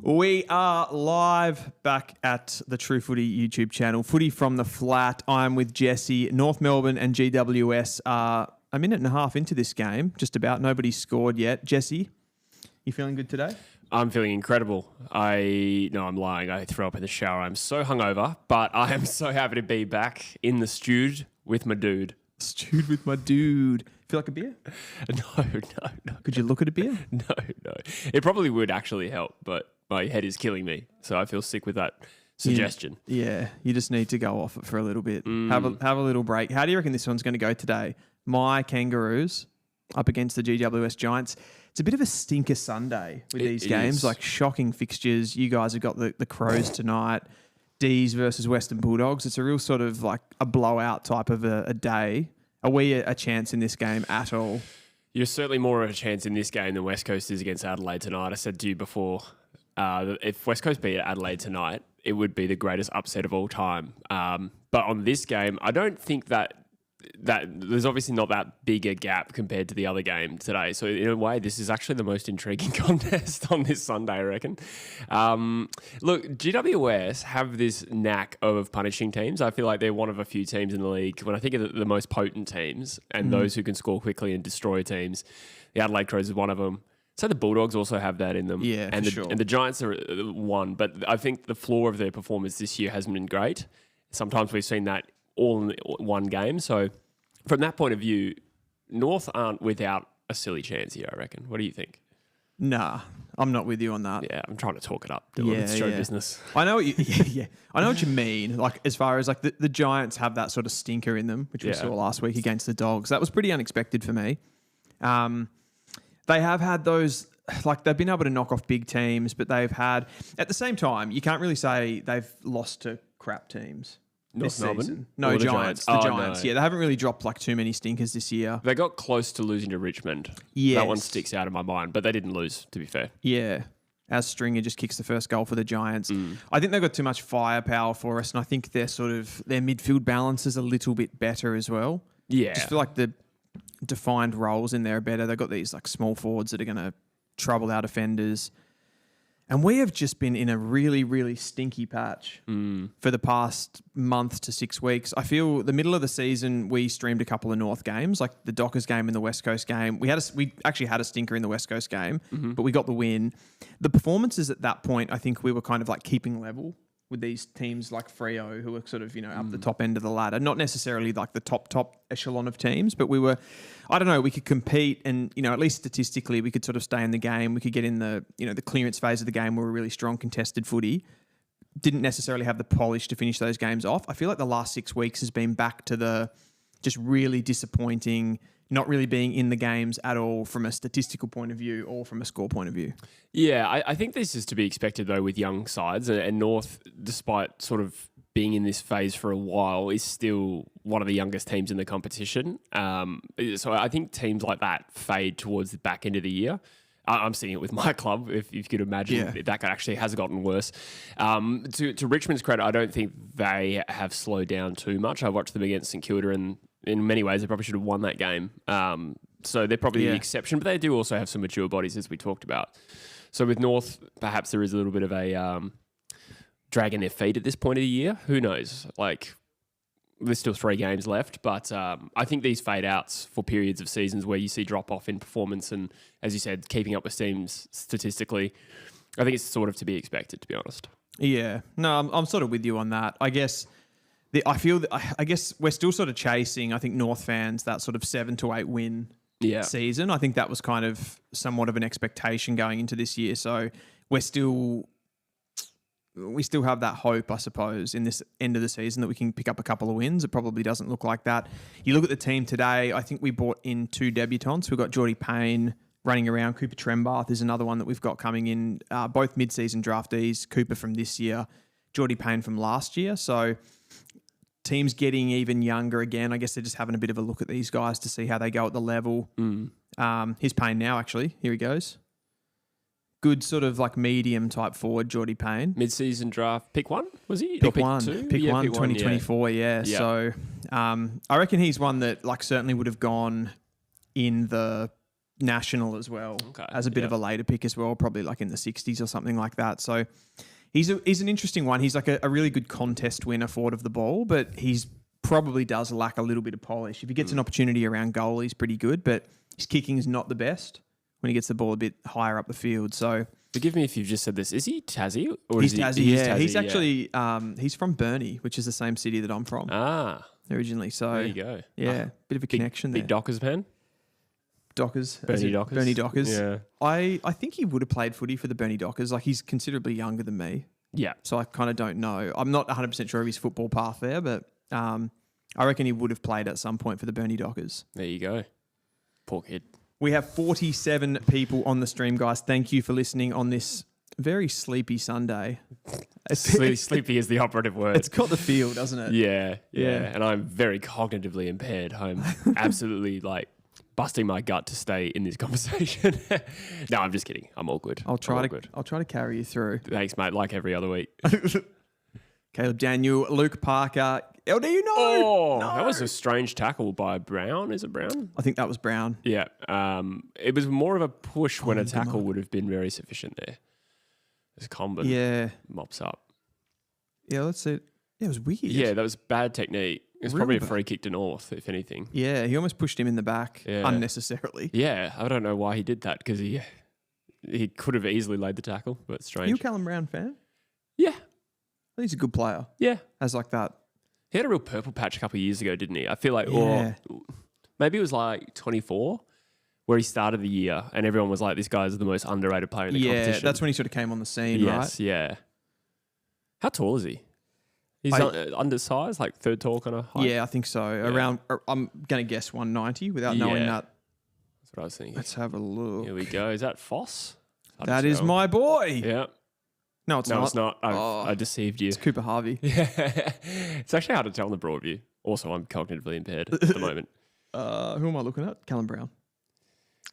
We are live back at the True Footy YouTube channel, Footy from the Flat. I'm with Jesse. North Melbourne and GWS are a minute and a half into this game, just about. Nobody's scored yet. Jesse, you feeling good today? I'm feeling incredible. No, I'm lying. I threw up in the shower. I'm so hungover, but I am so happy to be back in the stewed with my dude. Stewed with my dude. Feel like a beer? No. Could you look at a beer? No. It probably would actually help, but my head is killing me, so I feel sick with that suggestion. Yeah, you just need to go off it for a little bit. Have a little break. How do you reckon this one's going to go today? My Kangaroos up against the GWS Giants. It's a bit of a stinker Sunday with these games, like shocking fixtures. You guys have got the Crows tonight, D's versus Western Bulldogs. It's a real sort of like a blowout type of a day. Are we a chance in this game at all? You're certainly more of a chance in this game than West Coast is against Adelaide tonight. I said to you before, if West Coast beat Adelaide tonight, it would be the greatest upset of all time. But on this game, I don't think that there's obviously not that big a gap compared to the other game today. So in a way, this is actually the most intriguing contest on this Sunday, I reckon. Look, GWS have this knack of punishing teams. I feel like they're one of a few teams in the league. When I think of the most potent teams and those who can score quickly and destroy teams, the Adelaide Crows is one of them. So the Bulldogs also have that in them. Yeah, and sure. And the Giants are one. But I think the floor of their performance this year hasn't been great. Sometimes we've seen that all in one game. So from that point of view, North aren't without a silly chance here, I reckon. What do you think? Nah, I'm not with you on that. Yeah, I'm trying to talk it up. It's show business. I know what you, I know what you mean. Like as far as like the Giants have that sort of stinker in them, which we saw last week against the Dogs. That was pretty unexpected for me. They have had those, like they've been able to knock off big teams, but they've had, at the same time, you can't really say they've lost to crap teams. This season. No, Giants. The Giants. No. Yeah, they haven't really dropped like too many stinkers this year. They got close to losing to Richmond. Yeah, that one sticks out of my mind, but they didn't lose, to be fair. Yeah. As Stringer just kicks the first goal for the Giants. I think they've got too much firepower for us, and I think their midfield balance is a little bit better as well. Yeah. Just feel like the defined roles in there are better. They've got these like small forwards that are going to trouble our defenders. And we have just been in a really, really stinky patch for the past month to 6 weeks. I feel the middle of the season, we streamed a couple of North games, like the Dockers game and the West Coast game. We actually had a stinker in the West Coast game, but we got the win. The performances at that point, I think we were kind of like keeping level with these teams like Freo, who were sort of, up the top end of the ladder. Not necessarily like the top echelon of teams, but we were, I don't know, we could compete and, at least statistically, we could sort of stay in the game. We could get in the, the clearance phase of the game where we're really strong contested footy. Didn't necessarily have the polish to finish those games off. I feel like the last 6 weeks has been back to the just really disappointing, not really being in the games at all from a statistical point of view or from a score point of view. Yeah, I think this is to be expected, though, with young sides. And North, despite sort of being in this phase for a while, is still one of the youngest teams in the competition. So I think teams like that fade towards the back end of the year. I'm seeing it with my club, if you could imagine. Yeah. That actually has gotten worse. To Richmond's credit, I don't think they have slowed down too much. I watched them against St Kilda, and in many ways, they probably should have won that game. So they're probably the exception, but they do also have some mature bodies, as we talked about. So with North, perhaps there is a little bit of a dragging their feet at this point of the year. Who knows? Like, there's still 3 games left, but I think these fade outs for periods of seasons where you see drop off in performance and, as you said, keeping up with teams statistically, I think it's sort of to be expected, to be honest. Yeah, no, I'm sort of with you on that. I guess I guess we're still sort of chasing. I think North fans that sort of 7 to 8 win season. I think that was kind of somewhat of an expectation going into this year. So we still have that hope, I suppose, in this end of the season that we can pick up a couple of wins. It probably doesn't look like that. You look at the team today, I think we brought in 2 debutants. We've got Geordie Payne running around. Cooper Trembath is another one that we've got coming in. Both mid-season draftees. Cooper from this year, Geordie Payne from last year. So teams getting even younger again. I guess they're just having a bit of a look at these guys to see how they go at the level. Here's Payne now, actually. Here he goes. Good sort of like medium type forward, Geordie Payne. Mid-season draft, pick 1, was he? Pick 1. 2? Pick Yeah, 1, pick 2024, yeah. So I reckon he's one that like certainly would have gone in the national as well as a bit of a later pick as well, probably like in the 60s or something like that. So he's an interesting one. He's like a really good contest winner forward of the ball, but he's probably does lack a little bit of polish. If he gets an opportunity around goal, he's pretty good, but his kicking is not the best when he gets the ball a bit higher up the field. So forgive me if you've just said this. Is he Tassie? Or he's is Tassie, he, yeah. He's Tassie, actually he's from Burnie, which is the same city that I'm from originally. So there you go. Yeah, bit of a connection there. Big Dockers fan? Dockers. Burnie Dockers. Burnie Dockers. Yeah. I think he would have played footy for the Burnie Dockers. Like he's considerably younger than me. Yeah. So I kind of don't know. I'm not 100% sure of his football path there, but I reckon he would have played at some point for the Burnie Dockers. There you go. Poor kid. We have 47 people on the stream, guys. Thank you for listening on this very sleepy Sunday. Sleepy is the operative word. It's got the feel, doesn't it? Yeah. And I'm very cognitively impaired. I'm absolutely like busting my gut to stay in this conversation. No, I'm just kidding. I'm all good. I'll try to carry you through. Thanks, mate. Like every other week. Caleb Daniel, Luke Parker. LD, no. That was a strange tackle by Brown. Is it Brown? I think that was Brown. Yeah. It was more of a push when a tackle would have been very sufficient there. As Comben mops up. Yeah, let's see. Yeah, it was weird. Yeah, that was bad technique. It was probably a free kick to North, if anything. Yeah, he almost pushed him in the back unnecessarily. Yeah, I don't know why he did that because he could have easily laid the tackle, but strange. Are you a Callum Brown fan? Yeah. He's a good player. Yeah. As like that. He had a real purple patch a couple of years ago, didn't he? I feel like, maybe it was like 24, where he started the year and everyone was like, this guy's the most underrated player in the competition. Yeah, that's when he sort of came on the scene, right? Yes, yeah. How tall is he? He's undersized, like third tall kind of height? Yeah, I think so. Yeah. Around, I'm going to guess 190 without knowing that. That's what I was thinking. Let's have a look. Here we go. Is that Foss? That is my boy. Yeah. No, it's not. No, it's not. I deceived you. It's Cooper Harvey. Yeah. It's actually hard to tell in the broad view. Also, I'm cognitively impaired at the moment. Who am I looking at? Callum Brown.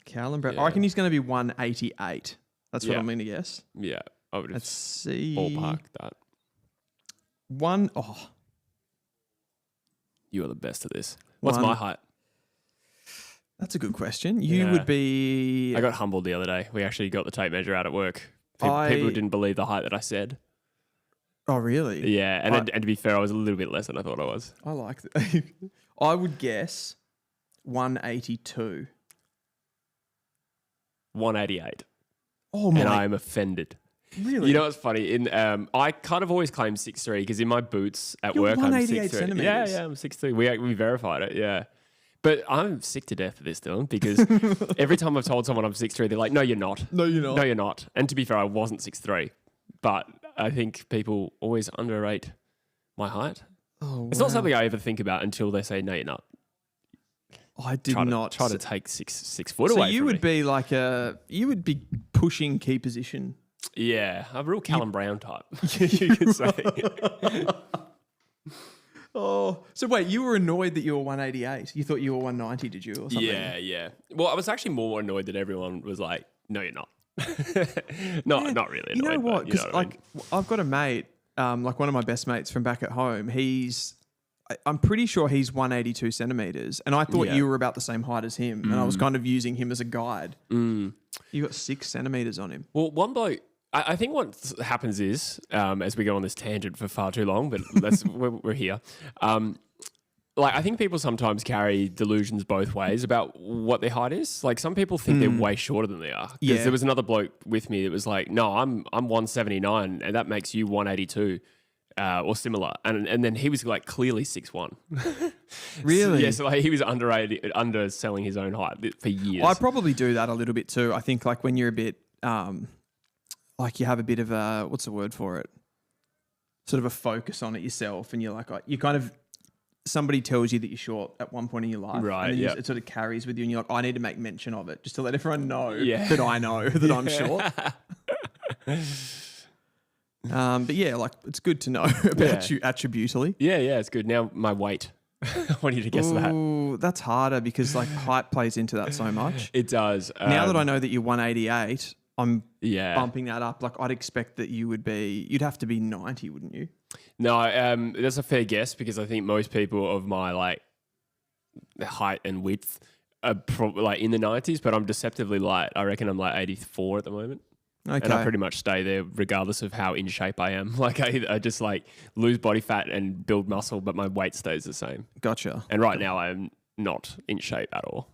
Callum Brown. Yeah. I reckon he's going to be 188. That's what I'm going to guess. Yeah. I would have Let's see. ballparked that. You are the best at this. What's my height? That's a good question. You would be... I got humbled the other day. We actually got the tape measure out at work. People didn't believe the height that I said. Oh, really? Yeah. And to be fair, I was a little bit less than I thought I was. I like that. I would guess 182. 188. Oh, my. And I am offended. Really? You know what's funny? I kind of always claim 6'3" because in my boots at work, I'm 6'3". Centimeters. Yeah, I'm 6'3". We verified it, yeah. But I'm sick to death of this, Dylan, because every time I've told someone I'm 6'3", they're like, no, you're not. No, you're not. No, you're not. And to be fair, I wasn't 6'3", but I think people always underrate my height. Oh, it's not something I ever think about until they say, no, you're not. I did not try to take 6 foot away. So you would be like you would be pushing key position. Yeah, I'm a real Callum Brown type. You could say. Oh, so wait, you were annoyed that you were 188. You thought you were 190, did you? Or something? Yeah. Well, I was actually more annoyed that everyone was like, no, you're not. Not really annoyed. You know what? Because like, I've got a mate, like one of my best mates from back at home. I'm pretty sure he's 182 centimeters. And I thought you were about the same height as him. And I was kind of using him as a guide. You got 6 centimeters on him. Well, one bloke, I think what happens is, as we go on this tangent for far too long, but we're here. like, I think people sometimes carry delusions both ways about what their height is. Like, some people think they're way shorter than they are. Because there was another bloke with me that was like, no, I'm 179 and that makes you 182 or similar. And then he was like clearly 6'1". Really? So like he was underselling his own height for years. I probably do that a little bit too. I think like when you're a bit, like you have a bit of a, what's the word for it? Sort of a focus on it yourself, and you're like, you kind of, somebody tells you that you're short at one point in your life, right? And then it sort of carries with you, and you're like, I need to make mention of it just to let everyone know that I know that I'm short. But yeah, like it's good to know about you attributally. Yeah, it's good. Now my weight. I want you to guess that. Ooh, that's harder because like height plays into that so much. It does. Now that I know that you're 188. I'm bumping that up. Like I'd expect that you'd have to be 90, wouldn't you? No, that's a fair guess because I think most people of my like height and width are probably like in the 90s, but I'm deceptively light. I reckon I'm like 84 at the moment. Okay. And I pretty much stay there regardless of how in shape I am. Like I just like lose body fat and build muscle, but my weight stays the same. Gotcha. And right now I am not in shape at all.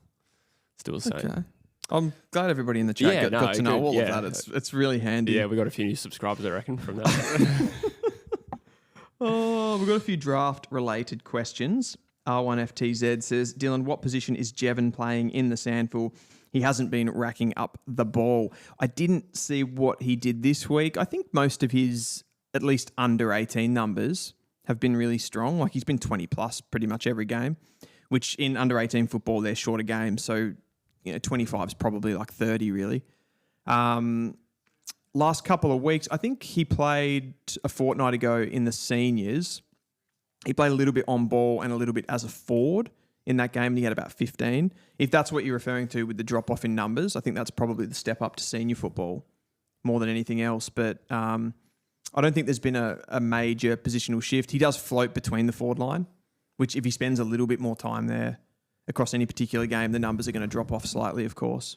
Still the same. Okay. I'm glad everybody in the chat got to know all of that. It's really handy. Yeah, we got a few new subscribers, I reckon, from that. We've got a few draft-related questions. R1FTZ says, Dylan, what position is Jevon playing in the Sandful? He hasn't been racking up the ball. I didn't see what he did this week. I think most of his, at least under 18 numbers, have been really strong. Like he's been 20 plus pretty much every game, which in under 18 football, they're shorter games. So 25 is probably like 30 really. Last couple of weeks, I think he played a fortnight ago in the seniors. He played a little bit on ball and a little bit as a forward in that game, and he had about 15. If that's what you're referring to with the drop-off in numbers, I think that's probably the step up to senior football more than anything else. But I don't think there's been a major positional shift. He does float between the forward line, which if he spends a little bit more time there, across any particular game, the numbers are going to drop off slightly, of course.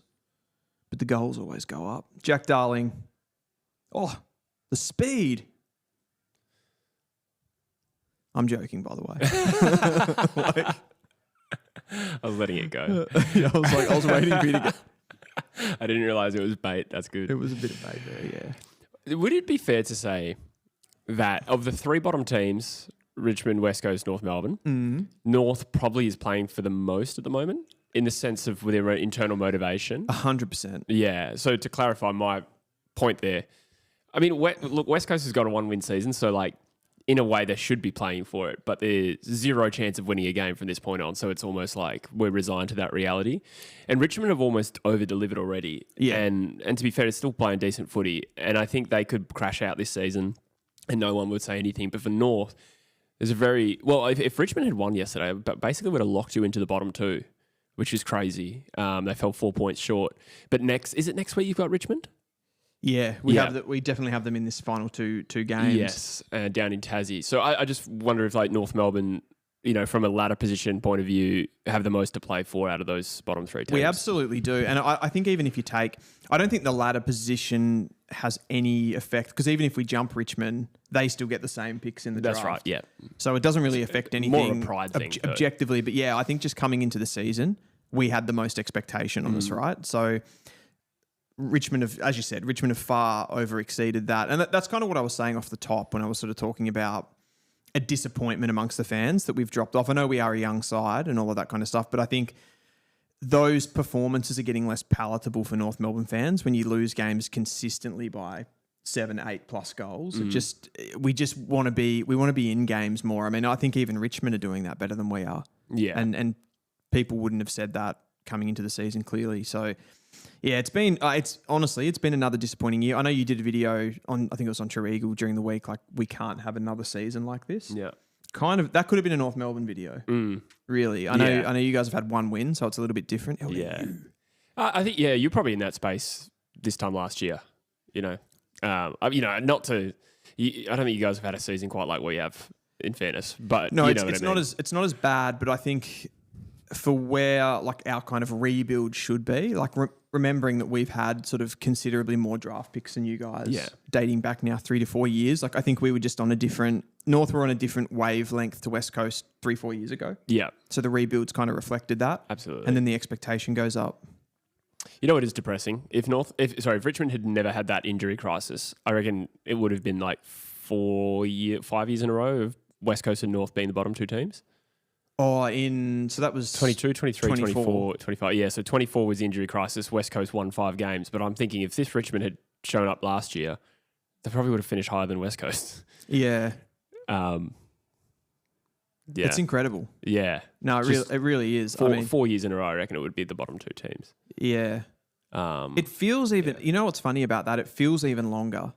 But the goals always go up. Jack Darling. Oh, the speed. I'm joking, by the way. I was letting it go. I was waiting for you to get... I didn't realise it was bait. That's good. It was a bit of bait there, yeah. Would it be fair to say that of the three bottom teams... Richmond, West Coast, North Melbourne. North probably is playing for the most at the moment in the sense of their internal motivation. 100%. Yeah. So to clarify my point there, I mean, look, West Coast has got a 1-win season, so like in a way they should be playing for it, but there's zero chance of winning a game from this point on. So it's almost like we're resigned to that reality. And Richmond have almost over-delivered already. Yeah. And to be fair, it's still playing decent footy. And I think they could crash out this season and no one would say anything. But for North... There's a very... Well, if Richmond had won yesterday, but basically would have locked you into the bottom two, which is crazy. They fell 4 points short. But is it next week you've got Richmond? Yeah, we definitely have them in this final two games. Yes, down in Tassie. So I just wonder if like North Melbourne, from a ladder position point of view, have the most to play for out of those bottom three teams. We absolutely do. And I think even if you take... I don't think the ladder position has any effect because even if we jump Richmond, they still get the same picks in the draft. That's right, yeah. So it doesn't really affect anything more of a pride thing, objectively. But yeah, I think just coming into the season, we had the most expectation on us, right? So Richmond have, as you said, Richmond have far over-exceeded that. And that's kind of what I was saying off the top when I was sort of talking about a disappointment amongst the fans that we've dropped off. I know we are a young side and all of that kind of stuff, but I think those performances are getting less palatable for North Melbourne fans when you lose games consistently by 7, 8 plus goals. We just want to be in games more. I mean, I think even Richmond are doing that better than we are. Yeah. And people wouldn't have said that coming into the season clearly. So yeah, it's been another disappointing year. I know you did a video on, I think it was on True Eagle during the week, like we can't have another season like this. Yeah. Kind of, that could have been a North Melbourne video. Really. I know you guys have had one win, so it's a little bit different. I think, you're probably in that space this time last year, not to, I don't think you guys have had a season quite like we have, in fairness, but no, it's not as bad, but I think for where like our kind of rebuild should be, like remembering that we've had sort of considerably more draft picks than you guys. Yeah. Dating back now 3 to 4 years. Like I think we were just on a different North were on a different wavelength to West Coast 3-4 years ago. Yeah, So the rebuilds kind of reflected that. absolutely. And then the expectation goes up. You know what is depressing? If Richmond had never had that injury crisis, I reckon it would have been like 5 years in a row of West Coast and North being the bottom two teams. So that was 22, 23, 24. 24, 25. Yeah, so 24 was the injury crisis. West Coast won 5 games. But I'm thinking if this Richmond had shown up last year, they probably would have finished higher than West Coast. Yeah. Yeah. It's incredible. Yeah. No, it really is. 4 years in a row, I reckon it would be the bottom two teams. Yeah. It feels even, you know what's funny about that? It feels even longer.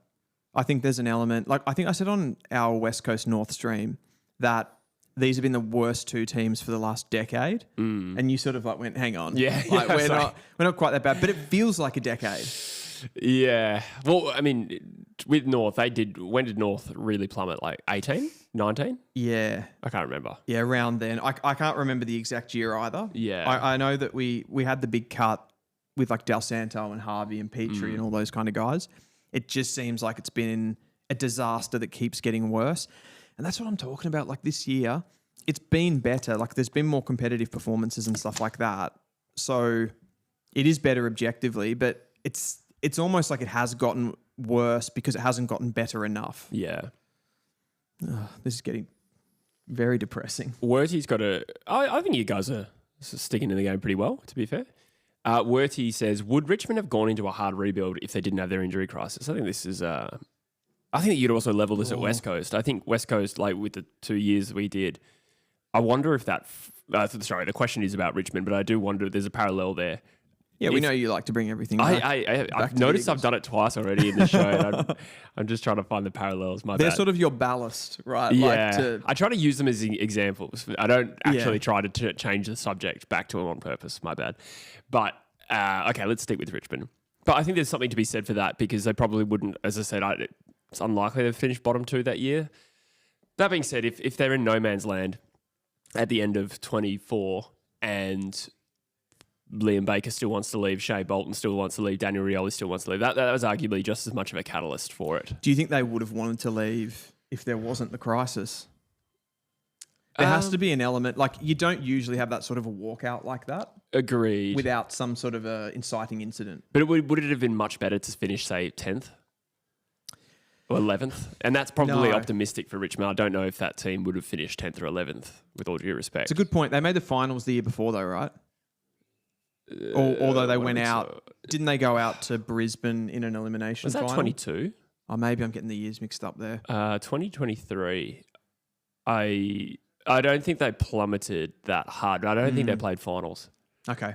I think there's an element, like I think I said on our West Coast North stream that these have been the worst two teams for the last decade. And you sort of like went, hang on. Yeah. Like we're not quite that bad, but it feels like a decade. Yeah. Well, I mean, with North, when did North really plummet? Like 18, 19? Yeah. I can't remember. Yeah, around then. I can't remember the exact year either. Yeah. I know that we had the big cut with like Del Santo and Harvey and Petrie and all those kind of guys. It just seems like it's been a disaster that keeps getting worse. And that's what I'm talking about. Like this year, it's been better. Like there's been more competitive performances and stuff like that. So it is better objectively, but it's almost like it has gotten worse because it hasn't gotten better enough. Yeah. This is getting very depressing. Werty's got I think you guys are sticking in the game pretty well, to be fair. Werty says, would Richmond have gone into a hard rebuild if they didn't have their injury crisis? I think this is... I think that you'd also level this at West Coast. I think West Coast, like with the 2 years we did, I wonder if that... the question is about Richmond, but I do wonder if there's a parallel there. Yeah, we know you like to bring everything back. I've noticed I've done it twice already in the show. And I'm just trying to find the parallels. They're sort of your ballast, right? Yeah. I try to use them as examples. I don't actually try to change the subject back to them on purpose. My bad. But, okay, let's stick with Richmond. But I think there's something to be said for that because they probably wouldn't, as I said, it's unlikely to finish bottom two that year. That being said, if they're in no man's land at the end of 24 and Liam Baker still wants to leave, Shea Bolton still wants to leave, Daniel Rioli still wants to leave, that was arguably just as much of a catalyst for it. Do you think they would have wanted to leave if there wasn't the crisis? There has to be an element, like you don't usually have that sort of a walkout like that. Agreed. Without some sort of a inciting incident. But would it have been much better to finish, say, 10th? Or 11th? And that's probably optimistic for Richmond. I don't know if that team would have finished 10th or 11th, with all due respect. It's a good point. They made the finals the year before though, right? Although they went out. Didn't they go out to Brisbane in an elimination final? Was that 22? Oh, maybe I'm getting the years mixed up there. 2023. I don't think they plummeted that hard. I don't think they played finals. Okay.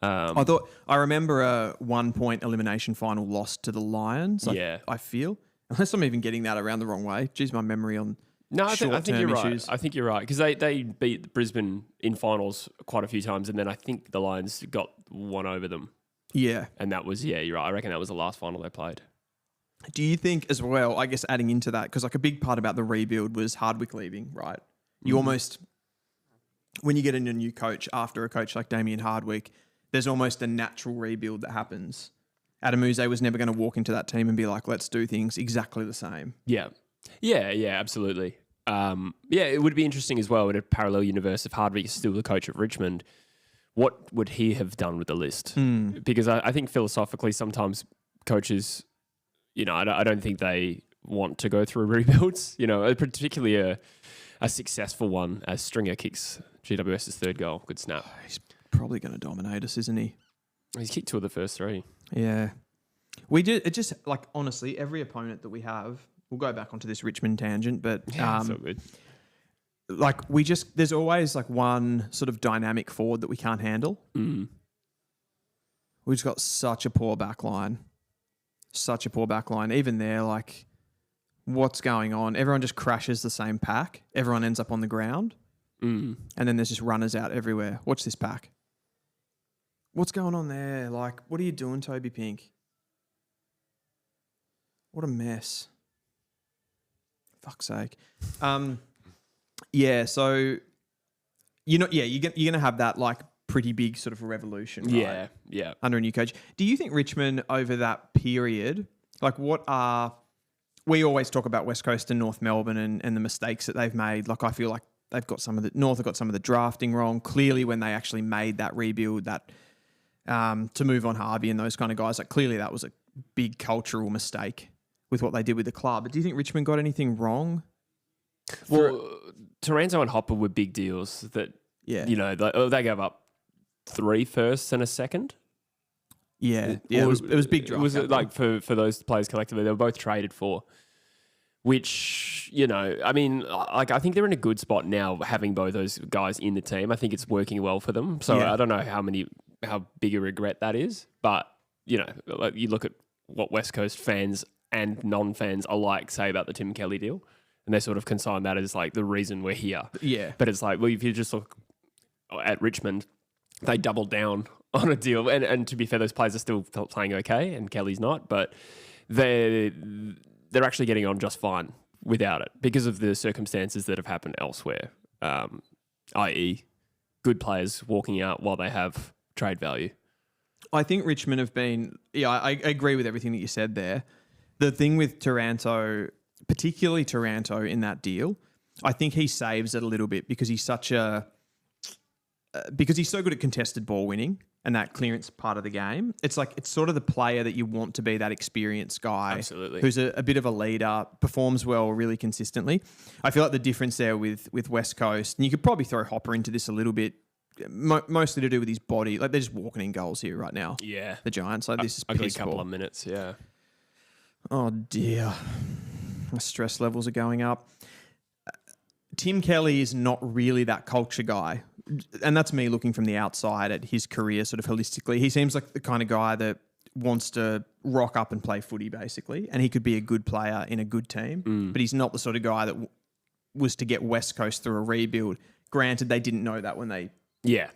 I remember a 1 point elimination final loss to the Lions. I feel. Unless I'm even getting that around the wrong way. Geez, my memory on I think you're issues. right. I think you're right. Because they beat Brisbane in finals quite a few times, and then I think the Lions got one over them. Yeah. And that was, you're right. I reckon that was the last final they played. Do you think as well, I guess adding into that, because like a big part about the rebuild was Hardwick leaving, right? You almost, when you get in a new coach after a coach like Damien Hardwick, there's almost a natural rebuild that happens. Adamuze was never going to walk into that team and be like, let's do things exactly the same. Yeah. Yeah, absolutely. It would be interesting as well in a parallel universe if Hardwick is still the coach of Richmond. What would he have done with the list? Because I think philosophically sometimes coaches, I don't think they want to go through rebuilds, particularly a successful one as Stringer kicks GWS's third goal. Good snap. He's probably going to dominate us, isn't he? He's kicked 2 of the first 3. Yeah. We did. It just, like, honestly, every opponent that we have, we'll go back onto this Richmond tangent, but so good. Like, there's always like one sort of dynamic forward that we can't handle. We've just got such a poor back line. Even there, like, what's going on? Everyone just crashes the same pack. Everyone ends up on the ground. And then there's just runners out everywhere. Watch this pack. What's going on there? Like, what are you doing, Toby Pink? What a mess. Fuck's sake. So, you're going to have that, like, pretty big sort of revolution, right? Yeah, yeah. Under a new coach. Do you think Richmond over that period, like we always talk about West Coast and North Melbourne and the mistakes that they've made. Like I feel like North have got some of the drafting wrong. Clearly when they actually made that rebuild, that to move on Harvey and those kind of guys, like clearly that was a big cultural mistake with what they did with the club. But do you think Richmond got anything wrong? Well, Taranto and Hopper were big deals that, they gave up 3 firsts and a second. Yeah, it was big draft. Was it like for those players collectively, they were both traded for, which, I mean, like I think they're in a good spot now having both those guys in the team. I think it's working well for them. So I don't know how big a regret that is, but, like you look at what West Coast fans and non-fans alike say about the Tim Kelly deal, and they sort of consign that as like the reason we're here. Yeah. But it's like, well, if you just look at Richmond, they doubled down on a deal. And to be fair, those players are still playing okay, and Kelly's not, but they're actually getting on just fine without it because of the circumstances that have happened elsewhere, i.e. good players walking out while they have trade value. I think Richmond have been... Yeah, I agree with everything that you said there. The thing with Taranto, particularly Taranto in that deal, I think he saves it a little bit because he's so good at contested ball winning and that clearance part of the game. It's sort of the player that you want to be, that experienced guy. Absolutely. Who's a bit of a leader, performs well really consistently. I feel like the difference there with West Coast, and you could probably throw Hopper into this a little bit, mostly to do with his body. Like they're just walking in goals here right now. Yeah. The Giants. Like this is only a peaceful. couple of minutes, yeah. Oh dear. My stress levels are going up. Tim Kelly is not really that culture guy. And that's me looking from the outside at his career sort of holistically. He seems like the kind of guy that wants to rock up and play footy basically. And he could be a good player in a good team. But he's not the sort of guy that was to get West Coast through a rebuild. Granted, they didn't know that when they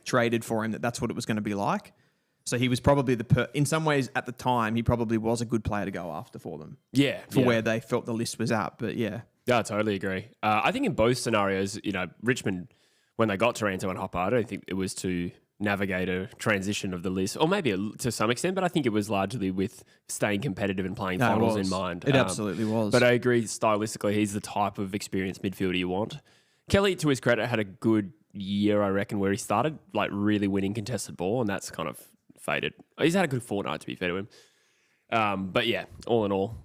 traded for him, that's what it was going to be like. So he was probably in some ways at the time, he probably was a good player to go after for them. Yeah. For where they felt the list was at. But yeah. Yeah, I totally agree. I think in both scenarios, Richmond, when they got Taranto and Hopper, I don't think it was to navigate a transition of the list, or maybe to some extent, but I think it was largely with staying competitive and playing finals in mind. It absolutely was. But I agree, stylistically, he's the type of experienced midfielder you want. Kelly, to his credit, had a good year, I reckon, where he started like really winning contested ball, and that's kind of faded. He's had a good fortnight, to be fair to him. But yeah, all in all,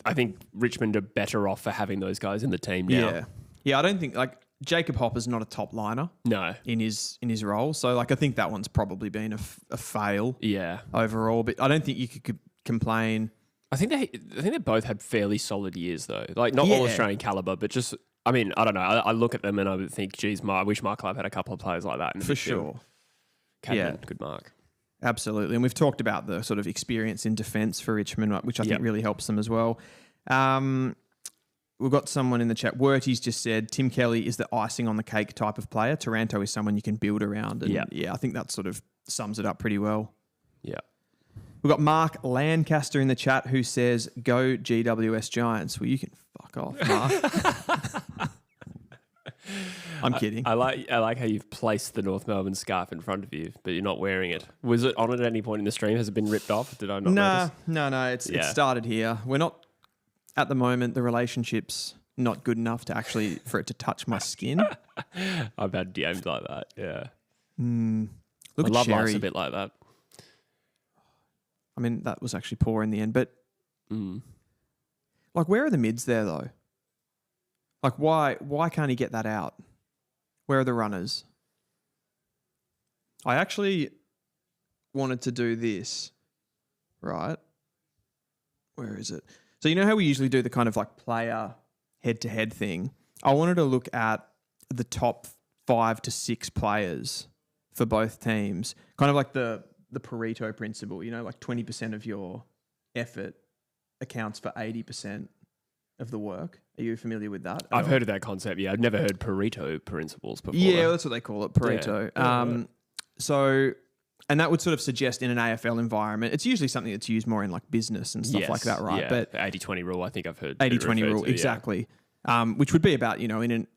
I think Richmond are better off for having those guys in the team now. Yeah, I don't think Jacob Hopper's not a top liner. No. In his role. So I think that one's probably been a fail. Yeah. Overall, but I don't think you could complain. I think they both had fairly solid years though. Like not all Australian caliber, but just I mean, I don't know. I look at them and I would think, geez, I wish my club had a couple of players like that. For sure. Cadman, good mark. Absolutely. And we've talked about the sort of experience in defence for Richmond, which I think really helps them as well. We've got someone in the chat. Werty's just said, Tim Kelly is the icing on the cake type of player. Taranto is someone you can build around. And I think that sort of sums it up pretty well. Yeah. We've got Mark Lancaster in the chat who says, go GWS Giants. Well, you can fuck off, Mark. I'm kidding. I like how you've placed the North Melbourne scarf in front of you, but you're not wearing it. Was it on at any point in the stream? Has it been ripped off? Did I not notice? No. It started here. We're not, at the moment, the relationship's not good enough to actually, for it to touch my skin. I've had DMs like that, yeah. Look I at love Sherry. life's a bit like that. I mean, that was actually poor in the end, but where are the mids there though? Why can't he get that out? Where are the runners? I actually wanted to do this, right? Where is it? So you know how we usually do the kind of player head-to-head thing? I wanted to look at the top 5 to 6 players for both teams, kind of like the Pareto principle, 20% of your effort accounts for 80% of the work. Are you familiar with that? I've heard of that concept, yeah. I've never heard Pareto principles before. Yeah, that's what they call it, Pareto. Yeah. And that would sort of suggest in an AFL environment, it's usually something that's used more in business and stuff like that, right? Yeah, but 80-20 rule, I think I've heard. 80-20 rule, exactly. Which would be about,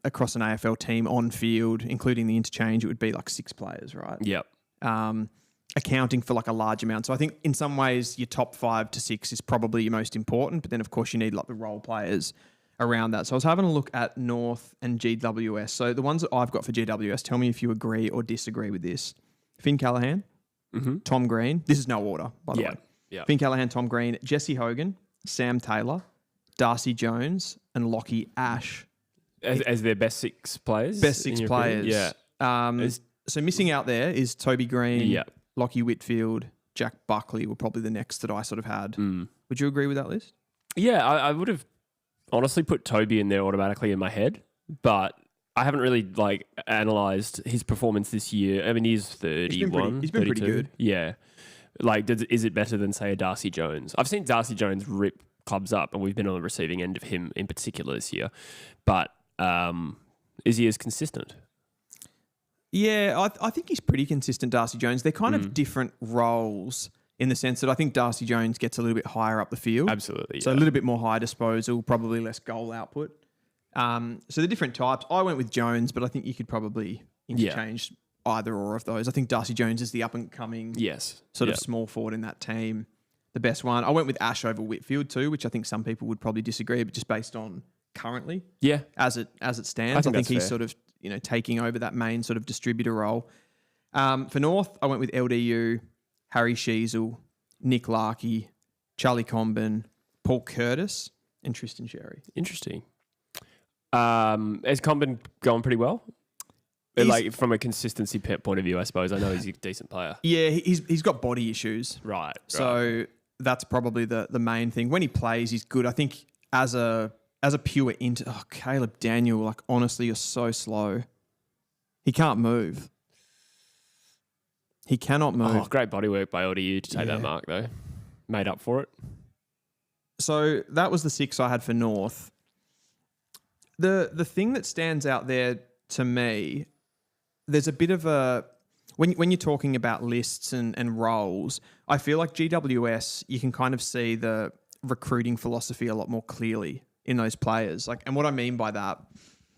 across an AFL team on field, including the interchange, it would be 6 players, right? Yep. accounting for like a large amount. So I think in some ways your top 5 to 6 is probably your most important, but then of course you need like the role players around that. So I was having a look at North and GWS. So the ones that I've got for GWS, tell me if you agree or disagree with this. Finn Callaghan, Tom Green. This is no order, by the way. Yeah. Finn Callaghan, Tom Green, Jesse Hogan, Sam Taylor, Darcy Jones, and Lockie Ash. As their best 6 players? Best 6 players. Yeah. So missing out there is Toby Green, Yeah. Lockie Whitfield, Jack Buckley were probably the next that I sort of had. Would you agree with that list? Yeah, I would have honestly put Toby in there automatically in my head, but I haven't really like analysed his performance this year. I mean, he's 31. He's been pretty good. Yeah. Like, is it better than, say, a Darcy Jones? I've seen Darcy Jones rip clubs up, and we've been on the receiving end of him in particular this year. But is he as consistent? Yeah, I think he's pretty consistent, Darcy Jones. They're kind of different roles in the sense that I think Darcy Jones gets a little bit higher up the field. Absolutely. So a little bit more high disposal, probably less goal output. So the different types. I went with Jones, but I think you could probably interchange either or of those. I think Darcy Jones is the up-and-coming sort of small forward in that team. The best one. I went with Ash over Whitfield too, which I think some people would probably disagree, but just based on currently as it stands, I think he's sort of taking over that main sort of distributor role. For North, I went with LDU, Harry Sheasel, Nick Larkey, Charlie Comben, Paul Curtis, and Tristan Sherry. Interesting. Has Comben gone pretty well? Like from a consistency point of view, I suppose. I know he's a decent player. Yeah, he's got body issues. Right. So that's probably the main thing. When he plays, he's good. I think as a pure Caleb Daniel, like honestly, you're so slow. He can't move. He cannot move. Oh, great bodywork by LDU to take that mark though. Made up for it. So that was the 6 I had for North. The thing that stands out there to me, there's a bit of a when you're talking about lists and roles, I feel like GWS, you can kind of see the recruiting philosophy a lot more clearly in those players. Like, and what I mean by that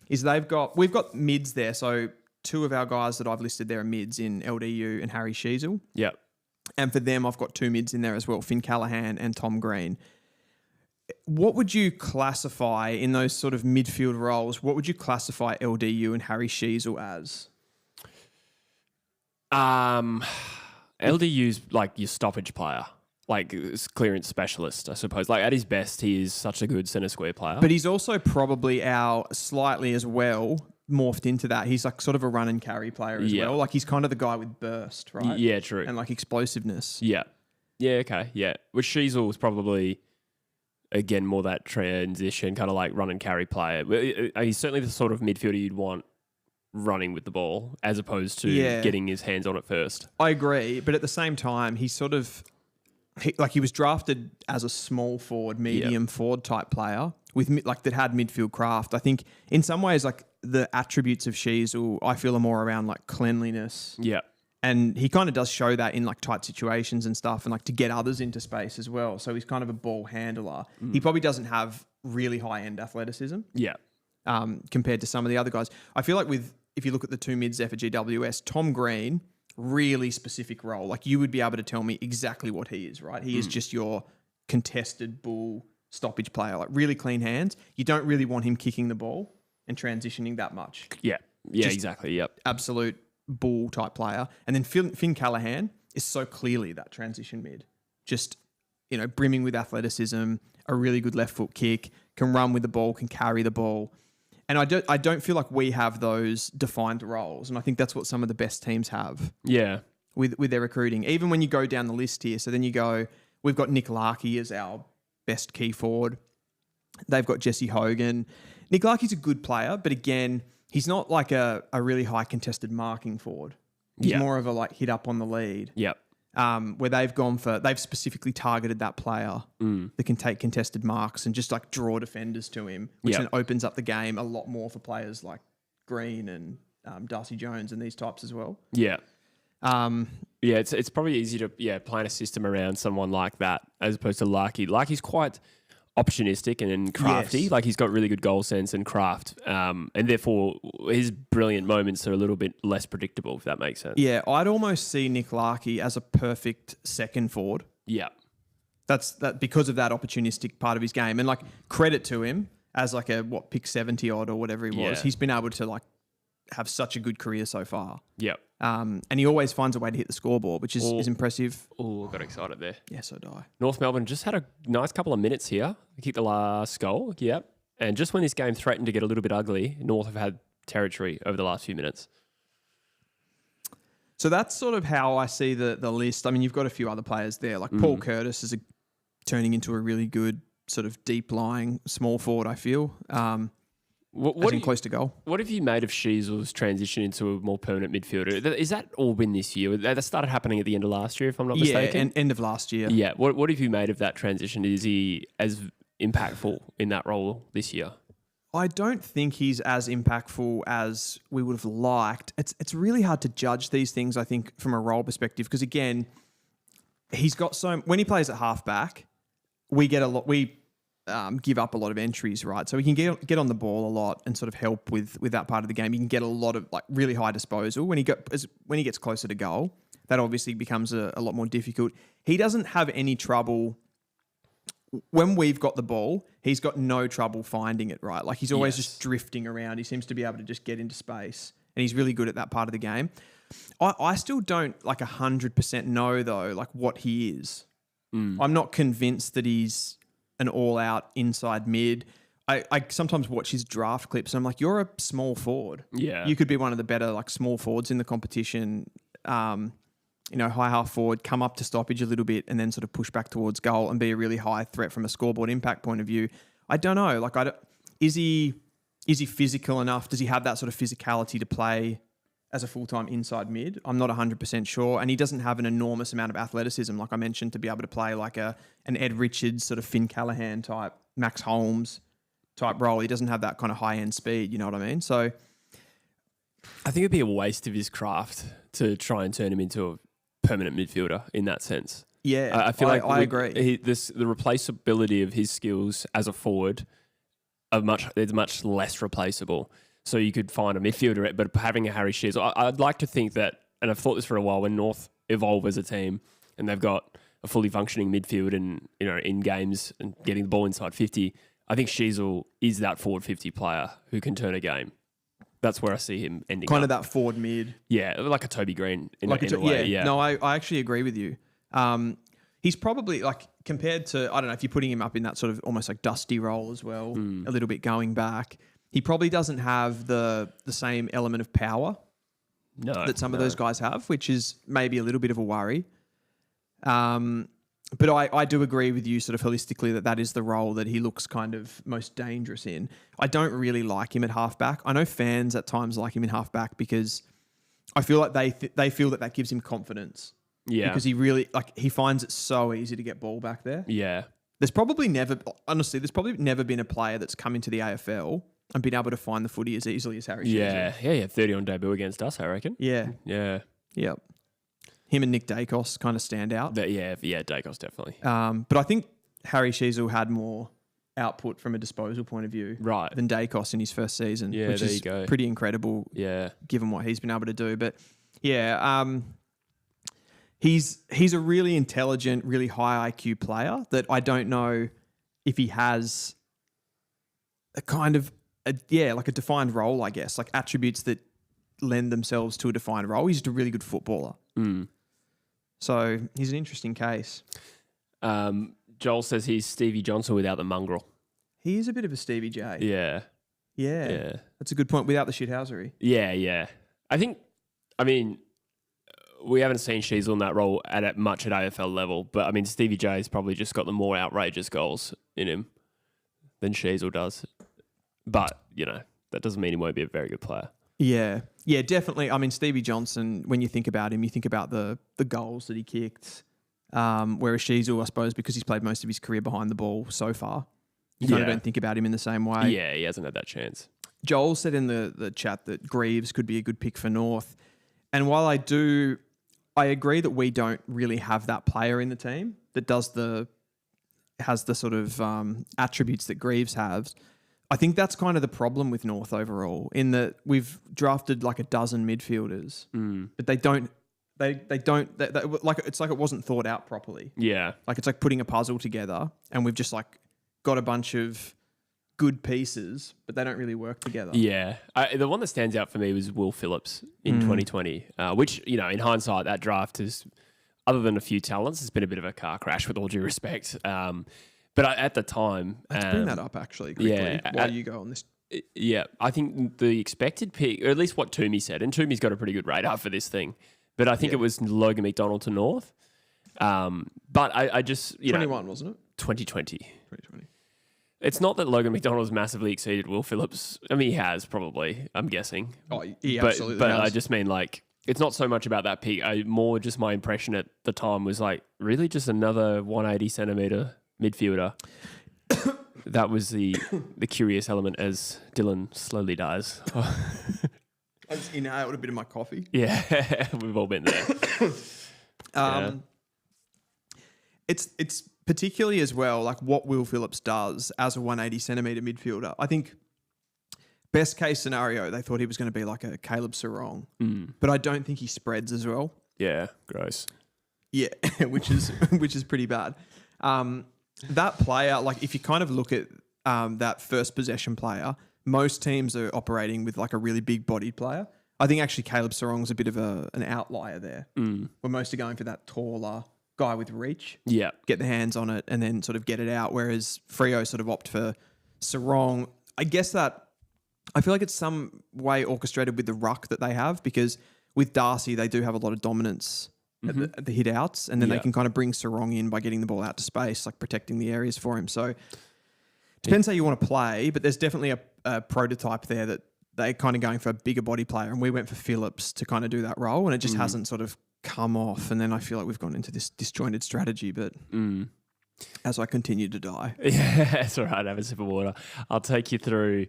is we've got mids there. So 2 of our guys that I've listed there are mids in LDU and Harry Sheasel. Yep. And for them, I've got 2 mids in there as well, Finn Callaghan and Tom Green. What would you classify in those sort of midfield roles? What would you classify LDU and Harry Sheasel as? LDU's like your stoppage player, like clearance specialist, I suppose. Like at his best, he is such a good centre square player. But he's also probably our slightly as well morphed into that. He's like sort of a run and carry player as well. Like he's kind of the guy with burst, right? Yeah, true. And like explosiveness. Yeah. Yeah, okay. Yeah. Which Sheasel was probably, again, more that transition, kind of like run and carry player. He's certainly the sort of midfielder you'd want running with the ball as opposed to getting his hands on it first. I agree. But at the same time, he's sort of, he was drafted as a small forward, medium forward type player with like that had midfield craft. I think in some ways, like the attributes of Sheasel, I feel are more around like cleanliness. Yeah. And he kind of does show that in like tight situations and stuff and like to get others into space as well. So he's kind of a ball handler. He probably doesn't have really high end athleticism. Yeah. Compared to some of the other guys. I feel like if you look at the 2 mids there for GWS, Tom Green, really specific role. Like you would be able to tell me exactly what he is, right? He is just your contested bull stoppage player, like really clean hands. You don't really want him kicking the ball and transitioning that much. Yeah. Yeah, Just exactly. Yep. Absolute bull type player. And then Finn Callaghan is so clearly that transition mid. Just, brimming with athleticism, a really good left foot kick, can run with the ball, can carry the ball. And I don't feel like we have those defined roles. And I think that's what some of the best teams have. Yeah. With their recruiting. Even when you go down the list here, so then you go, we've got Nick Larkey as our best key forward. They've got Jesse Hogan. Nick Larkey's a good player, but again, he's not like a really high contested marking forward. He's more of a like hit up on the lead. Yep. Where they've specifically targeted that player that can take contested marks and just like draw defenders to him, which then opens up the game a lot more for players like Green and Darcy Jones and these types as well. Yeah. It's probably easy to plan a system around someone like that as opposed to Larkey. Larkey's quite opportunistic and crafty. Yes. Like he's got really good goal sense and craft, and therefore his brilliant moments are a little bit less predictable, if that makes sense. Yeah, I'd almost see Nick Larkey as a perfect second forward. Yeah. That's that because of that opportunistic part of his game, and like credit to him as like a pick 70 odd or whatever he was. Yeah. He's been able to like have such a good career so far. Yep. And he always finds a way to hit the scoreboard, which is impressive. Oh, got excited there. Yeah, so do I. North Melbourne just had a nice couple of minutes here. They kicked the last goal. Yep. And just when this game threatened to get a little bit ugly, North have had territory over the last few minutes. So that's sort of how I see the list. I mean, you've got a few other players there. Like Paul Curtis is turning into a really good sort of deep-lying small forward, I feel. Close to goal. What have you made of Sheasel's transition into a more permanent midfielder? Is that all been this year? That started happening at the end of last year, if I'm not mistaken? Yeah, end of last year. Yeah. What have you made of that transition? Is he as impactful in that role this year? I don't think he's as impactful as we would have liked. It's really hard to judge these things, I think, from a role perspective, because, again, he's got when he plays at halfback, we get a lot... give up a lot of entries, right? So he can get on the ball a lot and sort of help with that part of the game. He can get a lot of like really high disposal when he gets closer to goal. That obviously becomes a lot more difficult. He doesn't have any trouble when we've got the ball. He's got no trouble finding it, right? Like he's always just drifting around. He seems to be able to just get into space, and he's really good at that part of the game. I still don't like 100% know though, like what he is. I'm not convinced that he's an all-out inside mid. I sometimes watch his draft clips and I'm like, you're a small forward. Yeah. You could be one of the better like small forwards in the competition. High half forward, come up to stoppage a little bit and then sort of push back towards goal and be a really high threat from a scoreboard impact point of view. I don't know. Like, is he physical enough? Does he have that sort of physicality to play as a full-time inside mid? I'm not 100% sure. And he doesn't have an enormous amount of athleticism, like I mentioned, to be able to play like an Ed Richards, sort of Finn Callahan type, Max Holmes type role. He doesn't have that kind of high-end speed, you know what I mean? So I think it'd be a waste of his craft to try and turn him into a permanent midfielder in that sense. Yeah, I feel like I agree. The replaceability of his skills as a forward is much less replaceable. So you could find a midfielder, but having a Harry Shears, I'd like to think that, and I've thought this for a while, when North evolve as a team and they've got a fully functioning midfield and in games and getting the ball inside 50, I think Sheasel is that forward 50 player who can turn a game. That's where I see him ending Kind up. of that forward mid. Yeah, like a Toby Green in a way. Yeah. No, I actually agree with you. He's probably like compared to, I don't know, if you're putting him up in that sort of almost like dusty role as well, a little bit going back. He probably doesn't have the same element of power that some of those guys have, which is maybe a little bit of a worry. But I do agree with you sort of holistically that is the role that he looks kind of most dangerous in. I don't really like him at halfback. I know fans at times like him in halfback because I feel like they feel that gives him confidence. Yeah. Because he really, like, he finds it so easy to get ball back there. Yeah. There's probably never been a player that's come into the AFL and been able to find the footy as easily as Harry Shears. Yeah. 30 on debut against us, I reckon. Yeah. Yeah. Yep. Him and Nick Dacos kind of stand out. Yeah, Dacos definitely. But I think Harry Sheasel had more output from a disposal point of view than Dacos in his first season, which there is you go. pretty incredible given what he's been able to do. But yeah, he's a really intelligent, really high IQ player that I don't know if he has a kind of, like a defined role, I guess, like attributes that lend themselves to a defined role. He's just a really good footballer. So he's an interesting case. Joel says he's Stevie Johnson without the mongrel. He is a bit of a Stevie J. Yeah. That's a good point. Without the shithousery. Yeah. I mean, we haven't seen Sheasel in that role much at AFL level, but I mean, Stevie J's probably just got the more outrageous goals in him than Sheasel does. But, that doesn't mean he won't be a very good player. Yeah, definitely. I mean, Stevie Johnson, when you think about him, you think about the goals that he kicked, whereas Sheasel, I suppose, because he's played most of his career behind the ball so far, you kind of don't think about him in the same way. Yeah, he hasn't had that chance. Joel said in the chat that Greaves could be a good pick for North. And while I agree that we don't really have that player in the team that does has the sort of attributes that Greaves has. I think that's kind of the problem with North overall, in that we've drafted like a dozen midfielders, but they don't. They like it's like it wasn't thought out properly. Yeah, like it's like putting a puzzle together, and we've just like got a bunch of good pieces, but they don't really work together. Yeah, the one that stands out for me was Will Phillips in 2020, which in hindsight, that draft is, other than a few talents, has been a bit of a car crash with all due respect. But at the time, let's bring that up actually quickly while you go on this. Yeah, I think the expected pick, or at least what Toomey said, and Toomey's got a pretty good radar for this thing, but I think it was Logan McDonald to North. But I just 21 wasn't it? 2020. 2020. It's not that Logan McDonald's massively exceeded Will Phillips. I mean, he has probably, I'm guessing. Oh, he absolutely but has. I just mean, like, it's not so much about that pick. More just my impression at the time was like, really just another 180 centimetre midfielder. That was the curious element as Dylan slowly dies. I just inhaled a bit of my coffee. Yeah, we've all been there. It's particularly as well like what Will Phillips does as a 180 centimetre midfielder. I think best case scenario, they thought he was going to be like a Caleb Sarong, but I don't think he spreads as well. Yeah, gross. Yeah, which is pretty bad. That player, like if you kind of look at that first possession player, most teams are operating with like a really big bodied player. I think actually Caleb Sarong's a bit of an outlier there. We're mostly going for that taller guy with reach. Yeah. Get the hands on it and then sort of get it out, whereas Freo sort of opt for Sarong. I guess that I feel like it's some way orchestrated with the ruck that they have, because with Darcy, they do have a lot of dominance at the hit outs, and then they can kind of bring Sarong in by getting the ball out to space, like protecting the areas for him. So depends how you want to play, but there's definitely a prototype there that they're kind of going for a bigger body player, and we went for Phillips to kind of do that role, and it just hasn't sort of come off. And then I feel like we've gone into this disjointed strategy, but as I continue to die. Yeah, that's all right. Have a sip of water. I'll take you through.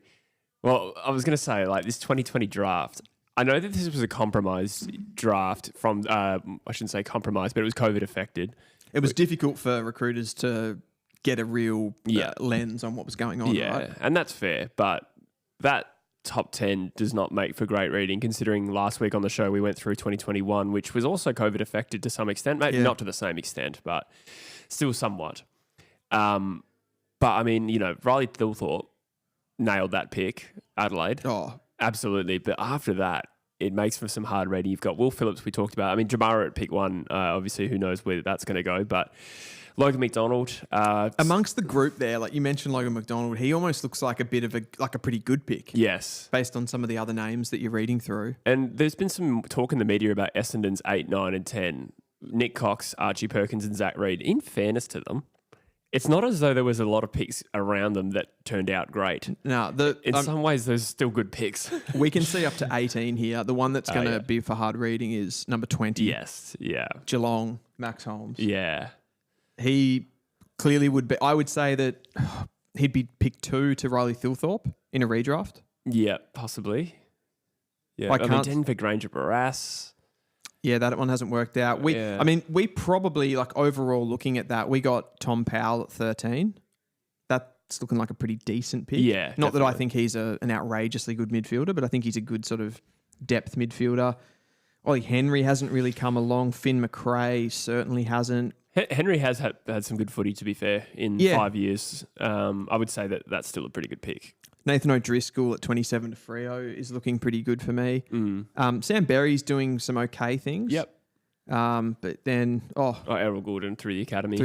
Well, I was going to say, like, this 2020 draft, I know that this was a compromised draft from, I shouldn't say compromised, but it was COVID affected. It was difficult for recruiters to get a real lens on what was going on, right? And that's fair, but that top 10 does not make for great reading, considering last week on the show we went through 2021, which was also COVID affected to some extent, maybe not to the same extent, but still somewhat. But I mean, Riley Thilthorpe nailed that pick, Adelaide. Oh, absolutely. But after that, it makes for some hard reading. You've got Will Phillips, we talked about. I mean, Jamara at pick one, obviously, who knows where that's going to go, but Logan McDonald. Amongst the group there, like you mentioned Logan McDonald, he almost looks like a bit of a pretty good pick. Yes. Based on some of the other names that you're reading through. And there's been some talk in the media about Essendon's 8, 9 and 10. Nick Cox, Archie Perkins and Zach Reid. In fairness to them, it's not as though there was a lot of picks around them that turned out great. No, in some ways, there's still good picks. We can see up to 18 here. The one that's going to be for hard reading is number 20. Yes, yeah. Geelong, Max Holmes. Yeah. He clearly would be. I would say that he'd be pick 2 to Riley Thilthorpe in a redraft. Yeah, possibly. Yeah, I mean, Denver Granger Barras. Yeah, that one hasn't worked out. I mean, we probably, like, overall looking at that, we got Tom Powell at 13. That's looking like a pretty decent pick. Yeah, Not that I think he's an outrageously good midfielder, but I think he's a good sort of depth midfielder. Ollie Henry hasn't really come along. Finn McRae certainly hasn't. Henry has had some good footy, to be fair, in 5 years. I would say that that's still a pretty good pick. Nathan O'Driscoll at 27 to Freo is looking pretty good for me. Sam Berry's doing some okay things. Yep. But then, Errol Gordon through the academy.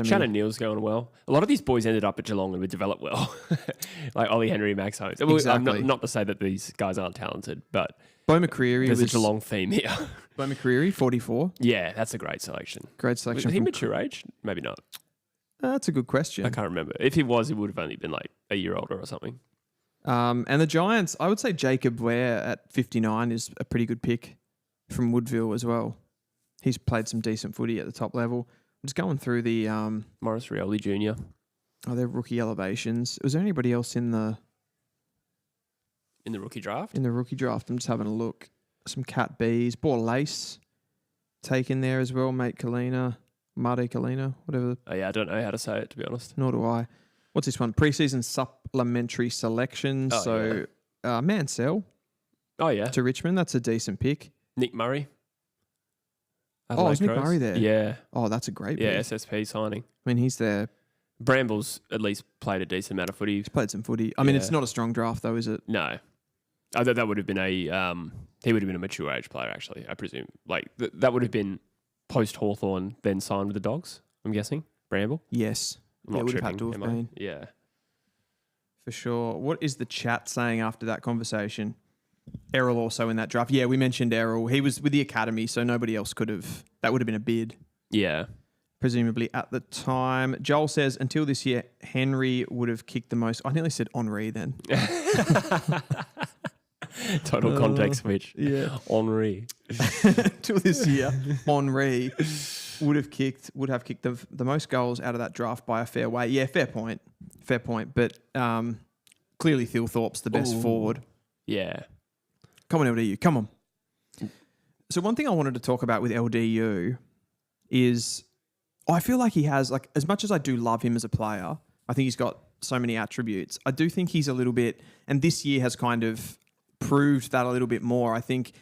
Shannon Neal's going well. A lot of these boys ended up at Geelong and were developed well. Like Ollie Henry, Max Holmes. Exactly. Not to say that these guys aren't talented, but Bo McCreary there's a Geelong theme here. Bo McCreary, 44. Yeah, that's a great selection. Was he mature age? Maybe not. That's a good question. I can't remember. If he was, he would have only been like a year older or something. And the Giants, I would say Jacob Ware at 59 is a pretty good pick from Woodville as well. He's played some decent footy at the top level. I'm just going through the... Morris Rioli Jr. They're rookie elevations. Was there anybody else in the... In the rookie draft? In the rookie draft. I'm just having a look. Some Cat B's. Ball Lace taken there as well, mate Kalina. Marty Kalina, whatever. Oh, yeah, I don't know how to say it, to be honest. Nor do I. What's this one? Preseason supplementary selections. Mansell Oh, yeah. to Richmond. That's a decent pick. Nick Murray. Is Nick Murray there? Yeah. Oh, that's a great pick. Yeah, SSP signing. I mean, he's there. Brambles at least played a decent amount of footy. He's played some footy. I mean, it's not a strong draft, though, is it? No. I thought that would have been he would have been a mature age player, actually, I presume. Like, that would have been post-Hawthorn, then signed with the Dogs, I'm guessing. Bramble? Yes. It would have had to have been. Yeah. For sure. What is the chat saying after that conversation? Errol also in that draft. Yeah, we mentioned Errol. He was with the academy, so nobody else could have. That would have been a bid. Yeah. Presumably at the time. Joel says, until this year, Henry would have kicked the most. I nearly said Henri then. Total context switch. Yeah. Henri. Until this year, Henri would have kicked the most goals out of that draft by a fair way. Yeah, fair point. But clearly Thilthorpe's the best forward. Yeah. Come on, LDU. Come on. So one thing I wanted to talk about with LDU is I feel like he has, like, as much as I do love him as a player, I think he's got so many attributes. I do think he's a little bit, and this year has kind of proved that a little bit more. I think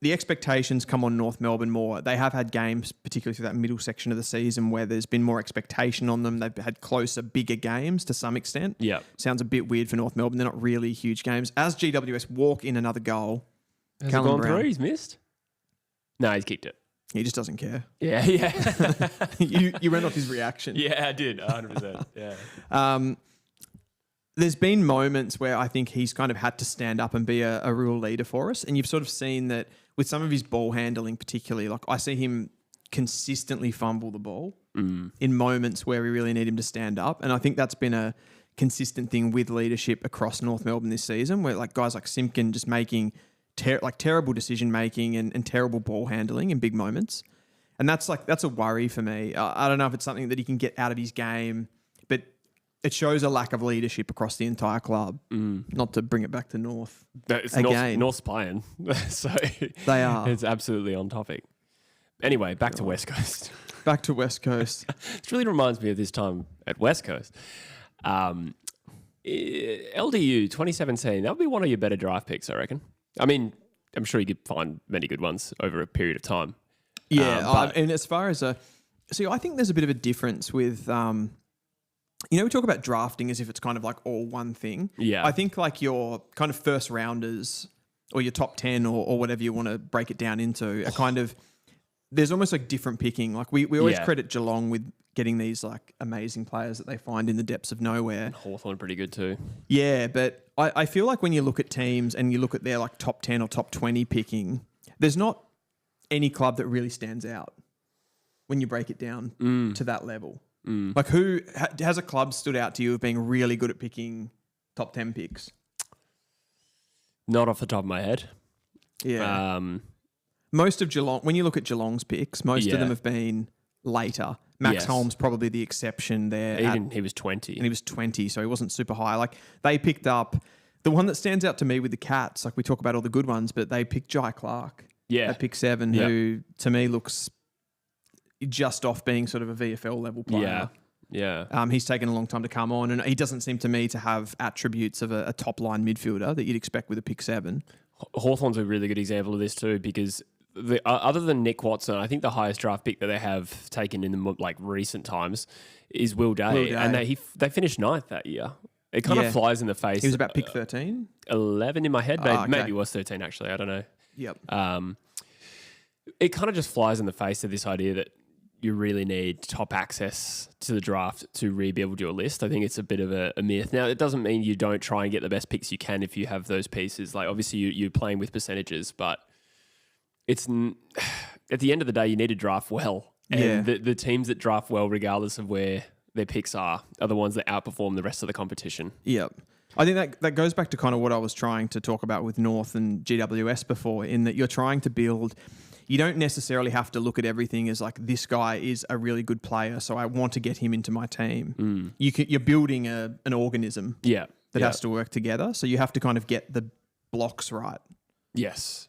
the expectations come on North Melbourne more. They have had games, particularly through that middle section of the season, where there's been more expectation on them. They've had closer, bigger games to some extent. Yeah. Sounds a bit weird for North Melbourne. They're not really huge games. As GWS walk in another goal, Has Callum he gone Brown, through? He's missed? No, he's kicked it. he just doesn't care. Yeah. You went off his reaction. Yeah, I did. 100%. Yeah. There's been moments where I think he's kind of had to stand up and be a real leader for us. And you've sort of seen that with some of his ball handling, particularly, like I see him consistently fumble the ball in moments where we really need him to stand up. And I think that's been a consistent thing with leadership across North Melbourne this season, where like guys like Simpkin just making terrible decision making and terrible ball handling in big moments. And that's a worry for me. I don't know if it's something that he can get out of his game, but it shows a lack of leadership across the entire club. Not to bring it back to North again. North's playing, so they are. It's absolutely on topic. Anyway, back to West Coast. Back to West Coast. It really reminds me of this time at West Coast. LDU 2017, that would be one of your better draft picks, I reckon. I mean, I'm sure you could find many good ones over a period of time. Yeah, and as far as I think there's a bit of a difference with, we talk about drafting as if it's kind of like all one thing. Yeah. I think like your kind of first rounders or your top 10 or whatever you want to break it down into are kind of, there's almost like different picking. Like we always credit Geelong with getting these like amazing players that they find in the depths of nowhere. Hawthorn pretty good too. Yeah, but I feel like when you look at teams and you look at their like top 10 or top 20 picking, there's not any club that really stands out when you break it down to that level. Like who has a club stood out to you of being really good at picking top 10 picks? Not off the top of my head. Yeah. Most of Geelong, when you look at Geelong's picks, most of them have been later. Max Holmes probably the exception there. Even he was 20. And he was 20, so he wasn't super high. Like they picked up, the one that stands out to me with the Cats, like we talk about all the good ones, but they picked Jai Clark at pick 7, who to me looks just off being sort of a VFL level player. Yeah. He's taken a long time to come on, and he doesn't seem to me to have attributes of a top line midfielder that you'd expect with a pick 7. Hawthorn's a really good example of this too, because other than Nick Watson, I think the highest draft pick that they have taken in the like recent times is Will Day. And they finished 9th that year. It kind of flies in the face. He was about pick 13? 11 in my head. Maybe it was 13 actually. I don't know. Yep. It kind of just flies in the face of this idea that you really need top access to the draft to really be able to do a list. I think it's a bit of a myth. Now, it doesn't mean you don't try and get the best picks you can if you have those pieces. Like, obviously, you're playing with percentages, but it's at the end of the day, you need to draft well. And the teams that draft well, regardless of where their picks are the ones that outperform the rest of the competition. Yep. I think that goes back to kind of what I was trying to talk about with North and GWS before, in that you're trying to build. You don't necessarily have to look at everything as like, this guy is a really good player, so I want to get him into my team. You're building an organism that has to work together. So you have to kind of get the blocks right. Yes.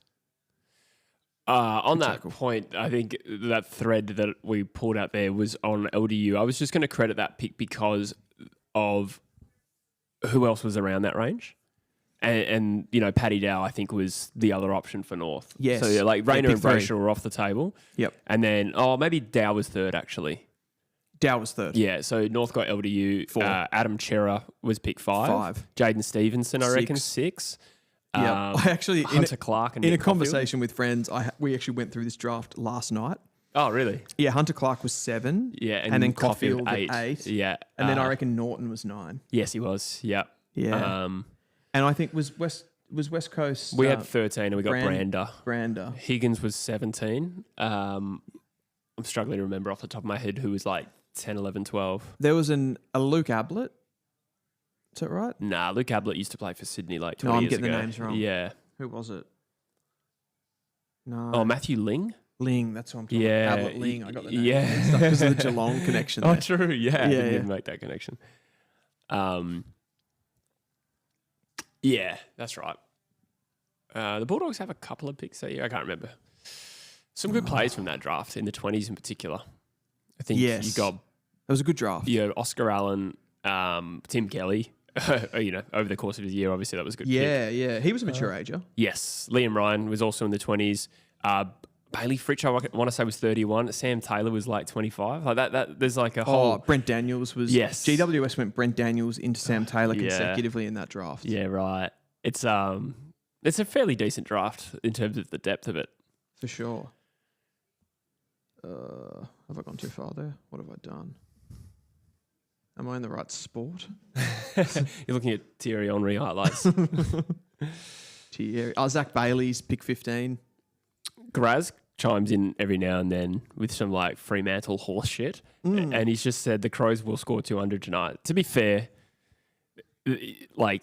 On that point, I think that thread that we pulled out there was on LDU. I was just going to credit that pick because of who else was around that range. And Paddy Dow, I think, was the other option for North. Yes. So, Rayner and Brayshaw were off the table. Yep. And then, maybe Dow was third, actually. Dow was third. Yeah, so North got LDU. 4. Adam Chera was pick 5. Jaden Stevenson, I reckon, 6. Yeah, I actually Hunter Clark and in Nick a conversation with friends, we actually went through this draft last night. Oh, really? Yeah, Hunter Clark was 7. Yeah, and then Caulfield 8. Yeah, and then I reckon Norton was 9. Yes, he was. Yeah, yeah. And I think was West Coast. We had 13, and we got Brander. Higgins was 17. I'm struggling to remember off the top of my head who was 10, 11, 12. There was a Luke Ablett. Is that right? Nah, Luke Ablett used to play for Sydney 20 years ago. No, I'm getting the names wrong. Yeah. Who was it? No. Oh, Matthew Ling? Ling, that's what I'm talking about. Ablett Ling, I got the name. Yeah. Because of the Geelong connection there. Oh, true. Yeah, I didn't even make that connection. Yeah, that's right. The Bulldogs have a couple of picks that year. I can't remember. Some good plays from that draft, in the 20s in particular. I think you got... It was a good draft. Yeah, Oscar Allen, Tim Kelly. Over the course of his year, obviously that was a good pick. Yeah. He was a mature ager. Yes. Liam Ryan was also in the 20s. Bailey Fritsch, I want to say, was 31. Sam Taylor was 25. That there's a whole... Oh, Brent Daniels was... Yes. GWS went Brent Daniels into Sam Taylor consecutively in that draft. Yeah, right. It's a fairly decent draft in terms of the depth of it. For sure. Have I gone too far there? What have I done? Am I in the right sport? You're looking at Thierry Henry highlights. Zach Bailey's pick 15. Graz chimes in every now and then with some Fremantle horse shit. And he's just said the Crows will score 200 tonight. To be fair, I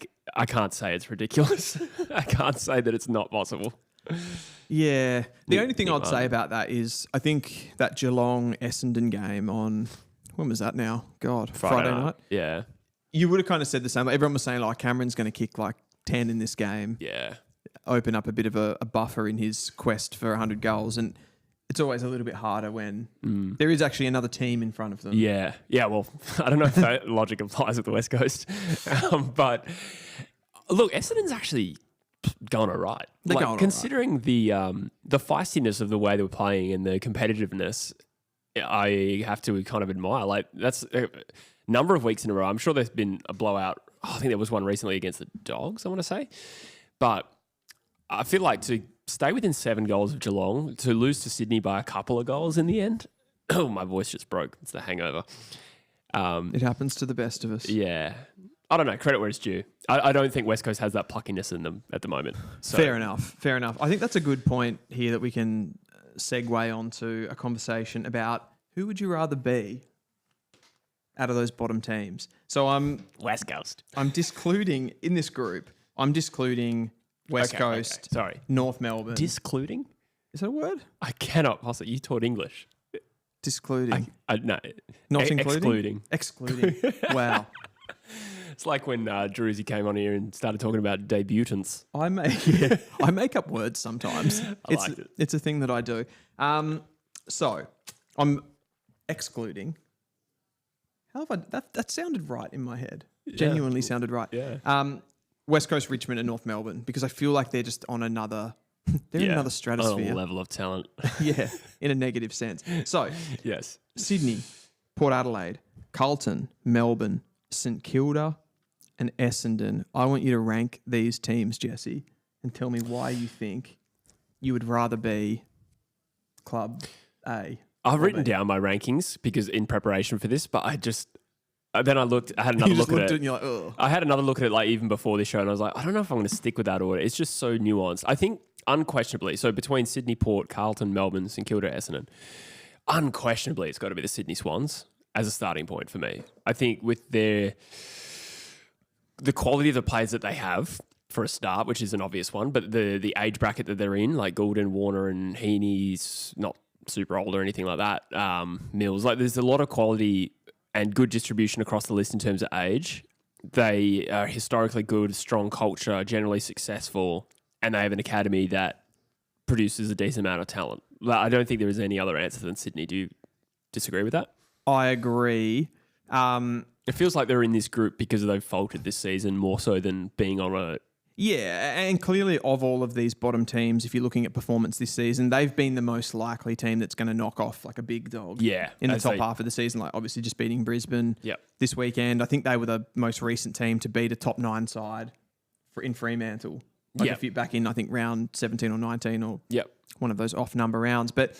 can't say it's ridiculous. I can't say that it's not possible. Yeah. The only thing I'd say about that is I think that Geelong Essendon game on... When was that now? God, Friday night. Yeah. You would have kind of said the same. Everyone was saying, Cameron's going to kick 10 in this game. Yeah. Open up a bit of a buffer in his quest for 100 goals. And it's always a little bit harder when there is actually another team in front of them. Yeah. Yeah, well, I don't know if that logic applies at the West Coast. But look, Essendon's actually going all right. They're going considering the feistiness of the way they were playing and the competitiveness, I have to kind of admire. That's a number of weeks in a row. I'm sure there's been a blowout. I think there was one recently against the Dogs, I want to say. But I feel like to stay within 7 goals of Geelong, to lose to Sydney by a couple of goals in the end. Oh, my voice just broke. It's the hangover. It happens to the best of us. Yeah. I don't know. Credit where it's due. I don't think West Coast has that pluckiness in them at the moment. So. Fair enough. I think that's a good point here that we can segue onto a conversation about who would you rather be out of those bottom teams. So I'm West Coast. I'm discluding in this group. I'm discluding West Coast. Okay. Sorry, North Melbourne. Discluding? Is that a word? I cannot possibly. You taught English. Discluding. No. Not including. Excluding. Wow. It's like when Druzy came on here and started talking about debutants. I make up words sometimes. It's a thing that I do. So I'm excluding. How have I? That sounded right in my head. Yeah. Genuinely sounded right. Yeah. West Coast, Richmond, and North Melbourne, because I feel like they're just on another. They're in another stratosphere. On a level of talent. Yeah, in a negative sense. So yes, Sydney, Port Adelaide, Carlton, Melbourne, St Kilda, and Essendon. I want you to rank these teams, Jesse, and tell me why you think you would rather be Club A. I've written down my rankings because in preparation for this, but I just then I had another look at it. And you're like, ugh. I had another look at it even before this show, and I was like, I don't know if I'm going to stick with that order. It's just so nuanced. I think unquestionably, so between Sydney, Port, Carlton, Melbourne, St Kilda, Essendon, unquestionably it's got to be the Sydney Swans as a starting point for me. I think with the quality of the players that they have for a start, which is an obvious one, but the age bracket that they're in, like Goulden, Warner, and Heaney's not super old or anything like that. Mills, there's a lot of quality and good distribution across the list in terms of age. They are historically good, strong culture, generally successful, and they have an academy that produces a decent amount of talent. I don't think there is any other answer than Sydney. Do you disagree with that? I agree. It feels like they're in this group because they've faltered this season more so than being on a... Yeah, and clearly of all of these bottom teams, if you're looking at performance this season, they've been the most likely team that's going to knock off like a big dog in the top half of the season, like obviously just beating Brisbane this weekend. I think they were the most recent team to beat a top 9 side in Fremantle. Back in, I think, round 17 or 19 or one of those off-number rounds. But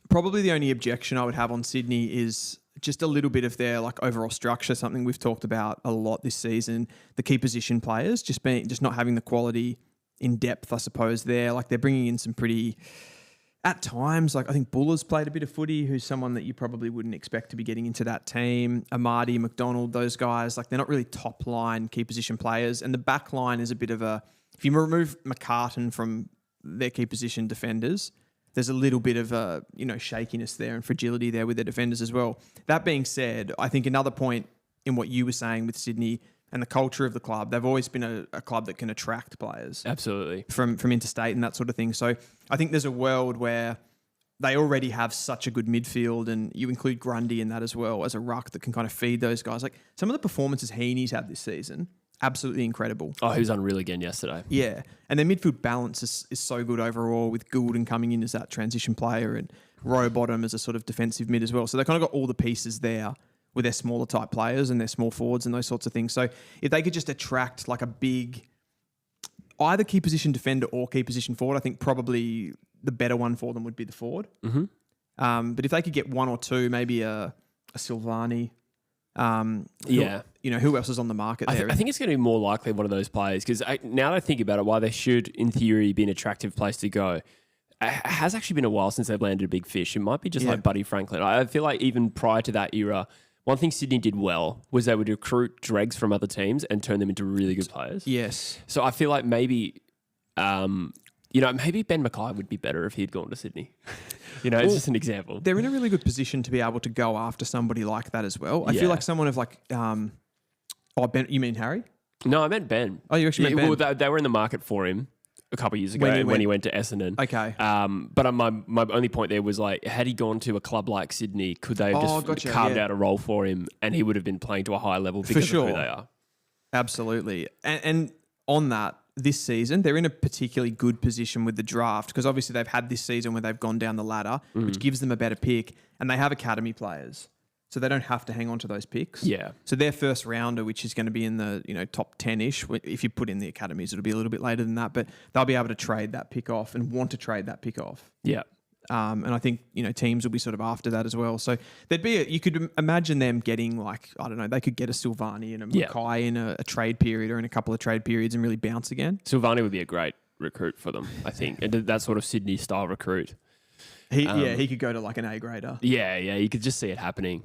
probably the only objection I would have on Sydney is just a little bit of their like overall structure, something we've talked about a lot this season. The key position players just not having the quality in depth, I suppose. They're bringing in some pretty, at times, like I think Buller's played a bit of footy, who's someone that you probably wouldn't expect to be getting into that team. Amadi, McDonald, those guys, like they're not really top line key position players. And the back line is a bit of a, if you remove McCartan from their key position defenders, there's a little bit of a, shakiness there and fragility there with their defenders as well. That being said, I think another point in what you were saying with Sydney and the culture of the club, they've always been a club that can attract players. Absolutely. From interstate and that sort of thing. So I think there's a world where they already have such a good midfield, and you include Grundy in that as well as a ruck that can kind of feed those guys. Like some of the performances Heaney's had this season, absolutely incredible. Oh, he was unreal again yesterday. Yeah. And their midfield balance is so good overall, with Goulden coming in as that transition player and Rowbottom as a sort of defensive mid as well. So they kind of got all the pieces there with their smaller type players and their small forwards and those sorts of things. So if they could just attract like a big, either key position defender or key position forward, I think probably the better one for them would be the forward. Mm-hmm. But if they could get one or two, maybe a Silvani, who else is on the market there? I think it's going to be more likely one of those players, because now that I think about it, why they should, in theory, be an attractive place to go, it has actually been a while since they've landed a big fish. It might be just like Buddy Franklin. I feel like even prior to that era, one thing Sydney did well was they would recruit dregs from other teams and turn them into really good players. Yes. So I feel like maybe, maybe Ben Mackay would be better if he'd gone to Sydney. It's just an example. They're in a really good position to be able to go after somebody like that as well. I feel like someone of like, Ben, you mean Harry? No, I meant Ben. Oh, you actually meant Ben? Well, they were in the market for him a couple of years ago when he went to Essendon. Okay. But my only point there was like, had he gone to a club like Sydney, could they have carved out a role for him and he would have been playing to a high level because of who they are? Absolutely. And on that, this season, they're in a particularly good position with the draft, because obviously they've had this season where they've gone down the ladder, which gives them a better pick, and they have academy players. So they don't have to hang on to those picks. Yeah. So their first rounder, which is going to be in the top 10-ish, if you put in the academies, it'll be a little bit later than that, but they'll be able to trade that pick off and want to trade that pick off. Yeah. And I think, teams will be sort of after that as well. So there'd be you could imagine them getting like, I don't know, they could get a Silvani and a Mackay in a trade period or in a couple of trade periods and really bounce again. Silvani would be a great recruit for them, I think. And that sort of Sydney style recruit. He could go to like an A grader. Yeah, you could just see it happening.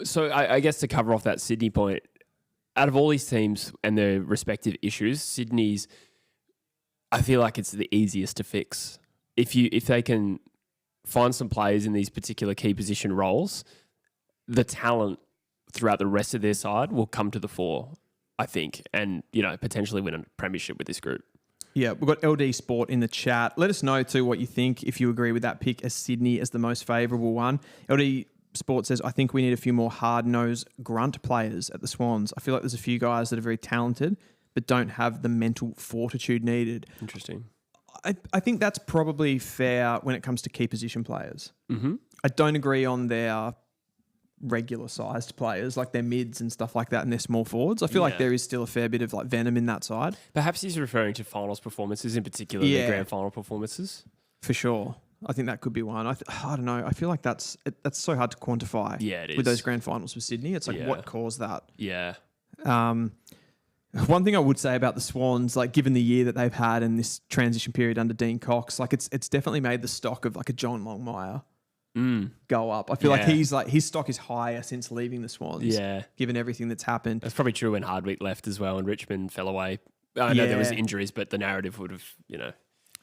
So I guess to cover off that Sydney point, out of all these teams and their respective issues, Sydney's, I feel like it's the easiest to fix. If they can find some players in these particular key position roles, the talent throughout the rest of their side will come to the fore, I think, and potentially win a premiership with this group. Yeah, we've got LD Sport in the chat. Let us know too what you think, if you agree with that pick as Sydney as the most favourable one. LD Sport says, I think we need a few more hard-nosed grunt players at the Swans. I feel like there's a few guys that are very talented but don't have the mental fortitude needed. Interesting. I think that's probably fair when it comes to key position players. Mm-hmm. I don't agree on their regular sized players, like their mids and stuff like that, and their small forwards. I feel like there is still a fair bit of like venom in that side. Perhaps he's referring to finals performances, in particular the grand final performances. For sure. I think that could be one. I don't know. I feel like that's so hard to quantify. Yeah, it is. With those grand finals for Sydney. It's like what caused that? Yeah. One thing I would say about the Swans, like given the year that they've had and this transition period under Dean Cox, like it's definitely made the stock of like a John Longmire go up. I feel like his stock is higher since leaving the Swans. Yeah. Given everything that's happened. That's probably true when Hardwick left as well and Richmond fell away. I know there was injuries, but the narrative would have,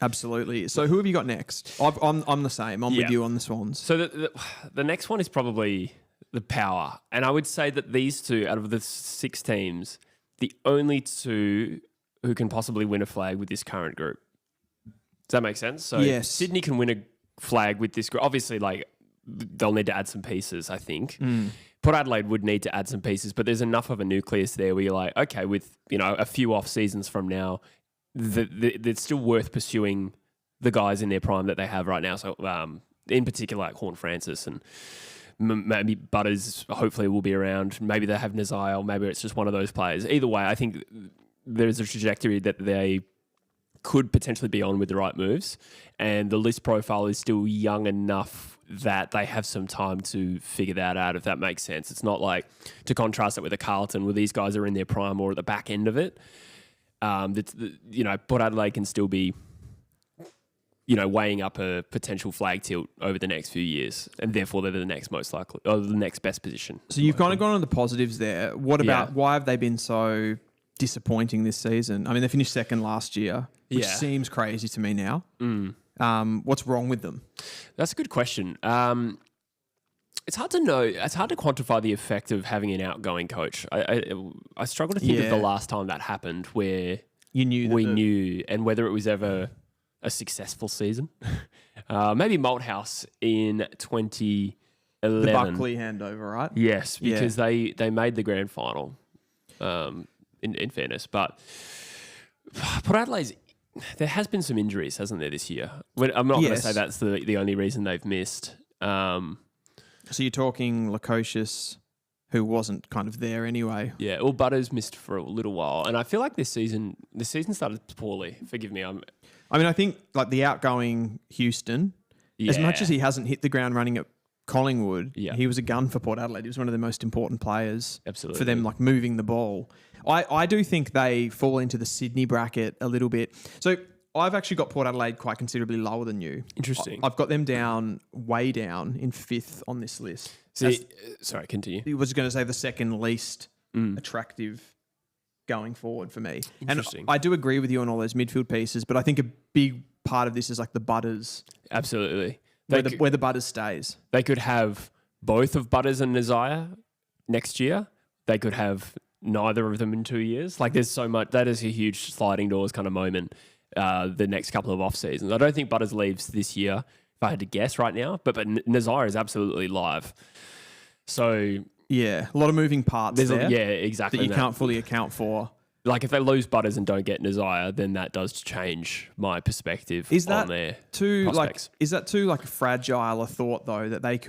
Absolutely. So who have you got next? I'm the same. I'm with you on the Swans. So the next one is probably the Power. And I would say that these two, out of the 6 teams, the only two who can possibly win a flag with this current group. Does that make sense? So Yes. Sydney can win a flag with this group. Obviously, like they'll need to add some pieces, I think. Port Adelaide would need to add some pieces, but there's enough of a nucleus there where you're like, okay, with a few off seasons from now, it's still worth pursuing the guys in their prime that they have right now. So in particular, like Horn Francis and maybe Butters hopefully will be around. Maybe they have Nazile. Maybe it's just one of those players. Either way, I think there's a trajectory that they could potentially be on with the right moves. And the list profile is still young enough that they have some time to figure that out, if that makes sense. It's not like, to contrast it with a Carlton, where these guys are in their prime or at the back end of it. Port Adelaide can still be weighing up a potential flag tilt over the next few years, and therefore they're the next most likely, or the next best position. So you've kind of gone on the positives there. What about, why have they been so disappointing this season? I mean, they finished second last year, which seems crazy to me now. What's wrong with them? That's a good question. It's hard to know. It's hard to quantify the effect of having an outgoing coach. I struggle to think of the last time that happened where we knew, and whether it was ever a successful season. Maybe Malthouse in 2011. The Buckley handover, right? Yes, because they made the grand final, in fairness. But Port Adelaide's, there has been some injuries, hasn't there, this year? I'm not going to say that's the only reason they've missed. So you're talking Lukosius, who wasn't kind of there anyway. Yeah, well, Butters missed for a little while. And I feel like the season started poorly. Forgive me. I think like the outgoing Houston, as much as he hasn't hit the ground running at Collingwood, he was a gun for Port Adelaide. He was one of the most important players for them, like moving the ball. I do think they fall into the Sydney bracket a little bit. So I've actually got Port Adelaide quite considerably lower than you. Interesting. I've got them way down in 5th on this list. Sorry, continue. I was going to say the second least attractive going forward for me. Interesting. And I do agree with you on all those midfield pieces, but I think a big part of this is like the Butters. Absolutely. Where the Butters stays. They could have both of Butters and Nazire next year. They could have neither of them in 2 years. Like there's so much. That is a huge sliding doors kind of moment the next couple of off seasons. I don't think Butters leaves this year, if I had to guess right now, but Nazire is absolutely live. So yeah, a lot of moving parts there. Yeah, exactly. That you can't fully account for. Like if they lose Butters and don't get Nazire, then that does change my perspective on their prospects. Is that too like fragile a thought though, that it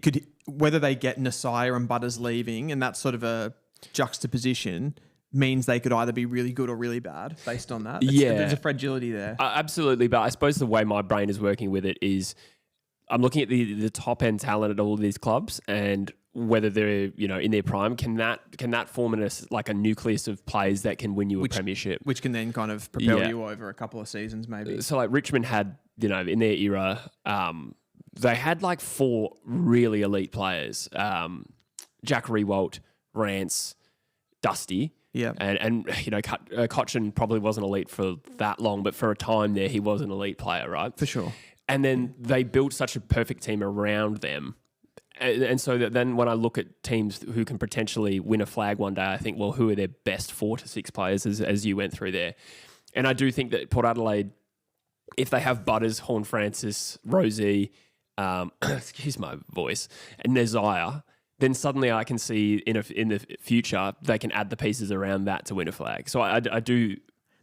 could whether they get Nazire and Butters leaving, and that sort of a juxtaposition means they could either be really good or really bad based on that. There's a fragility there. Absolutely, but I suppose the way my brain is working with it is I'm looking at the top end talent at all of these clubs, and whether they're in their prime, can that form a nucleus of players that can win you a premiership, which can then kind of propel you over a couple of seasons maybe. So like Richmond had in their era, they had like 4 really elite players: Jack Rewalt, Rance, Dusty. Yeah, and Cochin probably wasn't elite for that long, but for a time there, he was an elite player, right? For sure. And then they built such a perfect team around them. And so that then when I look at teams who can potentially win a flag one day, I think, well, who are their best 4 to 6 players as you went through there? And I do think that Port Adelaide, if they have Butters, Horn Francis, Rosie, excuse my voice, and Nazire, then suddenly I can see in the future they can add the pieces around that to win a flag. So I do.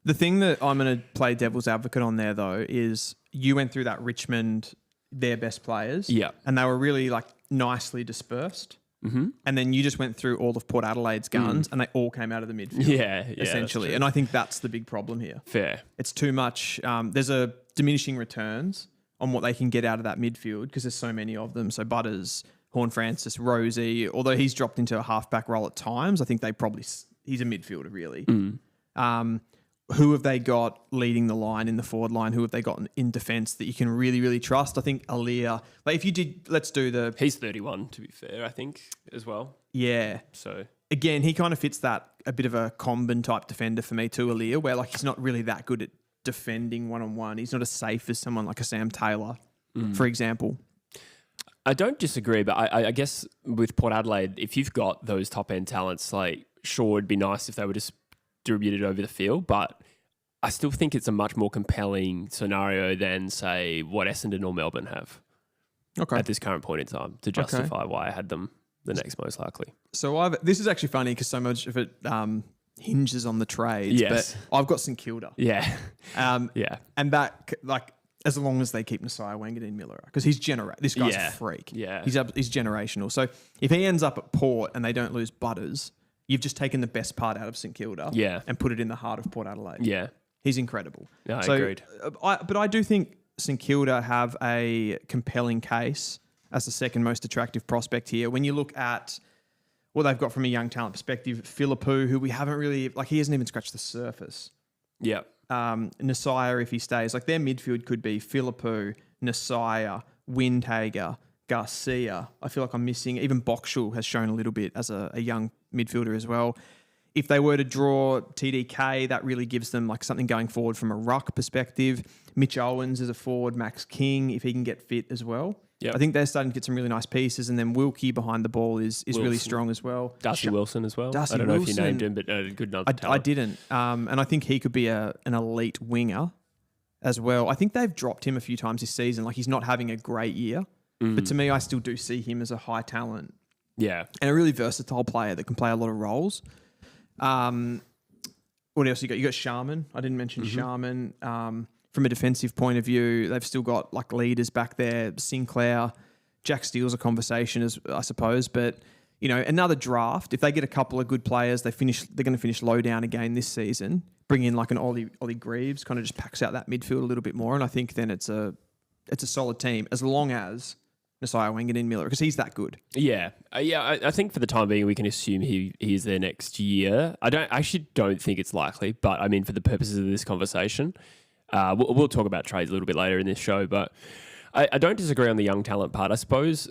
The thing that I'm going to play devil's advocate on there though is you went through that Richmond, their best players, and they were really like nicely dispersed. Mm-hmm. And then you just went through all of Port Adelaide's guns and they all came out of the midfield, essentially. And I think that's the big problem here. Fair. It's too much. There's a diminishing returns on what they can get out of that midfield because there's so many of them. So Butters, Horn Francis, Rosie, although he's dropped into a halfback role at times, I think he's a midfielder really. Who have they got leading the line in the forward line? Who have they got in defence that you can really, really trust? I think Aaliyah, like if you did, he's 31 to be fair, I think as well. Yeah. So again, he kind of fits that a bit of a Comben type defender for me too, Aaliyah, where like he's not really that good at defending one-on-one. He's not as safe as someone like a Sam Taylor, for example. I don't disagree, but I guess with Port Adelaide, if you've got those top end talents, like sure, it'd be nice if they were just distributed over the field, but I still think it's a much more compelling scenario than, say, what Essendon or Melbourne have at this current point in time to justify why I had them the next most likely. So this is actually funny because so much of it hinges on the trades. Yes. But I've got St Kilda. Yeah. And that, like, as long as they keep Nasiah Wanganeen-Miller, because this guy's a freak. Yeah. He's generational. So if he ends up at Port and they don't lose Butters, you've just taken the best part out of St Kilda and put it in the heart of Port Adelaide. Yeah. He's incredible. Yeah, I agreed. But I do think St Kilda have a compelling case as the second most attractive prospect here. When you look at what they've got from a young talent perspective, Philippou, who we haven't really, like, he hasn't even scratched the surface. Yeah. Nasiah, if he stays, like, their midfield could be Philippou, Nasiah, Windhager, Garcia. I feel like I'm missing, even Boxall has shown a little bit as a young midfielder as well. If they were to draw TDK, that really gives them like something going forward from a ruck perspective. Mitch Owens is a forward, Max King, if he can get fit as well. Yep. I think they're starting to get some really nice pieces. And then Wilkie behind the ball is really strong as well. Darcy Wilson as well. Darcy I don't know Wilson, if you named him, but good enough. I didn't. And I think he could be an elite winger as well. I think they've dropped him a few times this season. Like, he's not having a great year. But to me, I still do see him as a high talent. Yeah. And a really versatile player that can play a lot of roles. What else you got? You got Sharman. I didn't mention Sharman. From a defensive point of view, they've still got like leaders back there. Sinclair, Jack Steele's a conversation, I suppose. But you know, another draft. If they get a couple of good players, they're going to finish low down again this season. Bring in like an Ollie Greaves, kind of just packs out that midfield a little bit more, and I think then it's a solid team as long as Nasiah Wanganeen-Miller, because he's that good. Yeah. I think for the time being, we can assume he is there next year. I actually don't think it's likely, but I mean, for the purposes of this conversation, we'll talk about trades a little bit later in this show, but I don't disagree on the young talent part. I suppose...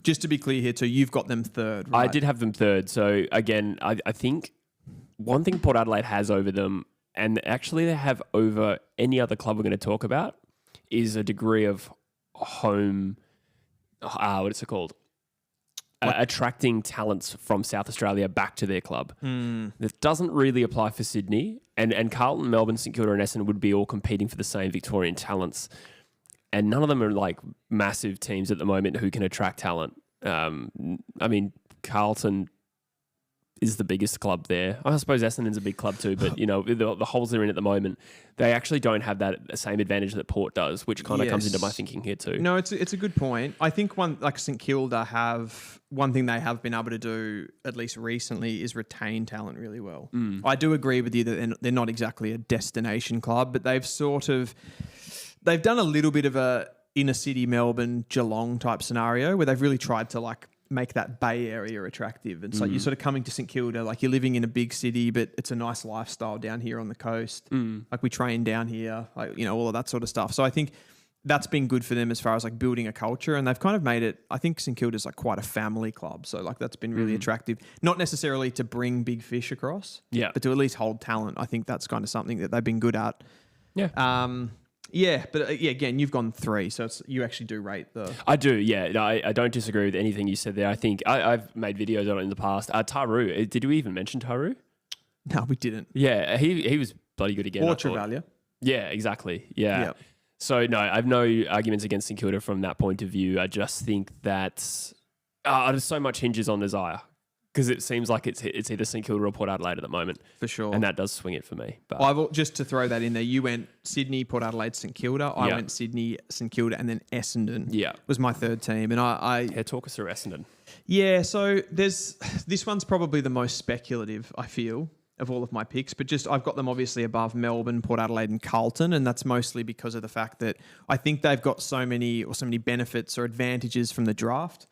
Just to be clear here too, you've got them third, right? I did have them third. So again, I think one thing Port Adelaide has over them, and actually they have over any other club we're going to talk about, is a degree of home, what is it called? Attracting talents from South Australia back to their club. This doesn't really apply for Sydney, and Carlton, Melbourne, St Kilda and Essendon would be all competing for the same Victorian talents. And none of them are like massive teams at the moment who can attract talent. I mean, Carlton is the biggest club there. I suppose Essendon's a big club too, but you know, the holes they're in at the moment, they actually don't have that same advantage that Port does, which kind of comes into my thinking here too. No, it's a good point. I think St Kilda one thing they have been able to do, at least recently, is retain talent really well. I do agree with you that they're not exactly a destination club, but they've done a little bit of a inner city Melbourne, Geelong type scenario where they've really tried to like make that Bay Area attractive. And so you're sort of coming to St Kilda, like you're living in a big city, but it's a nice lifestyle down here on the coast. Like we train down here, like, you know, all of that sort of stuff. So I think that's been good for them as far as like building a culture, and they've kind of made it, I think St Kilda's like quite a family club. So like that's been really attractive, not necessarily to bring big fish across, but to at least hold talent. I think that's kind of something that they've been good at. But again, you've gone 3, so you actually do rate the... I do, yeah. No, I don't disagree with anything you said there. I think I've made videos on it in the past. Taru, did we even mention Taru? No, we didn't. Yeah, he was bloody good again. Or Travalia. Yeah, exactly. Yeah. Yep. So, no, I have no arguments against St Kilda from that point of view. I just think that there's so much hinges on Nasiah, because it seems like it's either St Kilda or Port Adelaide at the moment. For sure. And that does swing it for me. But just to throw that in there, you went Sydney, Port Adelaide, St Kilda. I went Sydney, St Kilda, and then Essendon was my third team. And talk us through Essendon. Yeah, so this one's probably the most speculative, I feel, of all of my picks. But I've got them obviously above Melbourne, Port Adelaide and Carlton. And that's mostly because of the fact that I think they've got so many benefits or advantages from the draft.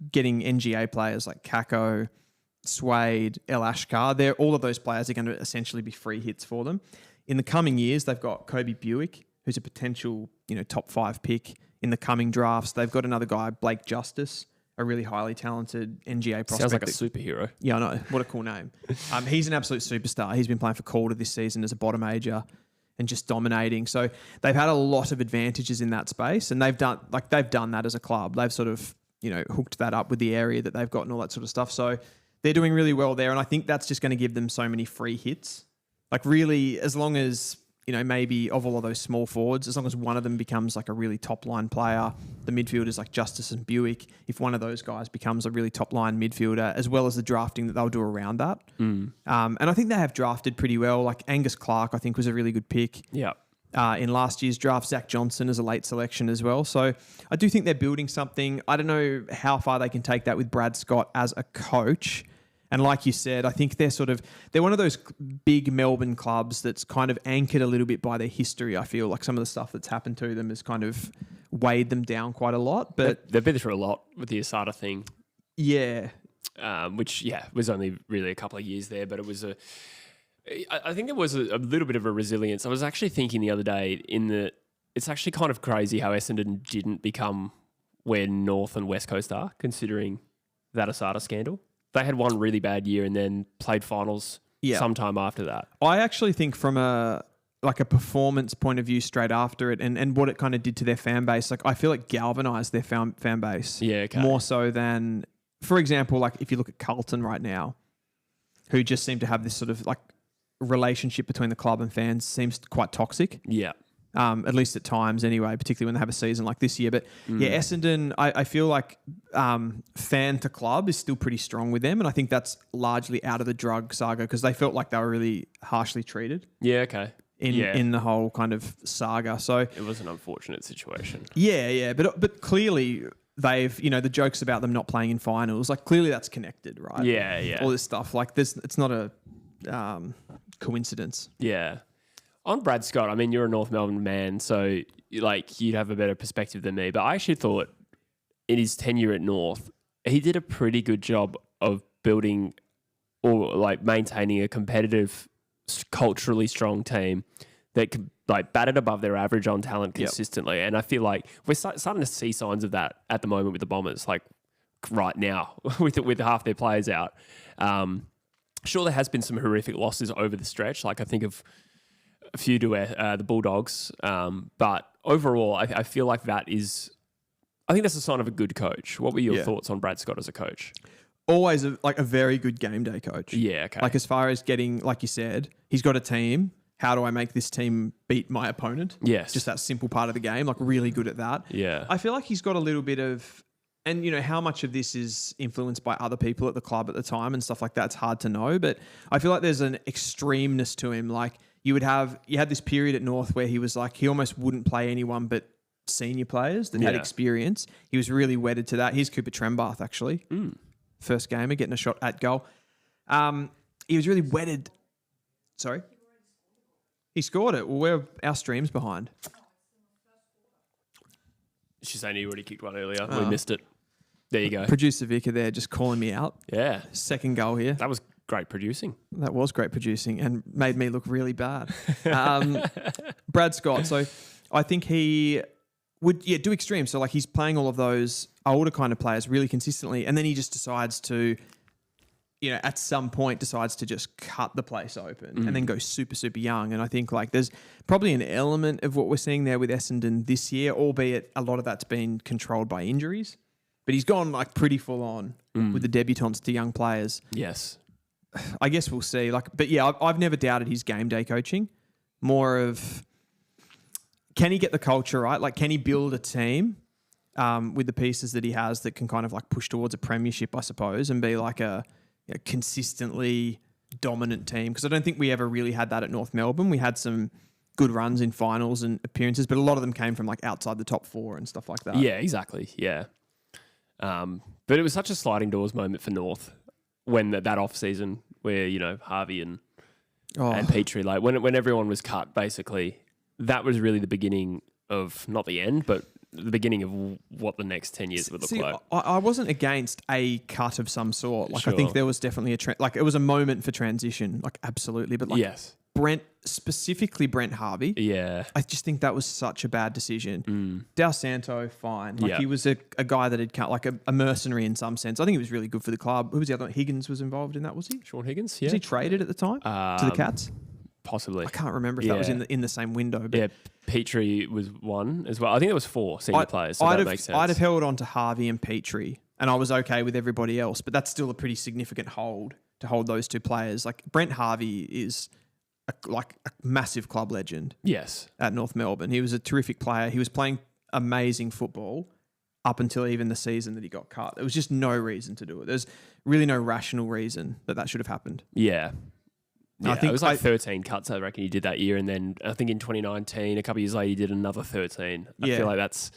Getting NGA players like Kako, Swade, El Ashkar, all of those players are going to essentially be free hits for them. In the coming years, they've got Kobe Buick, who's a potential, top 5 pick in the coming drafts. They've got another guy, Blake Justice, a really highly talented NGA prospect. Sounds like a superhero. Yeah, I know. What a cool name. He's an absolute superstar. He's been playing for Calder this season as a bottom major and just dominating. So they've had a lot of advantages in that space, and they've done that as a club. They've sort of, hooked that up with the area that they've got and all that sort of stuff. So they're doing really well there, and I think that's just going to give them so many free hits Like really, as long as, maybe of all of those small forwards, as long as one of them becomes like a really top line player, the midfielders like Justice and Buick, if one of those guys becomes a really top line midfielder, as well as the drafting that they'll do around that. And I think they have drafted pretty well. Like Angus Clark, I think was a really good pick. Yeah. In last year's draft, Zach Johnson as a late selection as well. So I do think they're building something. I don't know how far they can take that with Brad Scott as a coach. And like you said, I think they're one of those big Melbourne clubs that's kind of anchored a little bit by their history. I feel like some of the stuff that's happened to them has kind of weighed them down quite a lot. But they've been through a lot with the Asada thing. Yeah. Which was only really a couple of years there, but it was I think there was a little bit of a resilience. I was actually thinking the other day it's actually kind of crazy how Essendon didn't become where North and West Coast are, considering that Asada scandal. They had one really bad year and then played finals sometime after that. I actually think from a performance point of view straight after it and what it kind of did to their fan base, like I feel like galvanised their fan base. Yeah, okay. More so than, for example, like if you look at Carlton right now, who just seem to have this sort of like relationship between the club and fans seems quite toxic. Yeah. At least at times anyway, particularly when they have a season like this year. But Essendon, I feel like fan to club is still pretty strong with them. And I think that's largely out of the drug saga because they felt like they were really harshly treated. Yeah, okay. In the whole kind of saga. So it was an unfortunate situation. Yeah. But clearly they've, the jokes about them not playing in finals, like clearly that's connected, right? Yeah. All this stuff. Like it's not a coincidence. Yeah. On Brad Scott, I mean, you're a North Melbourne man, so you'd have a better perspective than me. But I actually thought in his tenure at North, he did a pretty good job of building or maintaining a competitive, culturally strong team that could batted above their average on talent consistently. Yep. And I feel like we're starting to see signs of that at the moment with the Bombers, like right now with half their players out. Sure, there has been some horrific losses over the stretch. Like I think of a few to the Bulldogs. But overall, I feel like I think that's a sign of a good coach. What were your thoughts on Brad Scott as a coach? Always a very good game day coach. Yeah, okay. Like as far as getting, like you said, he's got a team. How do I make this team beat my opponent? Yes. Just that simple part of the game, like really good at that. Yeah. I feel like he's got a little bit of, and how much of this is influenced by other people at the club at the time and stuff like that, it's hard to know. But I feel like there's an extremeness to him. Like you had this period at North where he was like, he almost wouldn't play anyone but senior players that had experience. He was really wedded to that. Here's Cooper Trembath, actually. First gamer, getting a shot at goal. He was really wedded. Sorry? He scored it. Well, our stream's behind. She's saying he already kicked one earlier. We missed it. There you go. Producer Vicar there just calling me out. Yeah. Second goal here. That was great producing. That was great producing and made me look really bad. Brad Scott. So I think he would do extreme. So he's playing all of those older kind of players really consistently. And then he just decides to, at some point decides to just cut the place open and then go super, super young. And I think there's probably an element of what we're seeing there with Essendon this year, albeit a lot of that's been controlled by injuries. But he's gone pretty full on with the debutants to young players. Yes. I guess we'll see. I've never doubted his game day coaching. More of, can he get the culture right? Can he build a team with the pieces that he has that can kind of push towards a premiership, I suppose, and be a consistently dominant team? Because I don't think we ever really had that at North Melbourne. We had some good runs in finals and appearances, but a lot of them came from outside the top four and stuff like that. Yeah, exactly. Yeah. But it was such a sliding doors moment for North when that off season where, Harvey and Petrie, when everyone was cut, basically, that was really the beginning of, not the end, but the beginning of what the next 10 years would look like. I wasn't against a cut of some sort. Sure. I think there was definitely it was a moment for transition, absolutely. But yes. Specifically Brent Harvey. Yeah. I just think that was such a bad decision. Dal Santo, fine. He was a guy that had cut a mercenary in some sense. I think he was really good for the club. Who was the other one? Higgins was involved in that, was he? Sean Higgins, yeah. Was he traded at the time to the Cats? Possibly. I can't remember if that was in the same window. But yeah, Petrie was one as well. I think there was 4 senior players, so that makes sense. I'd have held on to Harvey and Petrie, and I was okay with everybody else, but that's still a pretty significant hold to hold those two players. Brent Harvey is a massive club legend. Yes. At North Melbourne. He was a terrific player. He was playing amazing football up until even the season that he got cut. There was just no reason to do it. There's really no rational reason that should have happened. Yeah. Yeah, I think it was like 13 cuts, I reckon he did that year. And then I think in 2019, a couple of years later, he did another 13. I feel like that's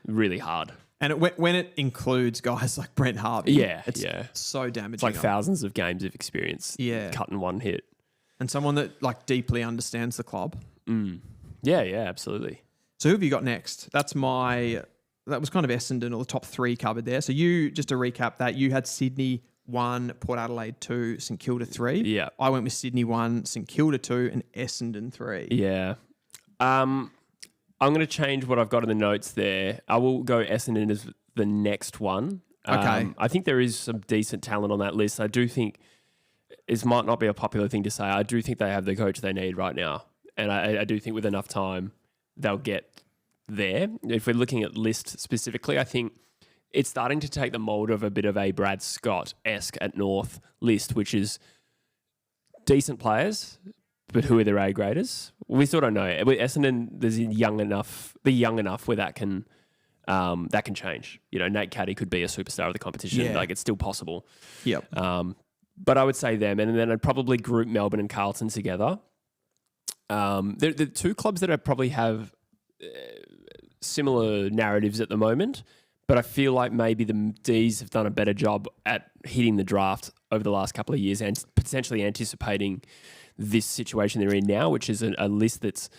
really hard. And when it includes guys like Brent Harvey, it's so damaging. It's like thousands of games of experience cut in one hit. And someone that like deeply understands the club. Yeah, absolutely. So who have you got next? That was kind of Essendon, or the top three covered there. So you, just to recap that, you had Sydney 1, Port Adelaide 2, St Kilda 3. Yeah. I went with Sydney 1, St Kilda 2, and Essendon 3. Yeah. I'm going to change what I've got in the notes there. I will go Essendon as the next one. Okay. I think there is some decent talent on that list. I do think it might not be a popular thing to say. I do think they have the coach they need right now. And I do think with enough time, they'll get there. If we're looking at list specifically, I think it's starting to take the mold of a bit of a Brad Scott-esque at North list, which is decent players, but who are their A graders? We still don't know. With Essendon, there's young enough where that can change. You know, Nate Caddy could be a superstar of the competition. Yeah. Like, it's still possible. Yep. But I would say them, and then I'd probably group Melbourne and Carlton together. They're the two clubs that I probably have similar narratives at the moment, but I feel like maybe the D's have done a better job at hitting the draft over the last couple of years and potentially anticipating this situation they're in now, which is a list that's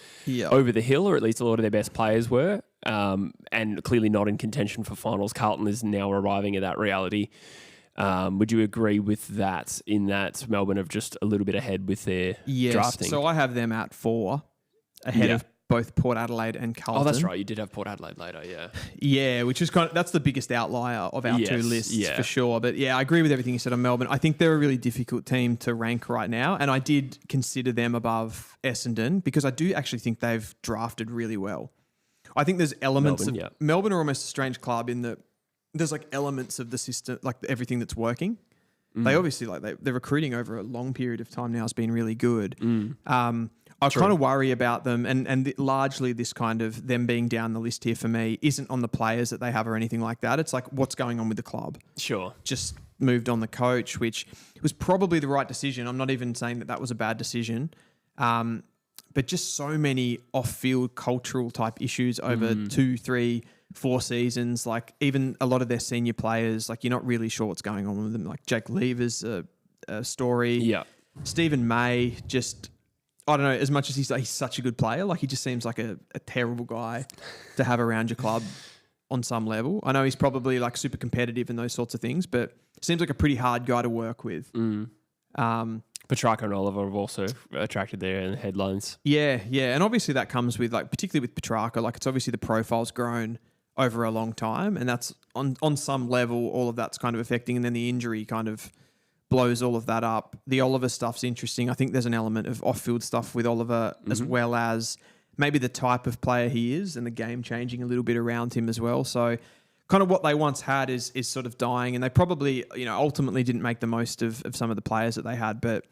over the hill, or at least a lot of their best players were, and clearly not in contention for finals. Carlton is now arriving at that reality. Would you agree with that, in that Melbourne have just a little bit ahead with their drafting? So I have them at 4, ahead of both Port Adelaide and Carlton. Oh, that's right. You did have Port Adelaide later, yeah. Yeah, which is that's the biggest outlier of our two lists for sure. But yeah, I agree with everything you said on Melbourne. I think they're a really difficult team to rank right now, and I did consider them above Essendon because I do actually think they've drafted really well. I think there's elements Melbourne are almost a strange club in that there's like elements of the system, like everything that's working. They obviously they're recruiting over a long period of time now has been really good. I kind of worry about them, and largely this kind of them being down the list here for me isn't on the players that they have or anything like that. It's like what's going on with the club. Sure. Just moved on the coach, which was probably the right decision. I'm not even saying that was a bad decision. But just so many off-field cultural type issues over 2, 3, 4 seasons. Like even a lot of their senior players, like you're not really sure what's going on with them. Like Jake Lever's a story. Yeah. Stephen May, just, I don't know, as much as he's such a good player, like he just seems like a terrible guy to have around your club on some level. I know he's probably like super competitive and those sorts of things, but seems like a pretty hard guy to work with. Petrarca and Oliver have also attracted their headlines. Yeah. And obviously that comes with, like, particularly with Petrarca, like it's obviously the profile's grown over a long time, and that's on some level, all of that's kind of affecting, and then the injury kind of blows all of that up. The Oliver stuff's interesting. I think there's an element of off-field stuff with Oliver as well as maybe the type of player he is and the game changing a little bit around him as well. So kind of what they once had is sort of dying, and they probably, ultimately didn't make the most of some of the players that they had, but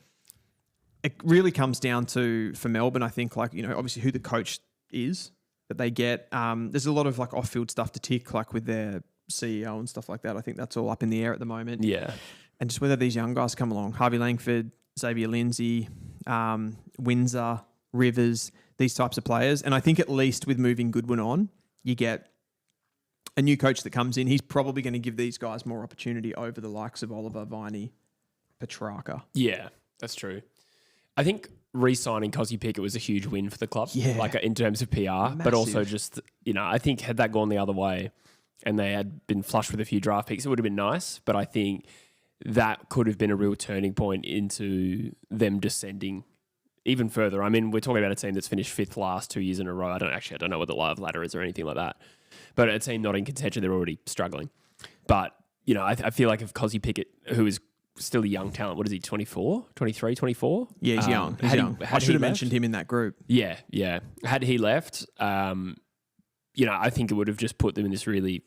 it really comes down to, for Melbourne, I think, like, obviously who the coach is that they get. There's a lot of like off-field stuff to tick, like with their CEO and stuff like that. I think that's all up in the air at the moment. Yeah. And just whether these young guys come along, Harvey Langford, Xavier Lindsay, Windsor, Rivers, these types of players. And I think at least with moving Goodwin on, you get a new coach that comes in. He's probably going to give these guys more opportunity over the likes of Oliver, Viney, Petrarca. Yeah, that's true. I think re-signing Cosy Pickett was a huge win for the club, like in terms of PR, but also just, I think had that gone the other way and they had been flushed with a few draft picks, it would have been nice. But I think that could have been a real turning point into them descending even further. I mean, we're talking about a team that's finished 5th last 2 years in a row. I don't know what the live ladder is or anything like that. But a team not in contention, they're already struggling. But, I feel like if Cosy Pickett, who is still a young talent, what is he, 24, 23, 24? Yeah, he's young. I should have mentioned him in that group. Yeah. Had he left, I think it would have just put them in this really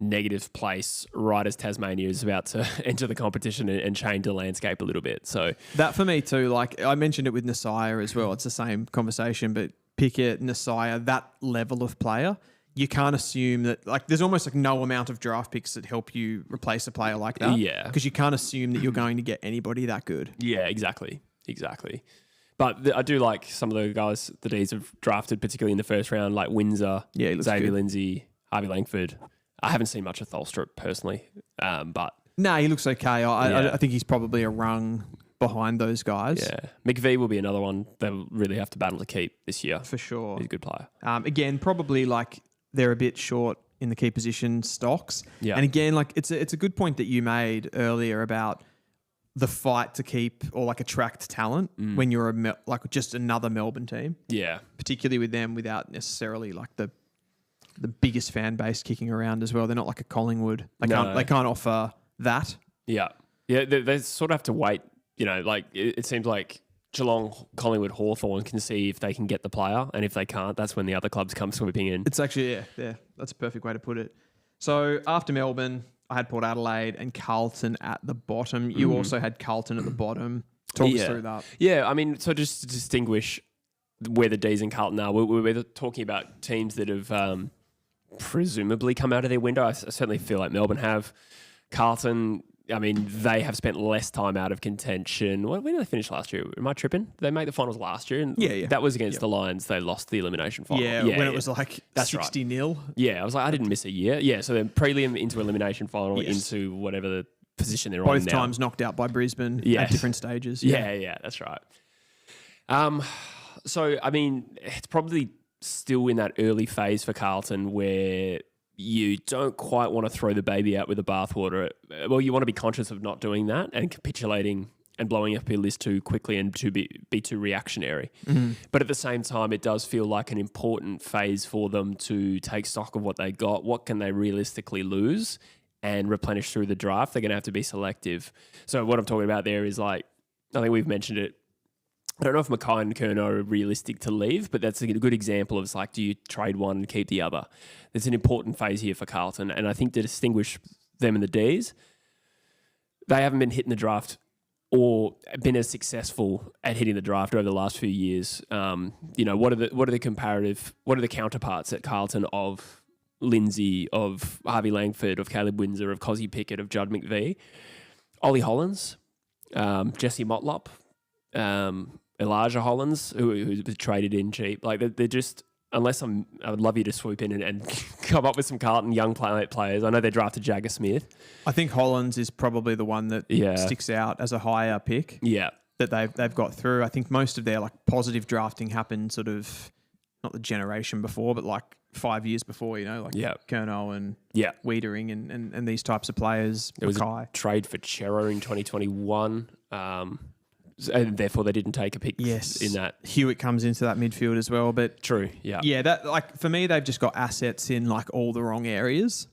negative place right as Tasmania is about to enter the competition and change the landscape a little bit. So that for me too, like I mentioned it with Nasaya as well. It's the same conversation, but Pickett, Nasaya, that level of player, you can't assume that, like, there's almost like no amount of draft picks that help you replace a player like that. Yeah. Because you can't assume that you're going to get anybody that good. Yeah, exactly. But I do like some of the guys the D's have drafted, particularly in the first round, like Windsor, Xavier Lindsay, Harvey Langford. I haven't seen much of Tholstrup personally, but... No, he looks okay. I think he's probably a rung behind those guys. Yeah. McVee will be another one they'll really have to battle to keep this year. For sure. He's a good player. Again, probably like they're a bit short in the key position stocks. Yeah. And again, like it's a good point that you made earlier about the fight to keep or like attract talent when you're like just another Melbourne team. Yeah. Particularly with them without necessarily like the biggest fan base kicking around as well. They're not like a Collingwood. They can't offer that. Yeah. Yeah, they sort of have to wait. You know, like it seems like Geelong, Collingwood, Hawthorn can see if they can get the player, and if they can't, that's when the other clubs come swooping in. It's actually, yeah, that's a perfect way to put it. So after Melbourne, I had Port Adelaide and Carlton at the bottom. You also had Carlton at the bottom. Talk us through that. Yeah, I mean, so just to distinguish where the D's and Carlton are, we're talking about teams that have presumably come out of their window. I certainly feel like Melbourne have. Carlton, I mean, they have spent less time out of contention. When did they finish last year? Am I tripping? They made the finals last year. And that was against the Lions. They lost the elimination final. When it was like 60-0. Yeah, I was like, I didn't miss a year. Yeah, so then prelim into elimination final into whatever the position they're on now. Both times knocked out by Brisbane at different stages. Yeah, that's right. So, I mean, it's probably still in that early phase for Carlton where you don't quite want to throw the baby out with the bathwater. Well, you want to be conscious of not doing that and capitulating and blowing up your list too quickly and to be too reactionary. But at the same time, it does feel like an important phase for them to take stock of what they got. What can they realistically lose and replenish through the draft? They're going to have to be selective. So what I'm talking about there is like, I think we've mentioned it. I don't know if Mackay and Kerno are realistic to leave, but that's a good example of it's like, do you trade one and keep the other? It's an important phase here for Carlton. And I think to distinguish them and the Ds, they haven't been hitting the draft or been as successful at hitting the draft over the last few years. What are the counterparts at Carlton of Lindsay, of Harvey Langford, of Caleb Windsor, of Cozzy Pickett, of Judd McVee? Ollie Hollins, Jesse Motlop, Elijah Hollins, who's traded in cheap. Like they're just, I would love you to swoop in and come up with some Carlton young players. I know they drafted Jagger Smith. I think Hollins is probably the one that sticks out as a higher pick. Yeah, that they've got through. I think most of their like positive drafting happened sort of not the generation before, but like 5 years before. Like Kerno and Wiedering and these types of players. There was a trade for Chera in 2021. And therefore they didn't take a pick in that. Hewitt comes into that midfield as well. But true, yeah. Yeah, that like for me, they've just got assets in like all the wrong areas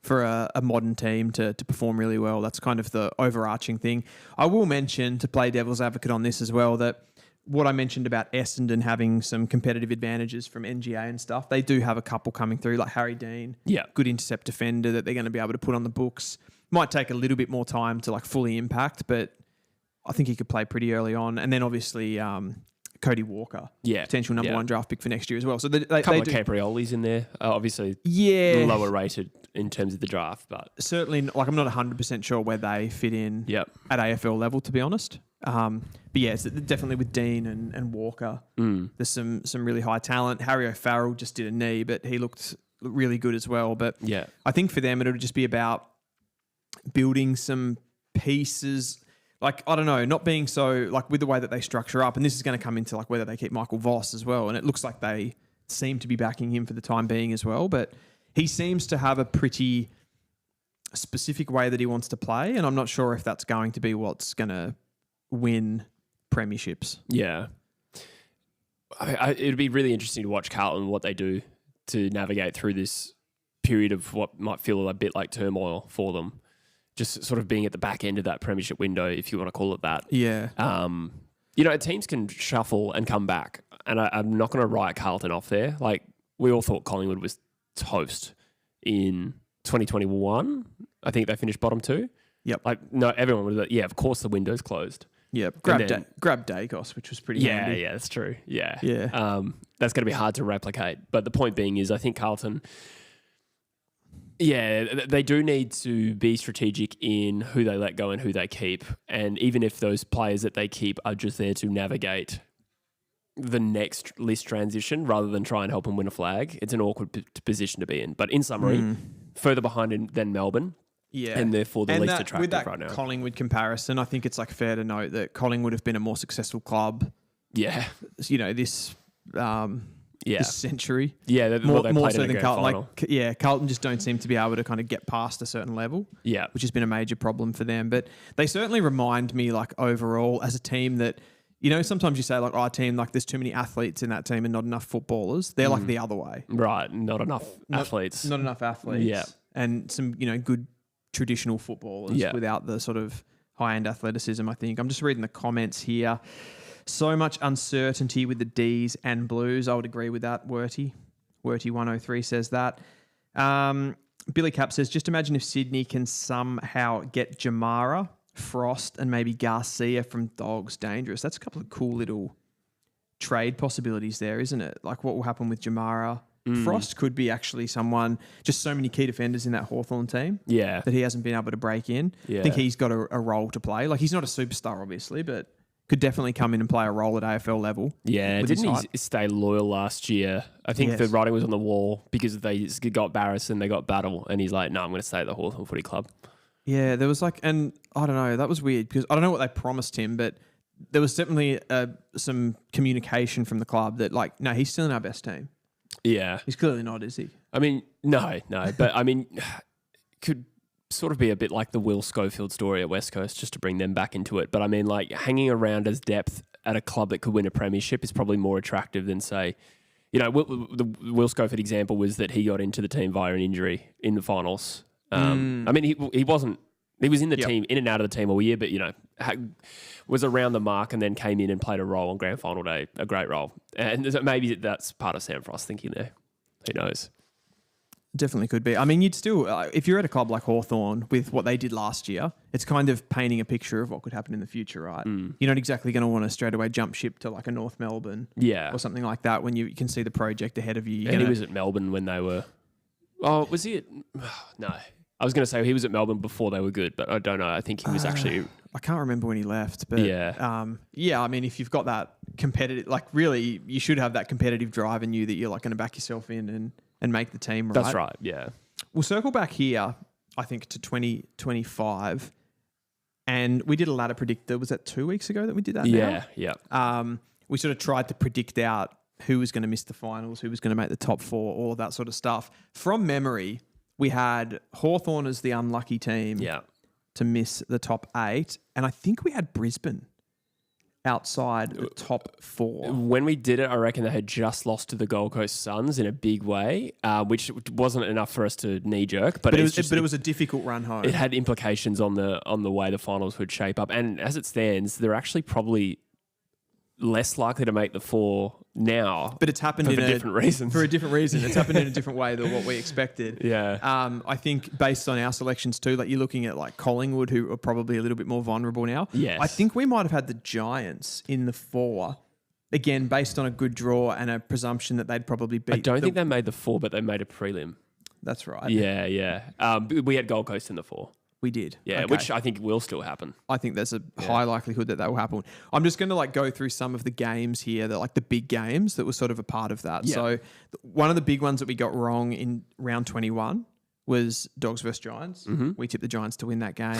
for a modern team to perform really well. That's kind of the overarching thing. I will mention, to play devil's advocate on this as well, that what I mentioned about Essendon having some competitive advantages from NGA and stuff, they do have a couple coming through, like Harry Dean, good intercept defender that they're going to be able to put on the books. Might take a little bit more time to like fully impact, but I think he could play pretty early on. And then obviously Cody Walker, potential number one draft pick for next year as well. So they couple of Caprioli's in there, obviously lower rated in terms of the draft, but certainly like I'm not 100% sure where they fit in at AFL level, to be honest. But yeah, it's definitely with Dean and Walker, there's some really high talent. Harry O'Farrell just did a knee, but he looked really good as well. But I think for them it'll just be about building some pieces. Like, I don't know, not being so, like, with the way that they structure up, and this is going to come into, like, whether they keep Michael Voss as well, and it looks like they seem to be backing him for the time being as well, but he seems to have a pretty specific way that he wants to play, and I'm not sure if that's going to be what's going to win premierships. Yeah. It'd be really interesting to watch Carlton, what they do to navigate through this period of what might feel a bit like turmoil for them. Just sort of being at the back end of that premiership window, if you want to call it that. Yeah. Teams can shuffle and come back. And I'm not going to write Carlton off there. Like, we all thought Collingwood was toast in 2021. I think they finished bottom 2. Yep. Like, no, everyone was like, yeah, of course the window's closed. Yeah, grabbed Dacos, which was pretty handy. Yeah, that's true. Yeah. Yeah. That's going to be hard to replicate. But the point being is I think Carlton, they do need to be strategic in who they let go and who they keep. And even if those players that they keep are just there to navigate the next list transition rather than try and help them win a flag, it's an awkward position to be in. But in summary, further behind than Melbourne. Yeah. And therefore the least attractive right now. With that Collingwood comparison, I think it's like fair to note that Collingwood have been a more successful club. Yeah. You know, this century. Yeah, they more played so in than a Carlton. final. Carlton just don't seem to be able to kind of get past a certain level. Yeah. Which has been a major problem for them. But they certainly remind me, like, overall, as a team that, you know, sometimes you say, like, our team, like, there's too many athletes in that team and not enough footballers. They're like the other way. Right. Not enough athletes. Not enough athletes. Yeah. And some, you know, good traditional footballers without the sort of high-end athleticism, I think. I'm just reading the comments here. So much uncertainty with the Ds and Blues. I would agree with that, Werty. Werty103 says that. Billy Cap says, just imagine if Sydney can somehow get Jamara, Frost, and maybe Garcia from Dogs. Dangerous. That's a couple of cool little trade possibilities there, isn't it? Like what will happen with Jamara? Frost could be actually someone, just so many key defenders in that Hawthorn team that he hasn't been able to break in. I think he's got a role to play. Like he's not a superstar, obviously, but could definitely come in and play a role at AFL level. Yeah, didn't he stay loyal last year? I think the writing was on the wall because they got Barris and they got Battle, and he's like, no, I'm going to stay at the Hawthorn Footy Club. Yeah, there was like, and I don't know, that was weird because I don't know what they promised him, but there was definitely some communication from the club that like, no, he's still in our best team. Yeah. He's clearly not, is he? I mean, no. But I mean, could sort of be a bit like the Will Schofield story at West Coast, just to bring them back into it. But I mean, like hanging around as depth at a club that could win a premiership is probably more attractive than say, you know, the Will Schofield example was that he got into the team via an injury in the finals. I mean, he wasn't. He was in the team, in and out of the team all year, but, you know, was around the mark and then came in and played a role on grand final day, a great role. And maybe that's part of Sam Frost thinking there. Who knows? Definitely could be. I mean, you'd still, if you're at a club like Hawthorn with what they did last year, it's kind of painting a picture of what could happen in the future, right? You're not exactly going to want to straight away jump ship to like a North Melbourne or something like that when you can see the project ahead of you. And he was at Melbourne when they were... Oh, was he at... No. I was going to say he was at Melbourne before they were good, but I don't know. I think he was actually... I can't remember when he left, but I mean, if you've got that competitive... Like really, you should have that competitive drive in you that you're like going to back yourself in and make the team, right? That's right, yeah. We'll circle back here, I think, to 2025. And we did a ladder predictor. Was that 2 weeks ago that we did that Yeah. We sort of tried to predict out who was going to miss the finals, who was going to make the top 4, all of that sort of stuff. From memory... We had Hawthorn as the unlucky team to miss the top 8. And I think we had Brisbane outside the top 4. When we did it, I reckon they had just lost to the Gold Coast Suns in a big way, which wasn't enough for us to knee-jerk. But it was a difficult run home. It had implications on the way the finals would shape up. And as it stands, they're actually probably less likely to make the 4 now. But it's happened for different reasons. For a different reason. It's happened in a different way than what we expected. Yeah. I think based on our selections too, like you're looking at like Collingwood, who are probably a little bit more vulnerable now. Yes. I think we might have had the Giants in the 4. Again, based on a good draw and a presumption that they'd probably beat. I don't think they made the 4, but they made a prelim. That's right. Yeah. We had Gold Coast in the 4. We did. Yeah, okay. Which I think will still happen. I think there's a high likelihood that will happen. I'm just going to like go through some of the games here, that like the big games that were sort of a part of that. Yeah. So one of the big ones that we got wrong in round 21 was Dogs versus Giants. Mm-hmm. We tipped the Giants to win that game.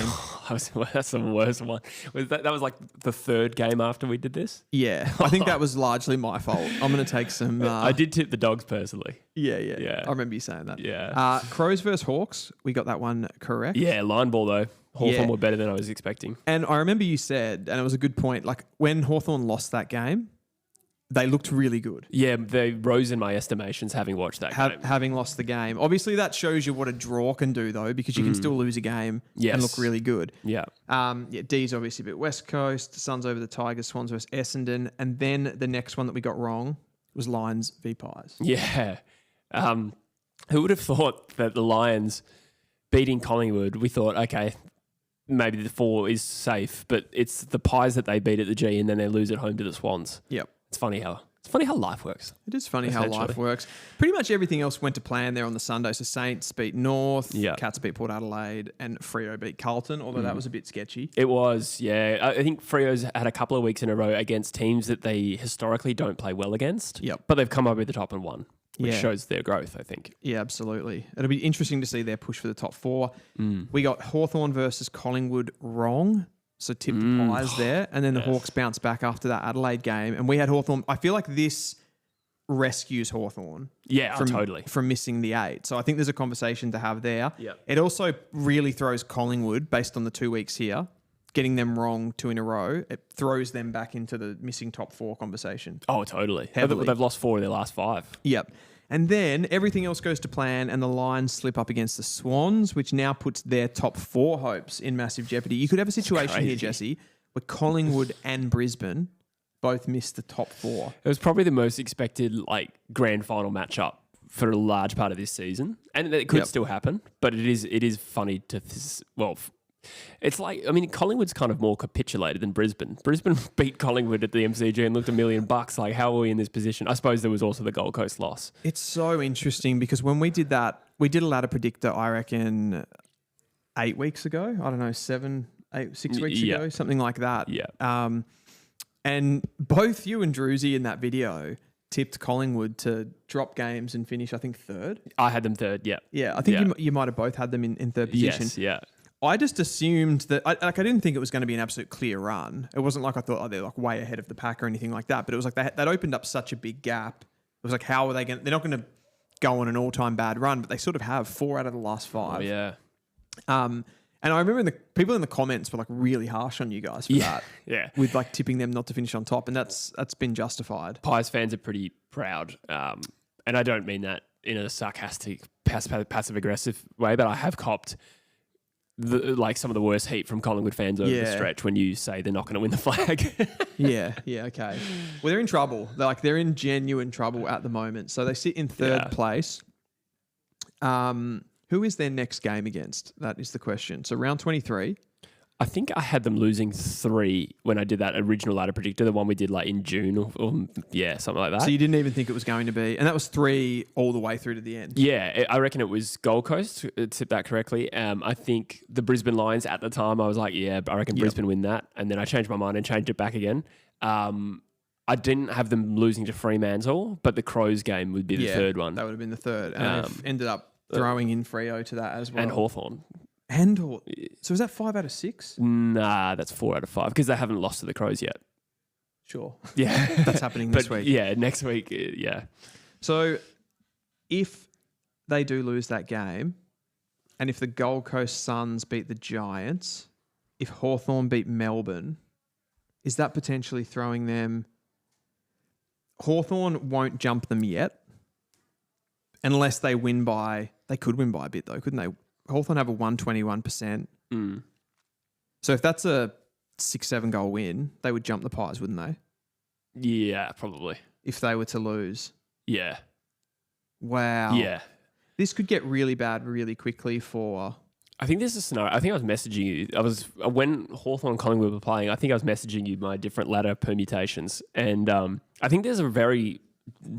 That's the worst one. That was like the 3rd game after we did this? Yeah. I think that was largely my fault. I'm going to take some... I did tip the Dogs personally. Yeah. I remember you saying that. Yeah. Crows versus Hawks. We got that one correct. Yeah, line ball though. Hawthorn were better than I was expecting. And I remember you said, and it was a good point, like when Hawthorn lost that game, they looked really good. Yeah, they rose in my estimations having watched that game. Having lost the game. Obviously, that shows you what a draw can do, though, because you can still lose a game and look really good. Yeah. D's obviously beat West Coast, Suns over the Tigers, Swans versus Essendon, and then the next one that we got wrong was Lions v Pies. Yeah. Who would have thought that the Lions beating Collingwood, we thought, okay, maybe the 4 is safe, but it's the Pies that they beat at the G and then they lose at home to the Swans. Yep. It's funny how life works. It is funny how life works. Pretty much everything else went to plan there on the Sunday. So Saints beat North, Cats beat Port Adelaide, and Freo beat Carlton, although that was a bit sketchy. It was, yeah. I think Freo's had a couple of weeks in a row against teams that they historically don't play well against. Yep. But they've come over the top and won, which shows their growth, I think. Yeah, absolutely. It'll be interesting to see their push for the top 4. We got Hawthorn versus Collingwood wrong. So tipped the Pies there. And then the Hawks bounced back after that Adelaide game. And we had Hawthorn. I feel like this rescues Hawthorn. Yeah, totally. From missing the 8. So I think there's a conversation to have there. Yep. It also really throws Collingwood, based on the 2 weeks here, getting them wrong 2 in a row. It throws them back into the missing top 4 conversation. Oh, totally. Heavily. They've lost 4 of their last 5. Yep. And then everything else goes to plan and the Lions slip up against the Swans, which now puts their top 4 hopes in massive jeopardy. You could have a situation here, Jesse, where Collingwood and Brisbane both missed the top 4. It was probably the most expected grand final matchup for a large part of this season. And it could still happen, but it is funny to... It's like, I mean, Collingwood's kind of more capitulated than Brisbane. Brisbane beat Collingwood at the MCG and looked $1 million. Like, how are we in this position? I suppose there was also the Gold Coast loss. It's so interesting because when we did that, we did a ladder predictor, I reckon, 8 weeks ago. I don't know, 6 weeks ago, something like that. Yeah. And both you and Druzy in that video tipped Collingwood to drop games and finish, I think, 3rd. I had them 3rd, yeah. Yeah, I think you might have both had them in 3rd position. Yes, yeah. I just assumed that, I didn't think it was going to be an absolute clear run. It wasn't like I thought, they're like way ahead of the pack or anything like that. But it was like that opened up such a big gap. It was like, how are they going to, they're not going to go on an all-time bad run, but they sort of have 4 out of the last 5. Oh, yeah. And I remember the people in the comments were like really harsh on you guys for that. Yeah. With like tipping them not to finish on top. And that's been justified. Pies fans are pretty proud. And I don't mean that in a sarcastic, passive-aggressive way, but I have copped some of the worst heat from Collingwood fans over the stretch when you say they're not going to win the flag. yeah, okay. Well, they're in trouble. They're in genuine trouble at the moment. So they sit in 3rd place. Who is their next game against? That is the question. So round 23. I think I had them losing 3 when I did that original ladder predictor, the one we did in June or something like that. So you didn't even think it was going to be, and that was 3 all the way through to the end. Yeah, I reckon it was Gold Coast, to tip that correctly. I think the Brisbane Lions at the time, I was like, I reckon Brisbane win that. And then I changed my mind and changed it back again. I didn't have them losing to Fremantle, but the Crows game would be the 3rd one. That would have been the 3rd. And they've ended up throwing in Freo to that as well. And Hawthorn. So is that 5 out of 6? Nah, that's 4 out of 5 because they haven't lost to the Crows yet. Sure. Yeah. That's happening this week. Yeah, next week, yeah. So if they do lose that game and if the Gold Coast Suns beat the Giants, if Hawthorn beat Melbourne, is that potentially throwing them... Hawthorn won't jump them yet unless they win by... They could win by a bit though, couldn't they? Hawthorn have a 121%. So if that's a 6-7 goal win, they would jump the Pies, wouldn't they? Yeah, probably. If they were to lose. Yeah. Wow. Yeah. This could get really bad really quickly for... I think there's a scenario. I think I was messaging you. When Hawthorn and Collingwood were playing, I think I was messaging you my different ladder permutations. And I think there's a very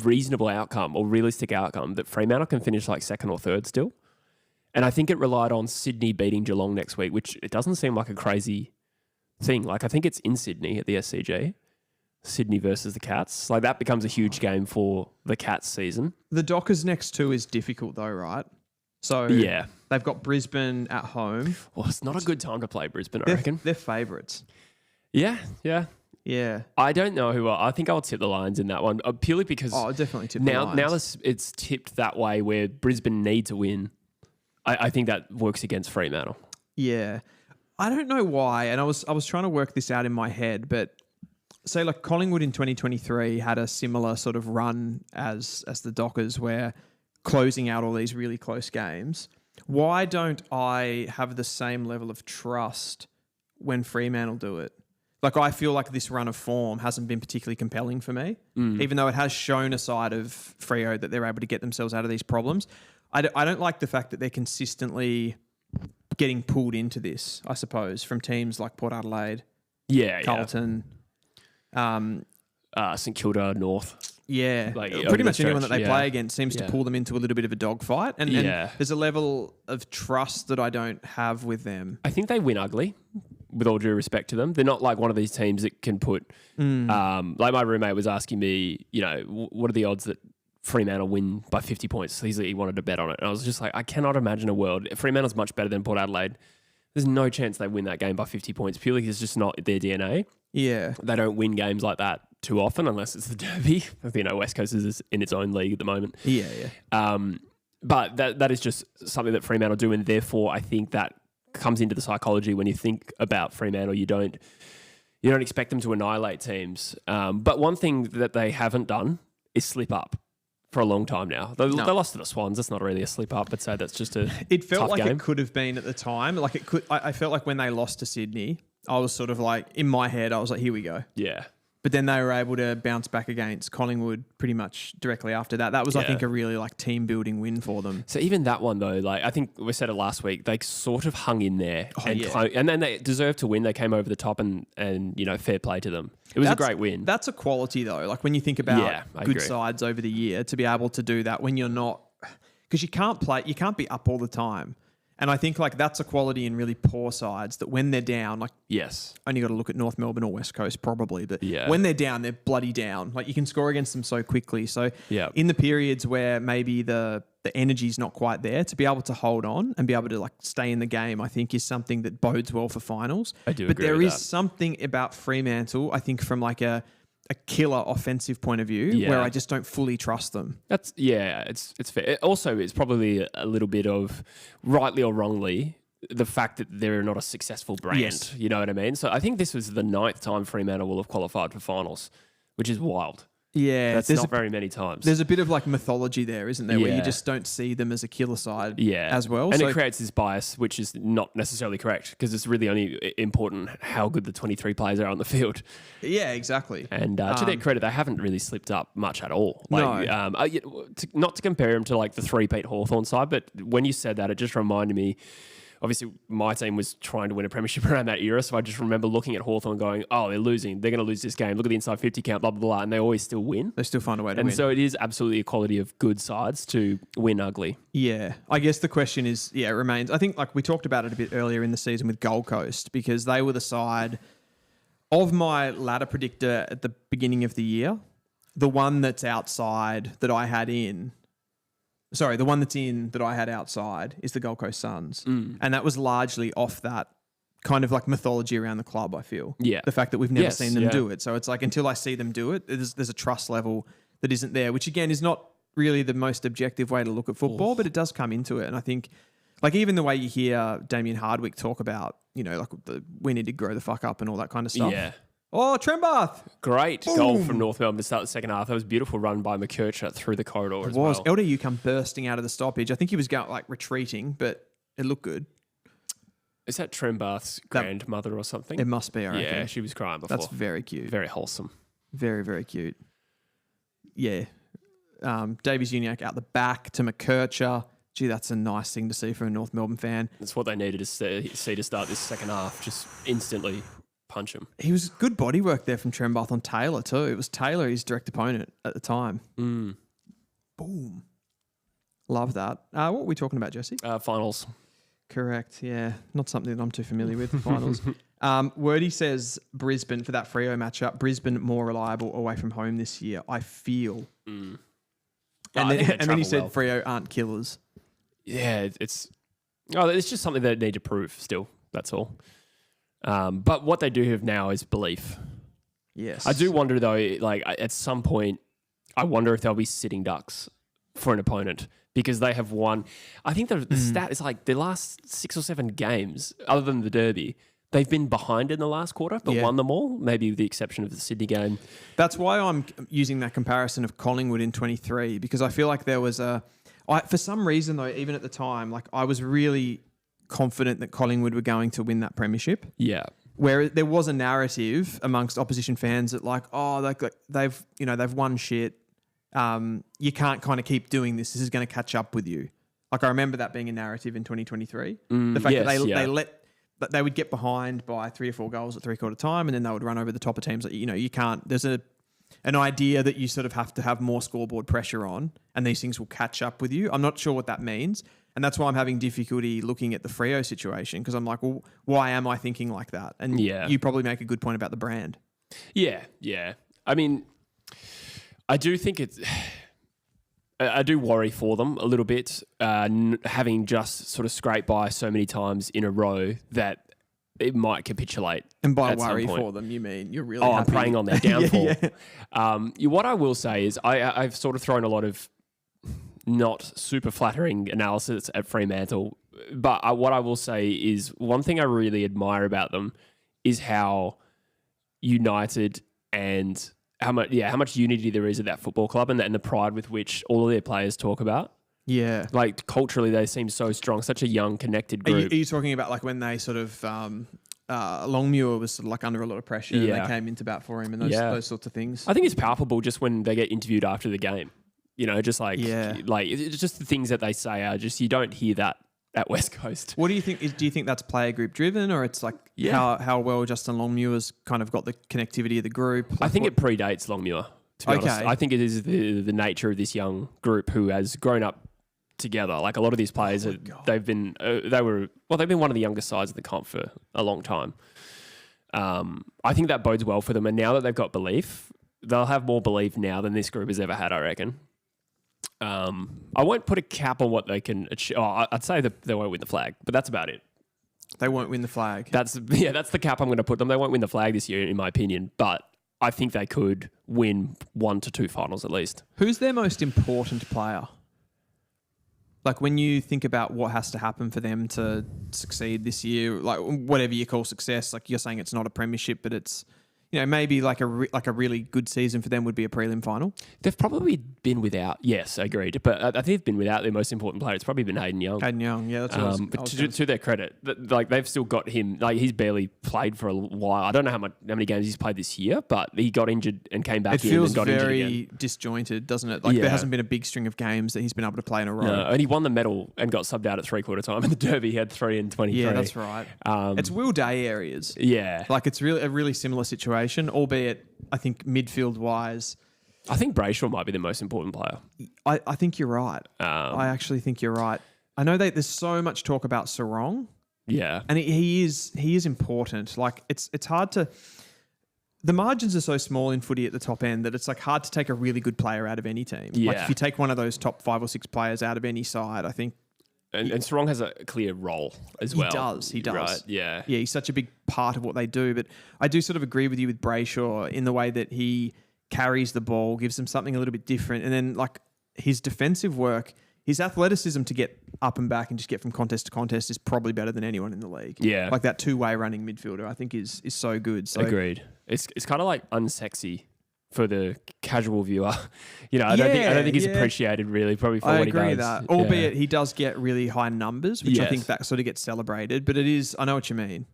reasonable outcome or realistic outcome that Fremantle can finish 2nd or 3rd still. And I think it relied on Sydney beating Geelong next week, which it doesn't seem like a crazy thing. I think it's in Sydney at the SCG. Sydney versus the Cats. That becomes a huge game for the Cats season. The Dockers next 2 is difficult though, right? So they've got Brisbane at home. Well, it's not a good time to play Brisbane, I reckon. They're favourites. Yeah. Yeah. I don't know who. I think I'll tip the Lions in that one, purely because... Oh, definitely tip the Lions. Now it's tipped that way where Brisbane need to win. I think that works against Fremantle. Yeah. I don't know why, and I was trying to work this out in my head, but say Collingwood in 2023 had a similar sort of run as the Dockers where closing out all these really close games. Why don't I have the same level of trust when Fremantle do it? I feel like this run of form hasn't been particularly compelling for me, even though it has shown a side of Freo that they're able to get themselves out of these problems. I don't like the fact that they're consistently getting pulled into this, I suppose, from teams like Port Adelaide, Carlton, St Kilda, North. Yeah, Like, pretty much stretch, anyone that they play against seems to pull them into a little bit of a dogfight. And there's a level of trust that I don't have with them. I think they win ugly, with all due respect to them. They're not like one of these teams that can put... like my roommate was asking me, what are the odds that Fremantle win by 50 points? He wanted to bet on it. And I was just like, I cannot imagine a world. Fremantle's much better than Port Adelaide. There's no chance they win that game by 50 points, purely because it's just not their DNA. Yeah. They don't win games like that too often unless it's the Derby. West Coast is in its own league at the moment. Yeah. But that is just something that Fremantle do, and therefore I think that comes into the psychology when you think about Fremantle. You don't expect them to annihilate teams. But one thing that they haven't done is slip up for a long time now. They lost to the Swans. That's not really a slip up, but say that's just a It felt tough like game. It could have been at the time. Like it could. I felt like when they lost to Sydney, I was sort of like, in my head, I was like, here we go. Yeah. But then they were able to bounce back against Collingwood pretty much directly after that. That was, I think, a really team building win for them. So even that one though, I think we said it last week, they sort of hung in there and then they deserved to win. They came over the top and fair play to them. It was a great win. That's a quality though. Like when you think about good sides over the year, to be able to do that when you're not, because you can't be up all the time. And I think that's a quality in really poor sides that when they're down, only got to look at North Melbourne or West Coast probably, but when they're down, they're bloody down. Like you can score against them so quickly. So in the periods where maybe the energy's not quite there, to be able to hold on and be able to stay in the game, I think is something that bodes well for finals. I do but agree there with is that. something about Fremantle, I think from a killer offensive point of view where I just don't fully trust them. It's fair. It's probably a little bit of, rightly or wrongly, the fact that they're not a successful brand. Yes. You know what I mean? So I think this was the 9th time Fremantle will have qualified for finals, which is wild. Yeah. That's not very many times. There's a bit of mythology there, isn't there? Where you just don't see them as a killer side as well. And it creates this bias, which is not necessarily correct because it's really only important how good the 23 players are on the field. Yeah, exactly. And to their credit, they haven't really slipped up much at all. No. Not to compare them to the 3-peat Hawthorn side, but when you said that, it just reminded me. Obviously, my team was trying to win a premiership around that era, so I just remember looking at Hawthorn going, oh, they're losing. They're going to lose this game. Look at the inside 50 count, blah, blah, blah, and they always still win. They still find a way to win. And so it is absolutely a quality of good sides to win ugly. Yeah. I guess the question is, it remains. I think we talked about it a bit earlier in the season with Gold Coast because they were the side of my ladder predictor at the beginning of the year. The one that's outside that I had in... Sorry, the one that's in that I had outside is the Gold Coast Suns. And that was largely off that kind of mythology around the club, I feel. Yeah. The fact that we've never seen them do it. So it's until I see them do it, there's a trust level that isn't there, which again is not really the most objective way to look at football, but it does come into it. And I think even the way you hear Damien Hardwick talk about, we need to grow the fuck up and all that kind of stuff. Yeah. Oh, Trembath. Great goal from North Melbourne to start the second half. That was a beautiful run by McKercher through the corridor as well. LDU come bursting out of the stoppage. I think he was going retreating, but it looked good. Is that Trembath's grandmother or something? It must be, I reckon. Yeah, she was crying before. That's very cute. Very wholesome. Very, very cute. Yeah. Davies Uniacke out the back to McKercher. Gee, that's a nice thing to see for a North Melbourne fan. That's what they needed to see to start this second half. Just instantly punch him. He was good body work there from Trembath on Taylor too. It was Taylor, his direct opponent at the time. Boom. Love that. What were we talking about, Jesse? Finals. Correct, yeah. Not something that I'm too familiar with, the finals. Wordy says Brisbane, for that Freo matchup, Brisbane more reliable away from home this year, I feel. And then he said Freo aren't killers. Yeah, it's just something they need to prove still, that's all. But what they do have now is belief. Yes. I do wonder, though, at some point, I wonder if they'll be sitting ducks for an opponent because they have won. I think the stat is their last 6 or 7 games, other than the Derby, they've been behind in the last quarter, but won them all, maybe with the exception of the Sydney game. That's why I'm using that comparison of Collingwood in 23 because I feel like there was for some reason, though, even at the time, I was really confident that Collingwood were going to win that premiership. Yeah. Where there was a narrative amongst opposition fans that they've won shit. You can't kind of keep doing this. This is going to catch up with you. Like I remember that being a narrative in 2023. The fact that they would get behind by 3 or 4 goals at 3/4 time, and then they would run over the top of teams. Like, you can't. There's an idea that you sort of have to have more scoreboard pressure on, and these things will catch up with you. I'm not sure what that means, and that's why I'm having difficulty looking at the Freo situation, because I'm like, well, why am I thinking like that? And you probably make a good point about the brand. Yeah. I mean, I do think I do worry for them a little bit, having just sort of scraped by so many times in a row that it might capitulate. And by worry for them, you mean you're really happy? I'm preying on their downfall. What I will say is I've sort of thrown a lot of not super flattering analysis at Fremantle, but what I will say is one thing I really admire about them is how united and how much unity there is at that football club, and the pride with which all of their players talk about. Yeah. Like culturally, they seem so strong, such a young, connected group. Are you talking about like when they sort of, Longmuir was sort of like under a lot of pressure and they came into bat for him and those sorts of things? I think it's palpable just when they get interviewed after the game. Just like it's just the things that they say are just, you don't hear that at West Coast. What do you think? Do you think that's player group driven, or it's like how well Justin Longmuir's kind of got the connectivity of the group? Like I think it predates Longmuir, to be honest. I think it is the nature of this young group who has grown up together. Like a lot of these players, they've been one of the youngest sides of the comp for a long time. I think that bodes well for them, and now that they've got belief, they'll have more belief now than this group has ever had, I reckon. I won't put a cap on what they can achieve. I'd say that they won't win the flag, but that's about it. They won't win the flag. That's the cap I'm going to put them. They won't win the flag this year, in my opinion, but I think they could win 1 to 2 finals at least. Who's their most important player? Like when you think about what has to happen for them to succeed this year, like whatever you call success, like you're saying it's not a premiership, but it's, maybe like a really good season for them would be a prelim final. They've probably been without, yes, agreed. But I think they've been without their most important player. It's probably been Hayden Young. Yeah, that's what but to their credit, like they've still got him. Like he's barely played for a while. I don't know how many games he's played this year, but he got injured and came back in and got injured again. It feels very disjointed, doesn't it? Like there hasn't been a big string of games that he's been able to play in a row. No, and he won the medal and got subbed out at 3/4 time. In the Derby, he had 3 in 23. Yeah, that's right. It's Will Day areas. Yeah. Like it's really a really similar situation, albeit I think midfield-wise, I think Brayshaw might be the most important player. I think you're right. I actually think you're right. I know that there's so much talk about Sarong. Yeah. And he is important. Like it's hard to... The margins are so small in footy at the top end that it's like hard to take a really good player out of any team. Yeah. Like if you take one of those top 5 or 6 players out of any side, I think... And Sarong has a clear role as well. He does. Right, yeah. Yeah, he's such a big part of what they do. But I do sort of agree with you with Brayshaw in the way that he carries the ball, gives them something a little bit different. And then like his defensive work, his athleticism to get up and back and just get from contest to contest is probably better than anyone in the league. Yeah. Like that 2-way running midfielder, I think is so good. So agreed. It's kind of like unsexy for the casual viewer. I don't think he's appreciated really probably for what he does. I agree with that. Albeit he does get really high numbers, which I think that sort of gets celebrated. But it is, I know what you mean.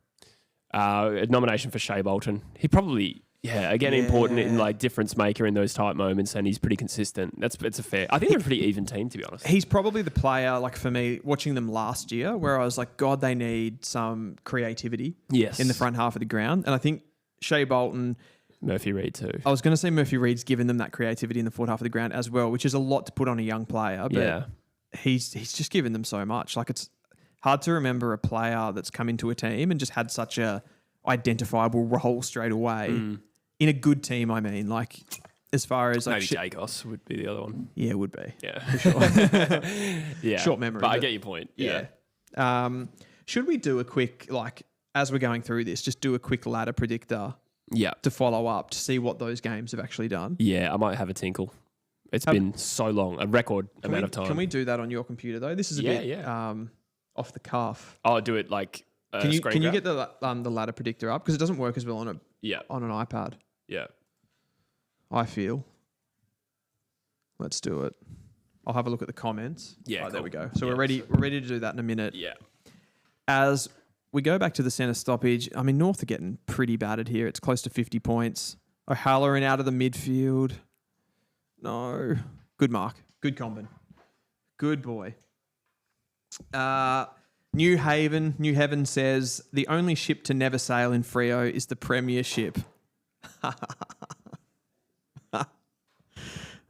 A nomination for Shea Bolton. He probably, important in like difference maker in those type moments, and he's pretty consistent. It's a fair. I think they're a pretty even team, to be honest. He's probably the player, like for me, watching them last year, where I was like, God, they need some creativity in the front half of the ground. And I think Shea Bolton... Murphy Reid too. I was going to say Murphy Reid's given them that creativity in the forward half of the ground as well, which is a lot to put on a young player. But he's just given them so much. Like it's hard to remember a player that's come into a team and just had such a identifiable role straight away in a good team. I mean, like as far as like maybe Jacos would be the other one. Yeah, it would be. Yeah, for sure. Yeah, short memory. But I get your point. Yeah. Should we do a quick as we're going through this, just do a quick ladder predictor? Yeah. To follow up to see what those games have actually done. Yeah, I might have a tinkle. It's been so long, a record amount of time. Can we do that on your computer though? This is a bit off the cuff. Oh, do it like can you get the ladder predictor up, because it doesn't work as well on an iPad. Yeah. I feel. Let's do it. I'll have a look at the comments. Yeah, cool. There we go. So we're ready to do that in a minute. Yeah. As we go back to the centre stoppage, I mean, North are getting pretty battered here. It's close to 50 points. O'Halloran out of the midfield. No. Good mark. Good Comben. Good boy. New Haven says, the only ship to never sail in Freo is the Premiership.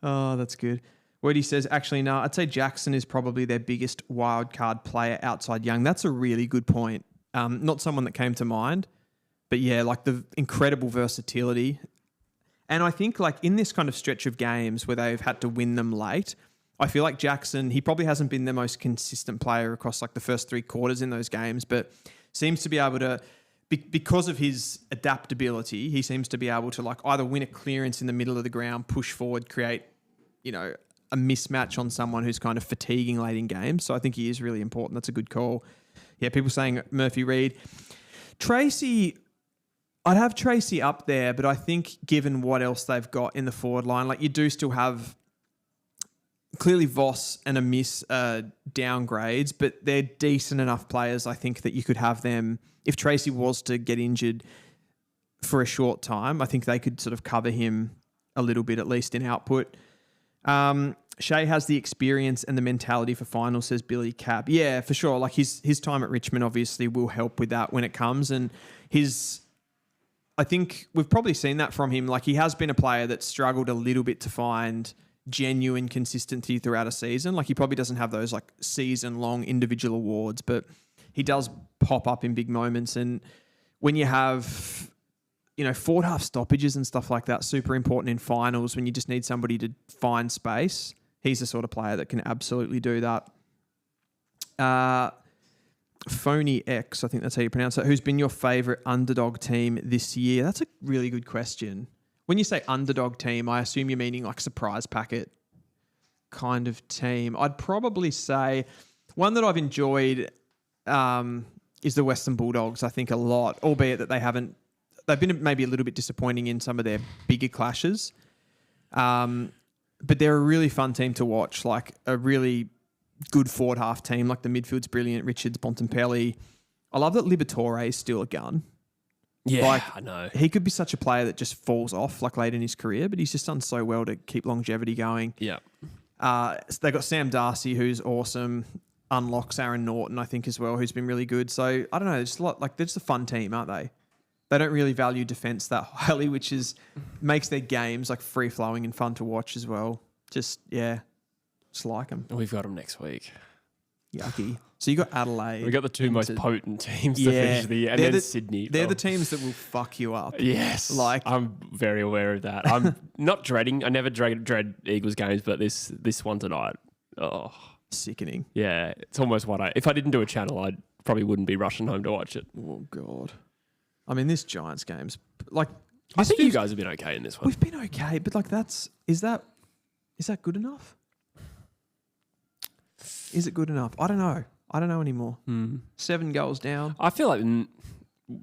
Oh, that's good. Woody says, actually, no, I'd say Jackson is probably their biggest wild card player outside Young. That's a really good point. Not someone that came to mind, but yeah, like the incredible versatility. And I think like in this kind of stretch of games where they've had to win them late, I feel like Jackson, he probably hasn't been the most consistent player across like the first 3 quarters in those games, but seems to be able to, because of his adaptability, he seems to be able to like either win a clearance in the middle of the ground, push forward, create, a mismatch on someone who's kind of fatiguing late in games. So I think he is really important. That's a good call. Yeah, people saying Murphy Reed. Tracy, I'd have Tracy up there, but I think given what else they've got in the forward line, like you do still have clearly Voss and Amiss downgrades, but they're decent enough players, I think, that you could have them. If Tracy was to get injured for a short time, I think they could sort of cover him a little bit, at least in output. Shea has the experience and the mentality for finals, says Billy Cap. Yeah, for sure. Like his time at Richmond obviously will help with that when it comes. And I think we've probably seen that from him. Like he has been a player that struggled a little bit to find genuine consistency throughout a season. Like he probably doesn't have those like season-long individual awards, but he does pop up in big moments. And when you have, forward half stoppages and stuff like that, super important in finals when you just need somebody to find space. He's the sort of player that can absolutely do that. Phony X, I think that's how you pronounce it. Who's been your favourite underdog team this year? That's a really good question. When you say underdog team, I assume you're meaning like surprise packet kind of team. I'd probably say one that I've enjoyed is the Western Bulldogs, I think, a lot, albeit that they've been maybe a little bit disappointing in some of their bigger clashes. But they're a really fun team to watch, like a really good forward half team. Like the midfield's brilliant, Richards, Bontempelli. I love that Liberatore is still a gun. Yeah, I know. He could be such a player that just falls off like late in his career, but he's just done so well to keep longevity going. Yeah. They got Sam Darcy, who's awesome. Unlocks Aaron Norton, I think, as well, who's been really good. So I don't know. It's they're just a fun team, aren't they? They don't really value defense that highly, which makes their games like free flowing and fun to watch as well. Just like them. We've got them next week. Yucky. So you got Adelaide. We got the 2 most potent teams to finish the year, and then Sydney. They're the teams that will fuck you up. Yes, I'm very aware of that. I'm not dreading. I never dread Eagles games, but this one tonight, sickening. Yeah, it's almost if I didn't do a channel, I probably wouldn't be rushing home to watch it. Oh God. I mean, this Giants game's like. I think you guys have been okay in this one. We've been okay, but like is that good enough? Is it good enough? I don't know. I don't know anymore. 7 goals down. I feel like,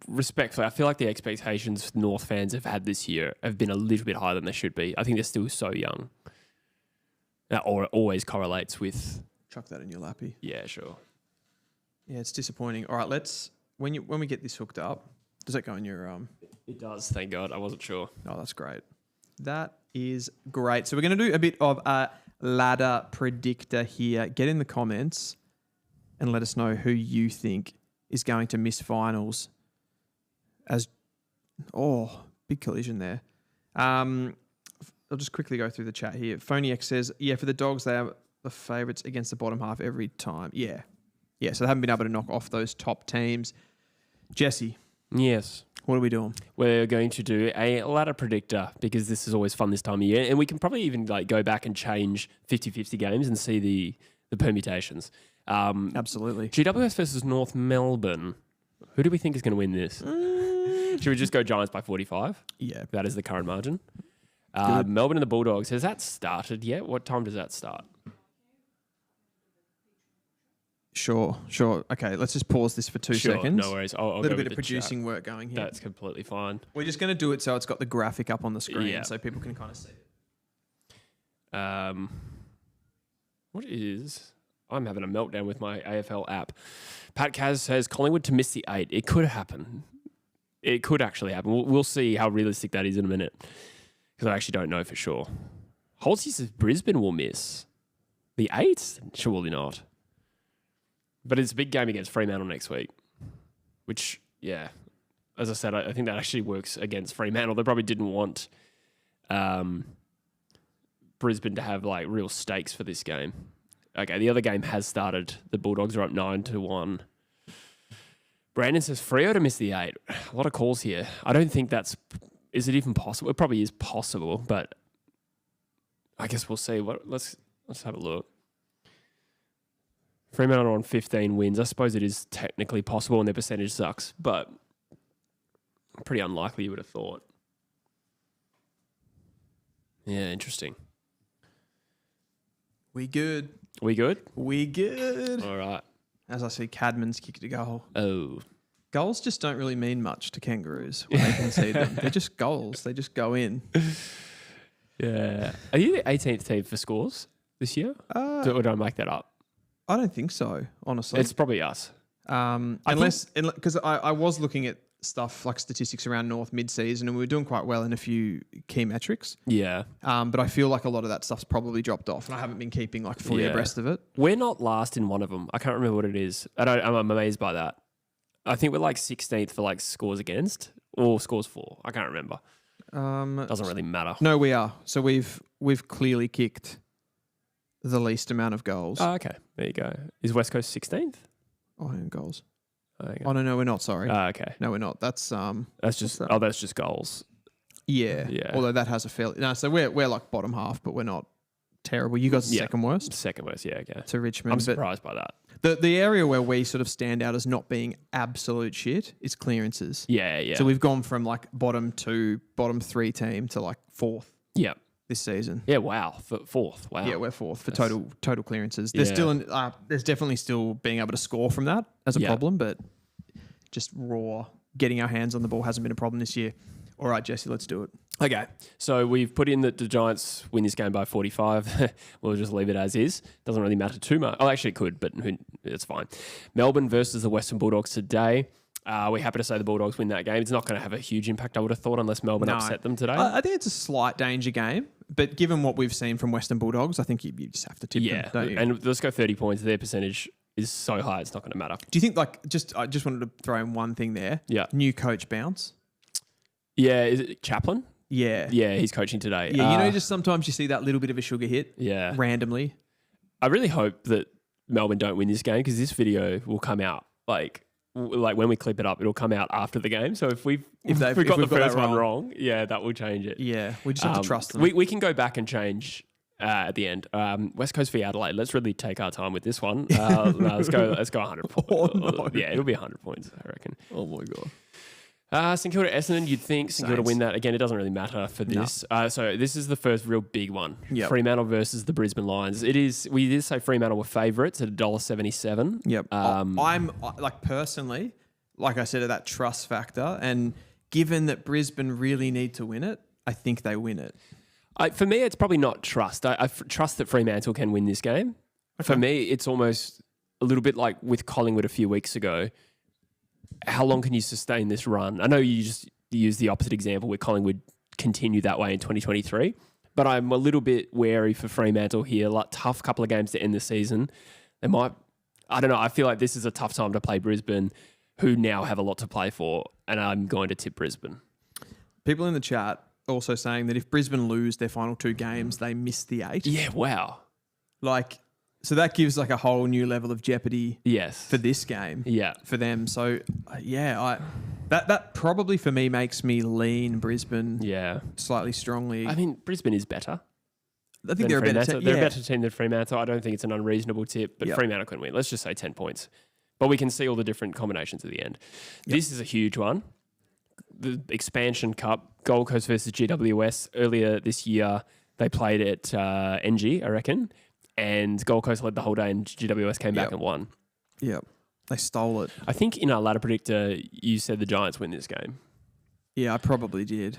respectfully, the expectations North fans have had this year have been a little bit higher than they should be. I think they're still so young. Or it always correlates with... Chuck that in your lappy. Yeah, sure. Yeah, it's disappointing. All right, when we get this hooked up, does that go in your... It does, thank God. I wasn't sure. Oh, that's great. That is great. So we're going to do a bit of a ladder predictor here. Get in the comments and let us know who you think is going to miss finals. Big collision there. I'll just quickly go through the chat here. Phony X says, for the Dogs, they are the favourites against the bottom half every time. Yeah, so they haven't been able to knock off those top teams. Jesse. Yes. What are we doing? We're going to do a ladder predictor because this is always fun this time of year. And we can probably even go back and change 50-50 games and see the permutations. Absolutely. GWS versus North Melbourne. Who do we think is going to win this? Should we just go Giants by 45? Yeah. That is the current margin. Melbourne and the Bulldogs. Has that started yet? What time does that start? Sure. Okay, let's just pause this for 2 seconds. No worries. I'll a little go bit of producing chat. work going here. That's completely fine. We're just going to do it so it's got the graphic up on the screen so people can kind of see it. What is... I'm having a meltdown with my AFL app. Pat Kaz says Collingwood to miss the 8. It could happen. It could actually happen. We'll see how realistic that is in a minute because I actually don't know for sure. Holsey says Brisbane will miss the 8. Surely not. But it's a big game against Fremantle next week, which, yeah, as I said, I think that actually works against Fremantle. They probably didn't want Brisbane to have like real stakes for this game. Okay, the other game has started. The Bulldogs are up 9-1. Brandon says Freo to miss the 8. A lot of calls here. I don't think that's... Is it even possible? It probably is possible, but I guess we'll see. Let's have a look. Fremantle are on 15 wins. I suppose it is technically possible and their percentage sucks, but pretty unlikely you would have thought. Yeah, interesting. We good. We good? We good. All right. As I see Cadman's kicked a goal. Oh. Goals just don't really mean much to Kangaroos when they concede them. They're just goals. They just go in. Yeah. Are you the 18th team for scores this year? Or did I make that up? I don't think so, honestly. It's probably us. Unless, because I was looking at stuff like statistics around North mid-season and we were doing quite well in a few key metrics. Yeah. But I feel like a lot of that stuff's probably dropped off and I haven't been keeping like fully abreast of it. We're not last in one of them. I can't remember what it is. I'm amazed by that. I think we're like 16th for like scores against or scores for. I can't remember. Doesn't really matter. No, we are. So we've clearly kicked the least amount of goals. Oh, okay. There you go. Is West Coast 16th? Oh, in goals. Okay. Oh no, we're not. Sorry. Okay. No, we're not. That's just that's just goals. Yeah. Although that has a fairly so we're like bottom half, but we're not terrible. You guys are second worst. Second worst. Yeah. Okay. To Richmond. I'm surprised by that. The area where we sort of stand out as not being absolute shit is clearances. Yeah. Yeah. So we've gone from like bottom 3 team to like fourth. Yeah. This season. Yeah, wow. Fourth. Wow. Yeah, we're fourth for total clearances. There's there's definitely still being able to score from that as a problem, but just raw getting our hands on the ball hasn't been a problem this year. All right, Jesse, let's do it. Okay, so we've put in that the Giants win this game by 45. We'll just leave it as is. Doesn't really matter too much. Oh, actually it could, but it's fine. Melbourne versus the Western Bulldogs today. We're happy to say the Bulldogs win that game. It's not going to have a huge impact, I would have thought, unless Melbourne upset them today. I think it's a slight danger game, but given what we've seen from Western Bulldogs, I think you just have to tip them, don't you? And let's go 30 points. Their percentage is so high, it's not going to matter. Do you think, I just wanted to throw in one thing there. Yeah. New coach bounce. Yeah, is it Chaplin? Yeah. Yeah, he's coaching today. Yeah, just sometimes you see that little bit of a sugar hit. Yeah. Randomly. I really hope that Melbourne don't win this game because this video will come out like when we clip it up, it'll come out after the game. So if we've got the first one wrong, that will change it. Yeah, we just have to trust them. We can go back and change at the end. West Coast v Adelaide. Let's really take our time with this one. Let's go 100 points. Oh, no. Yeah, it'll be 100 points, I reckon. Oh my God. St Kilda Essendon, you'd think St Kilda win that. Again, it doesn't really matter for this. No. So this is the first real big one. Yep. Fremantle versus the Brisbane Lions. We did say Fremantle were favourites at $1.77. Yep. I'm personally, like I said, at that trust factor, and given that Brisbane really need to win it, I think they win it. For me, it's probably not trust. I trust that Fremantle can win this game. Okay. For me, it's almost a little bit like with Collingwood a few weeks ago. How long can you sustain this run? I know you just use the opposite example where Collingwood continue that way in 2023, but I'm a little bit wary for Fremantle here. Like tough couple of games to end the season. They might, I don't know. I feel like this is a tough time to play Brisbane, who now have a lot to play for, and I'm going to tip Brisbane. People in the chat also saying that if Brisbane lose their final 2 games, they miss the 8. Yeah, wow. So that gives a whole new level of jeopardy for this game for them. So, that probably for me makes me lean Brisbane slightly strongly. I mean, Brisbane is better. I think they're a better team. They're a better team than Fremantle. I don't think it's an unreasonable tip, but Fremantle can win. Let's just say 10 points. But we can see all the different combinations at the end. This is a huge one. The Expansion Cup, Gold Coast versus GWS. Earlier this year, they played at NG, I reckon. And Gold Coast led the whole day and GWS came back and won. Yep. They stole it. I think in our ladder predictor, you said the Giants win this game. Yeah, I probably did.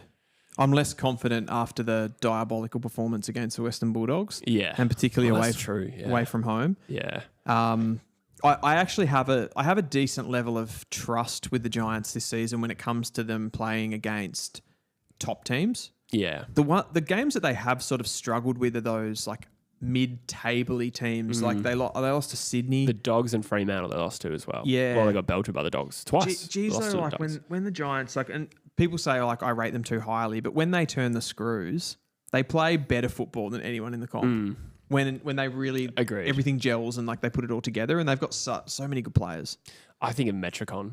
I'm less confident after the diabolical performance against the Western Bulldogs. Yeah. And particularly away from home. Yeah. I actually have a decent level of trust with the Giants this season when it comes to them playing against top teams. Yeah. The games that they have sort of struggled with are those mid-tabley teams. Like they lost to Sydney. The Dogs and Fremantle they lost to as well. Yeah. Well, they got belted by the Dogs twice. Geez, Lost to though, the like Dogs. when the Giants, like, and people say like I rate them too highly, but when they turn the screws, they play better football than anyone in the comp. When they really Agreed. everything gels and like they put it all together, and they've got so many good players. I think of Metricon.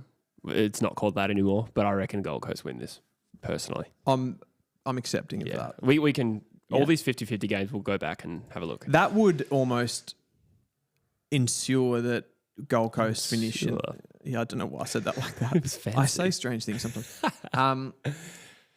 It's not called that anymore, but I reckon Gold Coast win this personally. I'm accepting of that. We can all these 50-50 games. We'll go back and have a look. That would almost ensure that Gold Coast finish. Yeah, I don't know why I said that like that. It was fancy. I say strange things sometimes.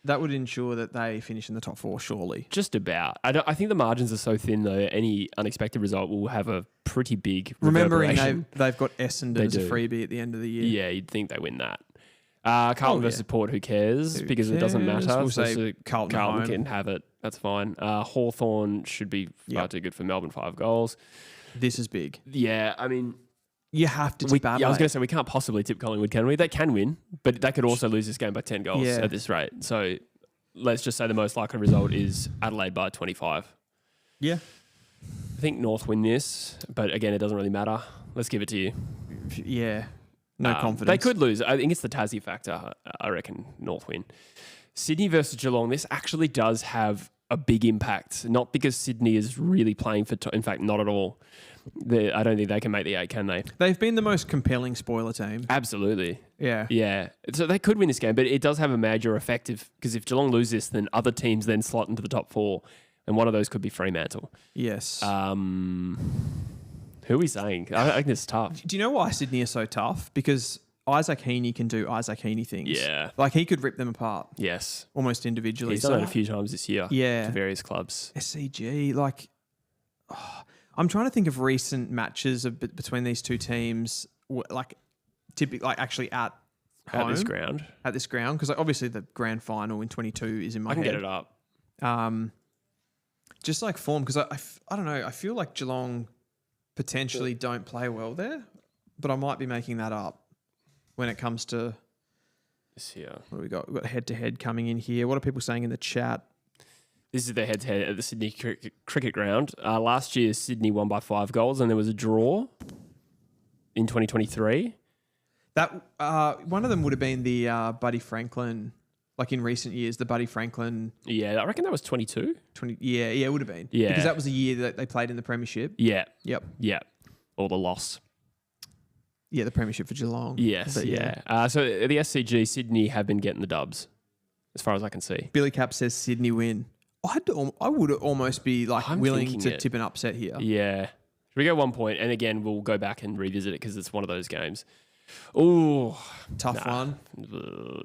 That would ensure that they finish in the top 4, surely. Just about. I think the margins are so thin, though, any unexpected result will have a pretty big Remembering reverberation. they've got Essendon as a do. freebie at the end of the year. Yeah, you'd think they win that. Carlton versus Port, who cares? Because it doesn't matter. We'll So say Carlton at home. can have it. That's fine. Hawthorn should be far too good for Melbourne, 5 goals. This is big. Yeah, I mean... You have to tip Adelaide. I was going to say, we can't possibly tip Collingwood, can we? They can win, but they could also lose this game by 10 goals at this rate. So let's just say the most likely result is Adelaide by 25. Yeah. I think North win this, but again, it doesn't really matter. Let's give it to you. Yeah. No confidence. They could lose. I think it's the Tassie factor. I reckon North win. Sydney versus Geelong. This actually does have a big impact. Not because Sydney is really playing for... in fact, not at all. I don't think they can make the 8, can they? They've been the most compelling spoiler team. Absolutely. Yeah. Yeah. So they could win this game, but it does have a major effect because if Geelong lose this, then other teams then slot into the top 4, and one of those could be Fremantle. Yes. Who are we saying? I think this is tough. Do you know why Sydney are so tough? Because Isaac Heaney can do Isaac Heaney things. Yeah. Like he could rip them apart. Yes. Almost individually. He's done it a few times this year. Yeah. To various clubs. SCG, like... I'm trying to think of recent matches between these two teams, like typically, like actually at home, this ground. At this ground, because like, obviously the grand final in 22 is in my head. I can get it up. Just like form, because I don't know, I feel like Geelong potentially don't play well there, but I might be making that up when it comes to this here. What do we got? We've got head-to-head coming in here. What are people saying in the chat? This is the head-to-head at the Sydney Cricket Ground. Last year, Sydney won by 5 goals, and there was a draw in 2023. That one of them would have been the Buddy Franklin, like in recent years, the Buddy Franklin. Yeah, I reckon that was 22. 20. Yeah, it would have been. Yeah, because that was the year that they played in the premiership. Yeah. Yep. Yeah. Or the loss. Yeah, the premiership for Geelong. Yes. But yeah. So at the SCG, Sydney have been getting the dubs, as far as I can see. Billy Cap says Sydney win. I would almost be like willing to tip an upset here. Yeah. Should we go 1 point? And again, we'll go back and revisit it because it's one of those games. Oh, tough one.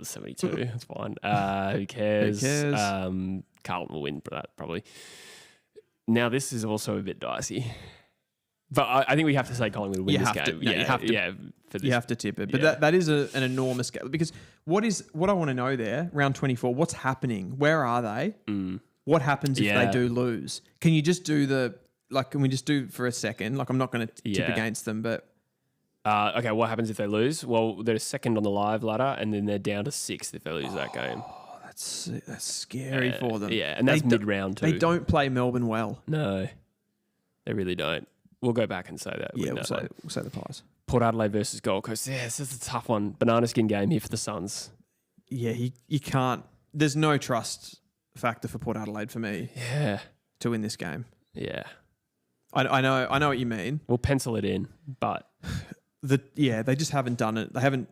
72. That's fine. Who cares? Who cares? Carlton will win for that probably. Now this is also a bit dicey, but I think we have to say Collingwood will win this game. You have to. Yeah, for this. You have to tip it, but that is an enormous game because what I want to know there, round 24. What's happening? Where are they? What happens if they do lose? Can you just do can we just do for a second? Like I'm not going to tip against them, but. Okay, what happens if they lose? Well, they're second on the live ladder, and then they're down to 6th if they lose that game. Oh, that's scary for them. Yeah, and that's mid-round too. They don't play Melbourne well. No, they really don't. We'll go back and say that. Yeah, we'll say the Pies. Port Adelaide versus Gold Coast. Yeah, this is a tough one. Banana skin game here for the Suns. Yeah, you can't. There's no trust factor for Port Adelaide for me. Yeah, to win this game. Yeah, I know what you mean. We'll pencil it in, but. They just haven't done it. They haven't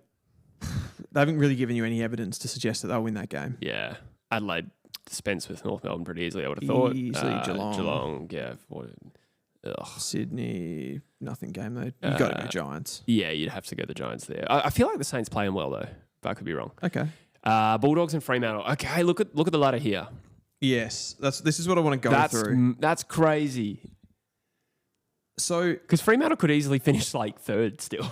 really given you any evidence to suggest that they'll win that game. Yeah. Adelaide dispense with North Melbourne pretty easily, I would have thought. Easily Geelong, yeah. Sydney, nothing game though. You've got to go Giants. Yeah, you'd have to go the Giants there. I feel like the Saints play them well though, but I could be wrong. Okay. Bulldogs and Fremantle. Okay, look at the ladder here. Yes, this is what I want to go through. That's crazy. So, because Fremantle could easily finish like 3rd still.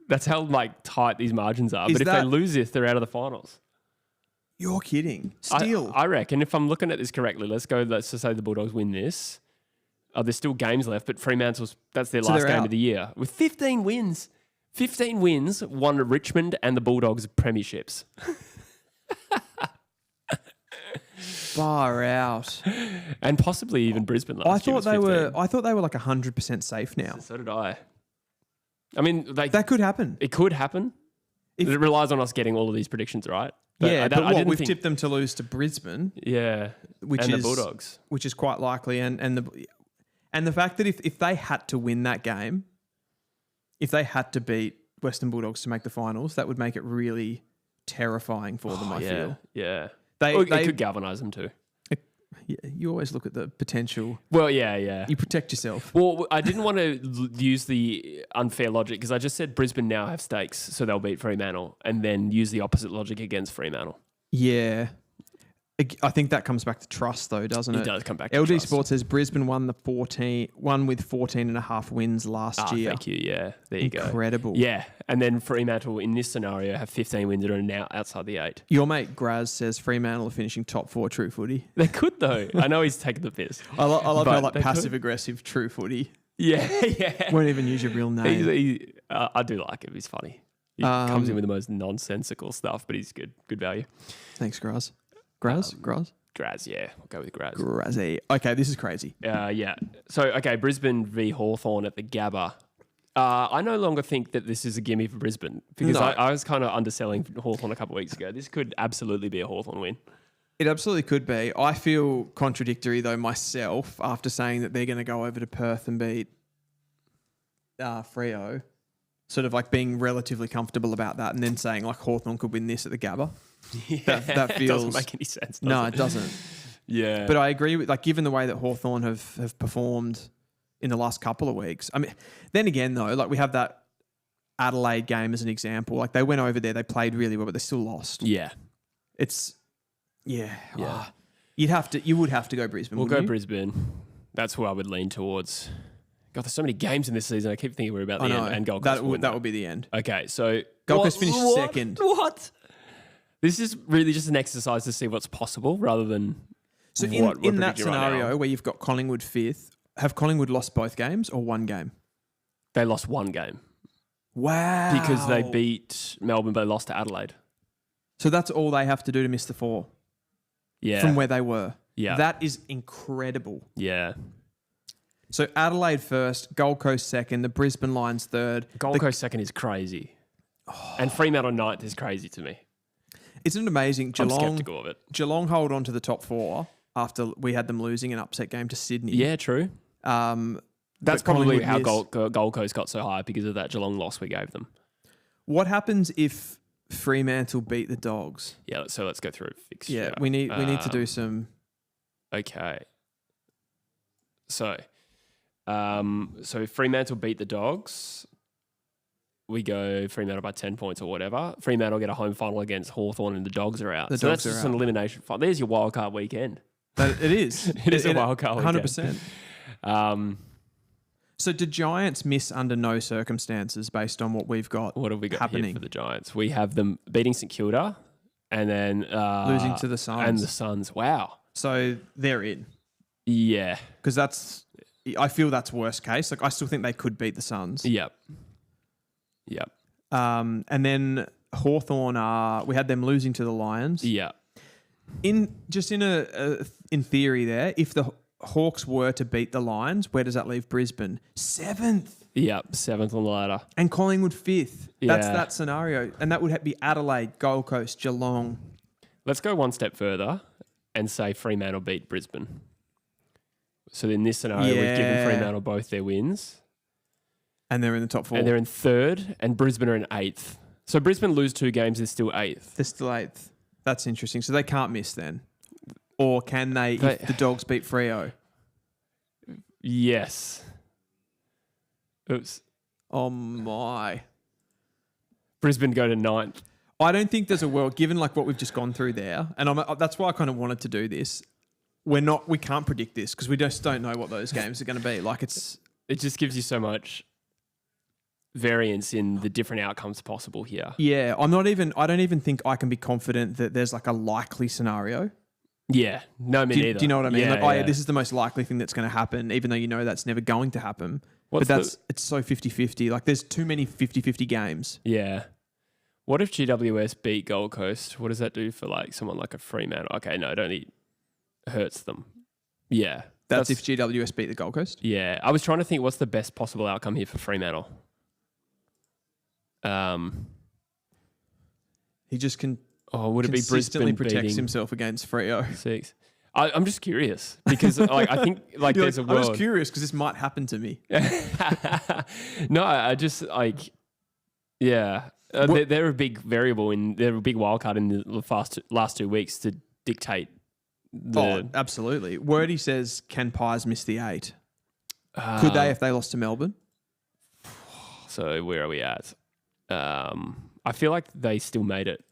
That's how tight these margins are. But if they lose this, they're out of the finals. You're kidding. Still. I reckon if I'm looking at this correctly, let's just say the Bulldogs win this. There's still games left, but Fremantle's, that's their last game of the year. With 15 wins. 15 wins, won Richmond and the Bulldogs premierships. Far out. And possibly even Brisbane last year. I thought they were like 100% safe now. So did I. I mean, that could happen. It could happen. It relies on us getting all of these predictions right. But we've tipped them to lose to Brisbane. Yeah, and the Bulldogs, which is quite likely, and the fact that if they had to win that game, if they had to beat Western Bulldogs to make the finals, that would make it really terrifying for them. I feel. Yeah, they could galvanise them too. You always look at the potential. Well, yeah. You protect yourself. Well, I didn't want to use the unfair logic because I just said Brisbane now have stakes, so they'll beat Fremantle, and then use the opposite logic against Fremantle. Yeah. I think that comes back to trust, though, doesn't it? It does come back to LG trust. Sports says Brisbane won with 14.5 wins last year. Thank you. Yeah, there you go. Incredible. Yeah, and then Fremantle in this scenario have 15 wins and are now outside the 8. Your mate Graz says Fremantle are finishing top 4 True Footy. They could though. I know he's taking the piss. I love how passive aggressive True Footy. Yeah. Won't even use your real name. I do like him. He's funny. He comes in with the most nonsensical stuff, but he's good value. Thanks, Graz. Graz? Graz, yeah. I'll go with Graz. Grazzy. Okay, this is crazy. Yeah. So, okay, Brisbane v Hawthorn at the Gabba. I no longer think that this is a gimme for Brisbane because I was kind of underselling Hawthorn a couple of weeks ago. This could absolutely be a Hawthorn win. It absolutely could be. I feel contradictory, though, myself, after saying that they're going to go over to Perth and beat Freo. Sort of like being relatively comfortable about that and then saying like Hawthorn could win this at the Gabba. Yeah, that feels... doesn't make any sense, it doesn't. Yeah. But I agree with, like, given the way that Hawthorn have performed in the last couple of weeks. I mean, then again, though, like we have that Adelaide game as an example. Like they went over there, they played really well, but they still lost. Yeah. It's... Yeah. You would have to go Brisbane. We'll go Brisbane. That's who I would lean towards. God, there's so many games in this season. I keep thinking we're about the end. And Gold Coast that would be the end. Okay, so Gold Coast finished second. What? This is really just an exercise to see what's possible rather than so in that scenario where you've got Collingwood 5th, have Collingwood lost both games or one game? They lost one game. Wow. Because they beat Melbourne, but they lost to Adelaide. So that's all they have to do to miss the 4. Yeah. From where they were. Yeah. That is incredible. Yeah. So Adelaide first, Gold Coast second, the Brisbane Lions third. Gold Coast second is crazy. And Fremantle ninth is crazy to me. Isn't it amazing? I'm skeptical of it. Geelong hold on to the top 4 after we had them losing an upset game to Sydney. Yeah, true. That's probably how Gold Coast got so high because of that Geelong loss we gave them. What happens if Fremantle beat the Dogs? Yeah, so let's go through fixture. Yeah, we need to do some... Okay. So if Fremantle beat the Dogs, we go Fremantle by 10 points or whatever. Fremantle get a home final against Hawthorn and the Dogs are out. So that's just an elimination final. There's your wildcard weekend. It is. It is a wildcard weekend. 100%. So do Giants miss under no circumstances based on what we've got happening? What have we got here for the Giants? We have them beating St Kilda and then... losing to the Suns. And the Suns. Wow. So they're in. Yeah. Because I feel that's worst case. Like I still think they could beat the Suns. Yep. And then Hawthorn we had them losing to the Lions. Yeah. In theory there, if the Hawks were to beat the Lions, where does that leave Brisbane? 7th. Yep, 7th on the ladder. And Collingwood 5th. Yeah. That's that scenario. And that would be Adelaide, Gold Coast, Geelong. Let's go one step further and say Fremantle beat Brisbane. So in this scenario, we've given Fremantle both their wins. And they're in the top 4. And they're in 3rd, and Brisbane are in 8th. So Brisbane lose 2 games, they're still 8th. They're still 8th. That's interesting. So they can't miss then. Or can they if the Dogs beat Freo? Yes. Oops. Oh, my. Brisbane go to 9th. I don't think there's a world, given like what we've just gone through there, and that's why I kind of wanted to do this. We can't predict this because we just don't know what those games are going to be. Like it just gives you so much variance in the different outcomes possible here. Yeah, I don't even think I can be confident that there's like a likely scenario. Yeah, no, me neither. Do you know what I mean? Yeah, like, this is the most likely thing that's going to happen, even though you know that's never going to happen. It's so 50-50. Like there's too many 50-50 games. Yeah. What if GWS beat Gold Coast? What does that do for like someone like a Fremantle? Okay, no, don't need... hurts them. Yeah. That's if GWS beat the Gold Coast? Yeah. I was trying to think what's the best possible outcome here for Fremantle. He just can would it be consistently Brisbane protects beating himself against Freo. 6? I'm just curious because I think there's a world. I was curious because this might happen to me. No, I just yeah. They're a big variable they're a big wildcard in the last 2 weeks to dictate. Absolutely. Wordy says, can Pies miss the 8? Could they if they lost to Melbourne? So where are we at? I feel like they still made it.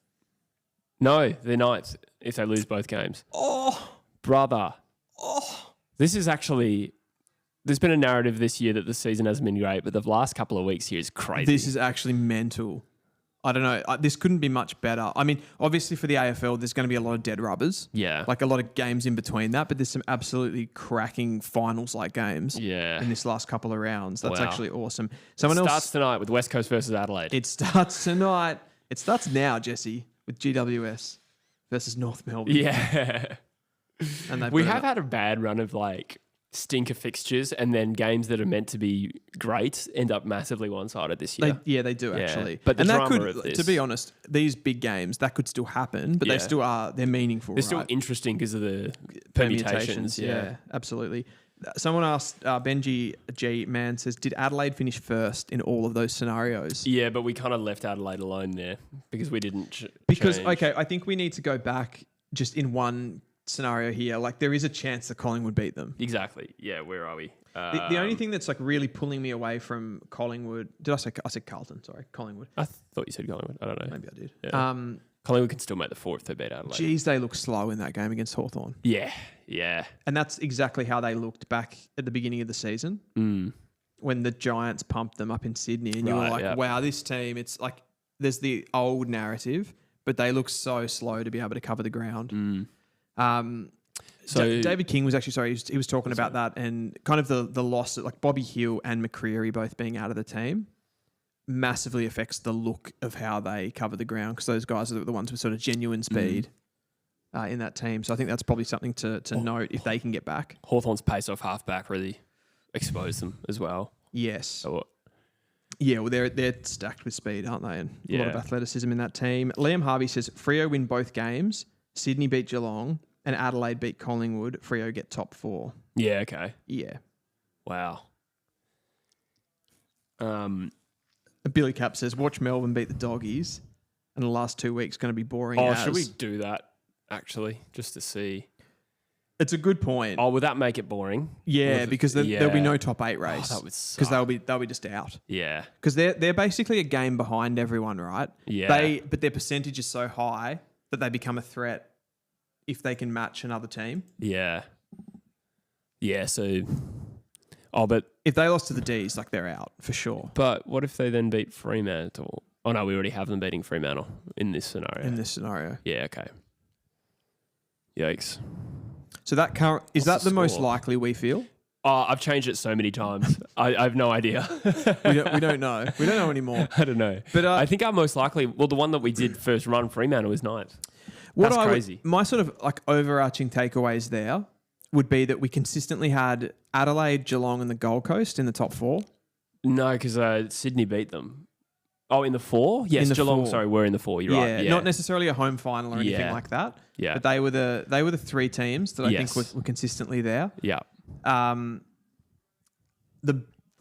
No, they're not if they lose both games. Oh, brother. Oh, this is actually. There's been a narrative this year that the season hasn't been great, but the last couple of weeks here is crazy. This is actually mental. I don't know. This couldn't be much better. I mean, obviously for the AFL, there's going to be a lot of dead rubbers. Yeah. Like a lot of games in between that, but there's some absolutely cracking finals-like games in this last couple of rounds. That's actually awesome. Someone else starts tonight with West Coast versus Adelaide. It starts tonight. It starts now, Jesse, with GWS versus North Melbourne. Yeah. And we have had a bad run of stinker fixtures, and then games that are meant to be great end up massively one-sided this year. They do actually. But the and drama that could, of this, to be honest, these big games that could still happen, but they still are. They're meaningful. They're still interesting because of the permutations. Yeah, absolutely. Someone asked Benji G Man says, did Adelaide finish first in all of those scenarios? Yeah, but we kind of left Adelaide alone there because we didn't. Change. I think we need to go back just in one scenario here. Like there is a chance that Collingwood beat them. Exactly. Yeah. Where are we? The only thing that's really pulling me away from Collingwood. I said Carlton? Sorry, Collingwood. I thought you said Collingwood. I don't know. Maybe I did. Yeah. Collingwood can still make the 4 if they beat Adelaide. Geez, they look slow in that game against Hawthorn. Yeah. Yeah. And that's exactly how they looked back at the beginning of the season when the Giants pumped them up in Sydney, and you were like, "Wow, this team!" It's like there's the old narrative, but they look so slow to be able to cover the ground. So David King was actually he was talking about that and kind of the loss that Bobby Hill and McCreery both being out of the team massively affects the look of how they cover the ground because those guys are the ones with sort of genuine speed in that team. So I think that's probably something to note if they can get back. Hawthorn's pace off halfback really exposed them as well. Yes. Yeah, well, they're stacked with speed, aren't they? And a lot of athleticism in that team. Liam Harvey says, Freo win both games. Sydney beat Geelong and Adelaide beat Collingwood. Freo get top 4. Yeah, okay. Yeah. Wow. Billy Cap says, watch Melbourne beat the Doggies and the last 2 weeks going to be boring should we do that, actually, just to see? It's a good point. Oh, would that make it boring? Yeah, because there'll be no top 8 race. That would suck. Because they'll be just out. Yeah. Because they're basically a game behind everyone, right? Yeah. But their percentage is so high that they become a threat if they can match another team. Yeah. Yeah, so... but... If they lost to the Ds, they're out, for sure. But what if they then beat Fremantle? Oh, no, we already have them beating Fremantle in this scenario. Yeah, okay. Yikes. So is that the most likely we feel? Oh, I've changed it so many times. I have no idea. we don't know. We don't know anymore. I don't know. But I think our most likely... Well, the one that we did first run, Fremantle, is 9th. That's crazy. My sort of overarching takeaways there would be that we consistently had Adelaide, Geelong and the Gold Coast in the top 4. No, because Sydney beat them. Oh, in the 4? Yes, Geelong, 4. Sorry, we're in the 4. You're right. Yeah, not necessarily a home final or anything like that. Yeah. But they were the 3 teams that I think were consistently there. Yeah. The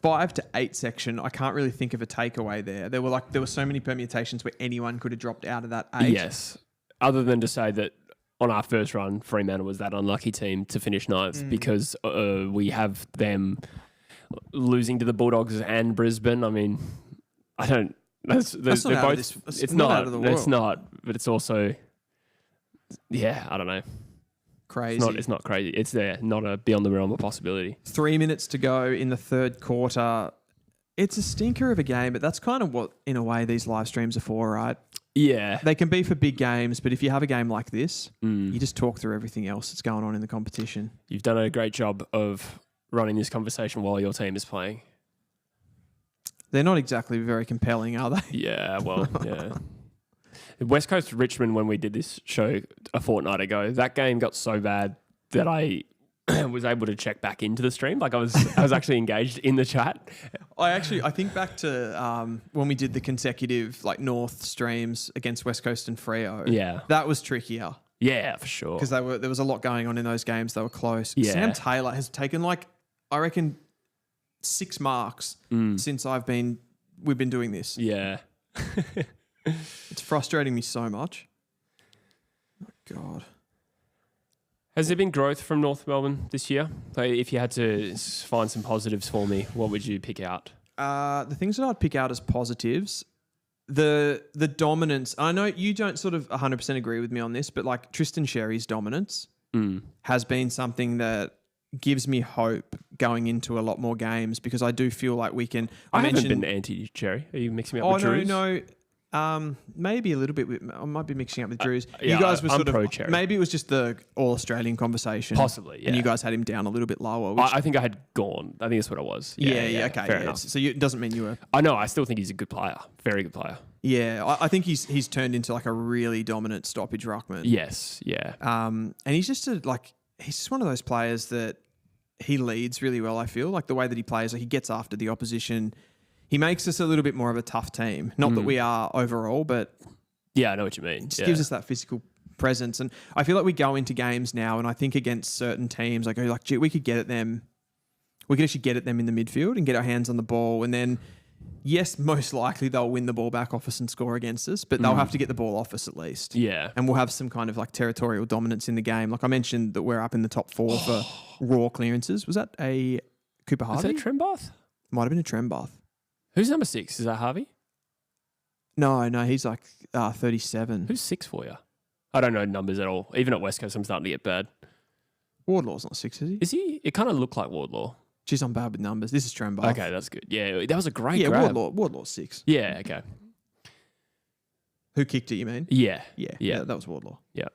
5 to 8 section, I can't really think of a takeaway there. There were so many permutations where anyone could have dropped out of that 8. Yes. Other than to say that on our first run, Fremantle was that unlucky team to finish 9th because we have them losing to the Bulldogs and Brisbane. I mean, I don't... That's not out of this, it's not out of the world. It's not, but it's also... Yeah, I don't know. Crazy. It's not crazy. It's there, not a beyond the realm of possibility. 3 minutes to go in the third quarter. It's a stinker of a game, but that's kind of what, in a way, these live streams are for, right? Yeah. They can be for big games, but if you have a game like this, you just talk through everything else that's going on in the competition. You've done a great job of running this conversation while your team is playing. They're not exactly very compelling, are they? Yeah, well, yeah. West Coast Richmond, when we did this show a fortnight ago, that game got so bad that I was able to check back into the stream. Like I was actually engaged in the chat. I think back to when we did the consecutive like North streams against West Coast and Freo. Yeah. That was trickier Yeah, for sure. because there was a lot going on in those games. They were close. Yeah. Sam Taylor has taken like, I reckon, 6 marks since we've been doing this. Yeah. It's frustrating me so much. Oh, God. Has there been growth from North Melbourne this year? Like, if you had to find some positives for me, what would you pick out? The things that I'd pick out as positives, the dominance. I know you don't sort of 100% agree with me on this, but like Tristan Sherry's dominance has been something that gives me hope going into a lot more games because I do feel like we can. I haven't been anti-Cherry. Are you mixing me up with Drews? No. Maybe a little bit. I might be mixing up with Drews. Yeah, you guys were sort pro Cherry. Maybe it was just the All-Australian conversation. Possibly, yeah. And you guys had him down a little bit lower. Which, I think I had gone. I think that's what I was. okay. Fair enough. So it doesn't mean you were. I know. I still think he's a good player. Very good player. Yeah, I think he's turned into like a really dominant stoppage ruckman. Yes. Yeah. And he's just he's just one of those players that he leads really well. I feel like the way that he plays, like he gets after the opposition. He makes us a little bit more of a tough team. Not that we are overall, but yeah, I know what you mean. It just gives us that physical presence. And I feel like we go into games now, and I think against certain teams, I go like, gee, we could get at them. We could actually get at them in the midfield and get our hands on the ball. And then, yes, most likely they'll win the ball back off us and score against us, but they'll have to get the ball off us at least. Yeah. And we'll have some kind of like territorial dominance in the game. Like I mentioned that we're up in the top 4 for raw clearances. Was that a Cooper Harvey? Was that Trembath? Might have been a Trembath. Who's number 6? Is that Harvey? No, he's like 37. Who's 6 for you? I don't know numbers at all. Even at West Coast, I'm starting to get bad. Wardlaw's not 6, is he? Is he? It kind of looked like Wardlaw. Jeez, I'm bad with numbers. This is Trembath. Okay, that's good. Yeah, that was a great grab. Wardlaw's 6. Yeah, okay. Who kicked it, you mean? Yeah. Yeah, that was Wardlaw. Yeah.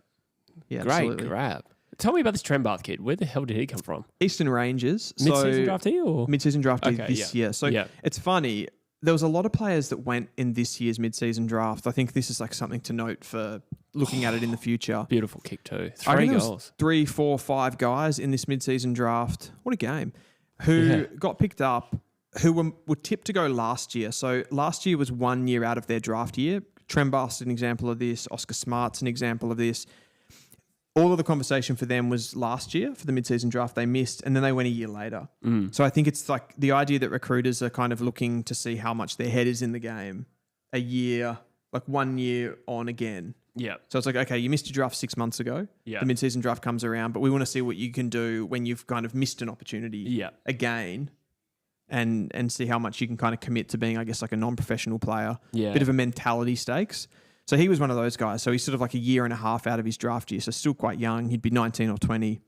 Yeah, Great absolutely. grab. Tell me about this Trembath kid. Where the hell did he come from? Eastern Rangers. Mid-season draftee or? Mid-season draftee Okay, this year. So it's funny. There was a lot of players that went in this year's mid-season draft. I think this is like something to note for looking at it in the future. Beautiful kick too. I 3 think there was goals. 3, 4, 5 guys in this mid-season draft. What a game. Who got picked up, who were tipped to go last year. So last year was 1 year out of their draft year. Trembath's an example of this. Oscar Smart's an example of this. All of the conversation for them was last year for the mid-season draft. They missed, and then they went a year later. So I think it's like the idea that recruiters are kind of looking to see how much their head is in the game a year, like 1 year on again. Yeah. So it's like, okay, you missed your draft 6 months ago. Yeah. The mid-season draft comes around, but we want to see what you can do when you've kind of missed an opportunity again and see how much you can kind of commit to being, I guess, like a non-professional player. Yeah. Bit of a mentality stakes. So he was one of those guys. So he's sort of like a year and a half out of his draft year, so still quite young. He'd be 19 or 20.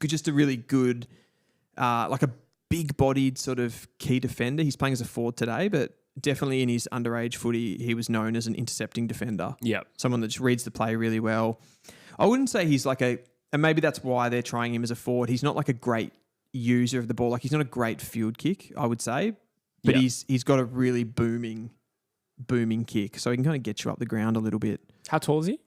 Just a really good, like a big-bodied sort of key defender. He's playing as a forward today, but definitely in his underage footy, he was known as an intercepting defender. Yeah. Someone that just reads the play really well. I wouldn't say he's like and maybe that's why they're trying him as a forward. He's not like a great user of the ball. Like he's not a great field kick, I would say, but he's got a really booming kick, so he can kind of get you up the ground a little bit. How tall is he?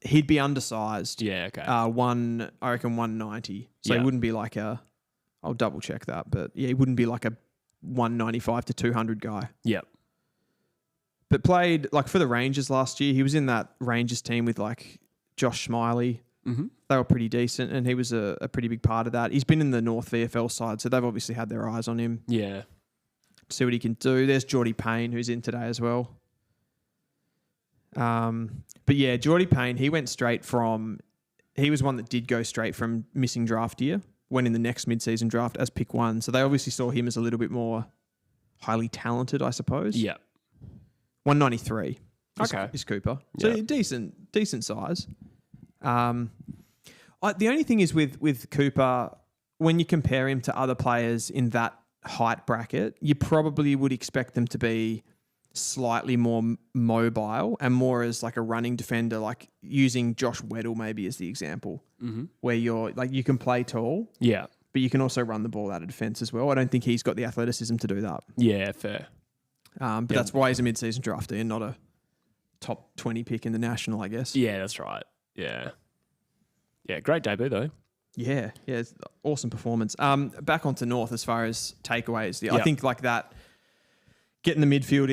He'd be undersized. Yeah, okay. I reckon 190. So he wouldn't be like I'll double check that, but yeah, he wouldn't be like a 195 to 200 guy. Yeah. But played like for the Rangers last year. He was in that Rangers team with like Josh Smiley. Mm-hmm. They were pretty decent, and he was a pretty big part of that. He's been in the North VFL side, so they've obviously had their eyes on him. Yeah. See what he can do. There's Geordie Payne, who's in today as well. But yeah, Geordie Payne, he was one that did go straight from missing draft year, went in the next mid-season draft as pick 1. So they obviously saw him as a little bit more highly talented, I suppose. Yeah. 193 is Cooper. So Yeah. decent size. The only thing is with Cooper, when you compare him to other players in that height bracket, you probably would expect them to be slightly more mobile and more as like a running defender, like using Josh Weddle maybe as the example, where you're like you can play tall, but you can also run the ball out of defence as well. I don't think he's got the athleticism to do that. Yeah, fair. But that's why he's a mid-season draftee and not a top 20 pick in the national, I guess. Yeah, that's right. Yeah. Yeah, great debut though. Yeah, it's awesome performance. Back onto North as far as takeaways. I Yep. think like that, getting the midfield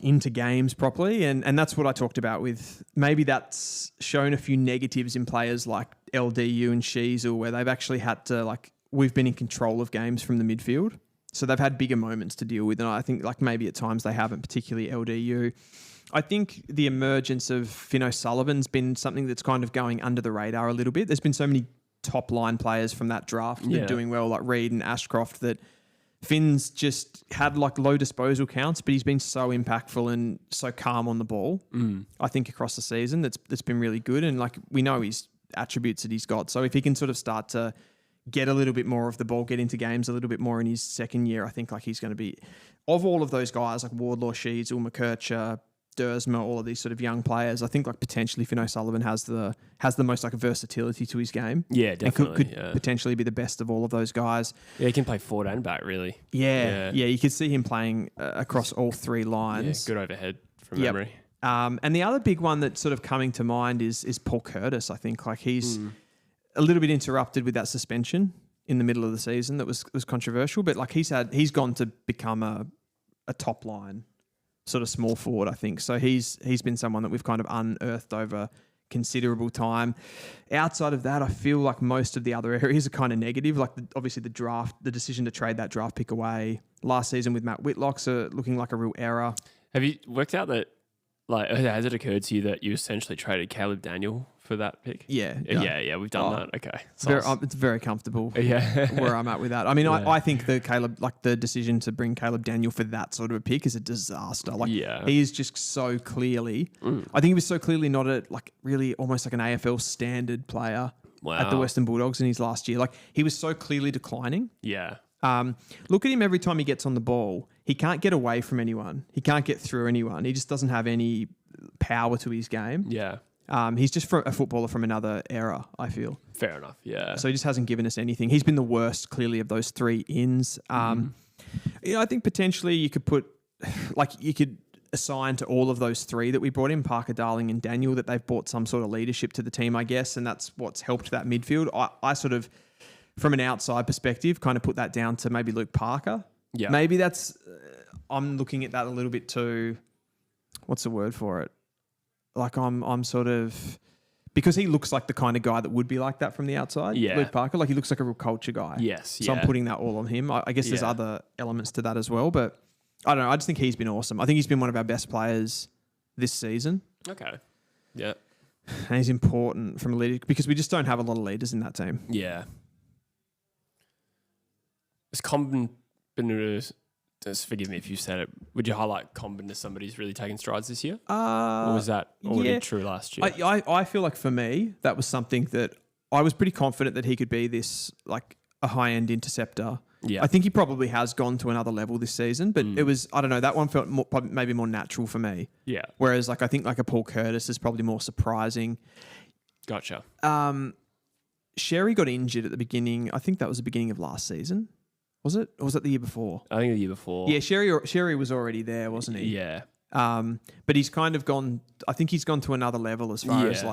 into games properly, and that's what I talked about with maybe that's shown a few negatives in players like LDU and Sheasel, where they've actually had to we've been in control of games from the midfield, so they've had bigger moments to deal with, and I think maybe at times they haven't, particularly LDU. I think the emergence of Finn O'Sullivan's been something that's kind of going under the radar a little bit. There's been so many top line players from that draft that are doing well, like Reed and Ashcroft, that Finn's just had low disposal counts, but he's been so impactful and so calm on the ball. I think across the season, that's been really good. And we know his attributes that he's got. So if he can sort of start to get a little bit more of the ball, get into games a little bit more in his second year, I think he's going to be, of all of those guys like Wardlaw, Sheasel, McKercher, Dersma, all of these sort of young players, I think potentially Finn O'Sullivan has the most versatility to his game. Yeah, definitely. And could potentially be the best of all of those guys. Yeah, he can play forward and back, really. Yeah. You could see him playing across all three lines. Yeah, good overhead from memory. And the other big one that's sort of coming to mind is Paul Curtis. I think he's a little bit interrupted with that suspension in the middle of the season that was controversial, but he's gone to become a top line sort of small forward, I think. So he's been someone that we've kind of unearthed over considerable time. Outside of that, I feel like most of the other areas are kind of negative. Obviously the draft, the decision to trade that draft pick away last season with Matt Whitlock's looking like a real error. Have you worked out that, has it occurred to you that you essentially traded Caleb Daniel for that pick? Yeah. Yeah, we've done that. Okay. It's very comfortable Yeah. where I'm at with that. I mean, I think the decision to bring Caleb Daniel for that sort of a pick is a disaster. He is just so clearly, I think he was so clearly not really almost like an AFL standard player at the Western Bulldogs in his last year. He was so clearly declining. Yeah. Look at him every time he gets on the ball. He can't get away from anyone. He can't get through anyone. He just doesn't have any power to his game. Yeah. He's just a footballer from another era, I feel. Fair enough, yeah. So he just hasn't given us anything. He's been the worst, clearly, of those three ins. I think potentially you could put, you could assign to all of those three that we brought in, Parker, Darling and Daniel, that they've brought some sort of leadership to the team, I guess, and that's what's helped that midfield. I sort of, from an outside perspective, kind of put that down to maybe Luke Parker. Yeah. Maybe that's, I'm looking at that a little bit too, what's the word for it? I'm sort of, because he looks like the kind of guy that would be like that from the outside. Yeah. Luke Parker, he looks like a real culture guy. Yes. So I'm putting that all on him. I guess there's other elements to that as well, but I don't know. I just think he's been awesome. I think he's been one of our best players this season. Okay. Yeah. And he's important from a leader because we just don't have a lot of leaders in that team. Yeah. Is Combin, just forgive me if you said it, would you highlight Combin as somebody who's really taken strides this year? Or was that already true last year? I feel like for me, that was something that I was pretty confident that he could be this, a high-end interceptor. Yeah. I think he probably has gone to another level this season, but it was, I don't know, that one felt maybe more natural for me. Yeah. Whereas, I think a Paul Curtis is probably more surprising. Gotcha. Sherry got injured at the beginning. I think that was the beginning of last season. Was it? Or was that the year before? I think the year before. Yeah, Sherry was already there, wasn't he? Yeah. But he's kind of gone, I think he's gone to another level as far as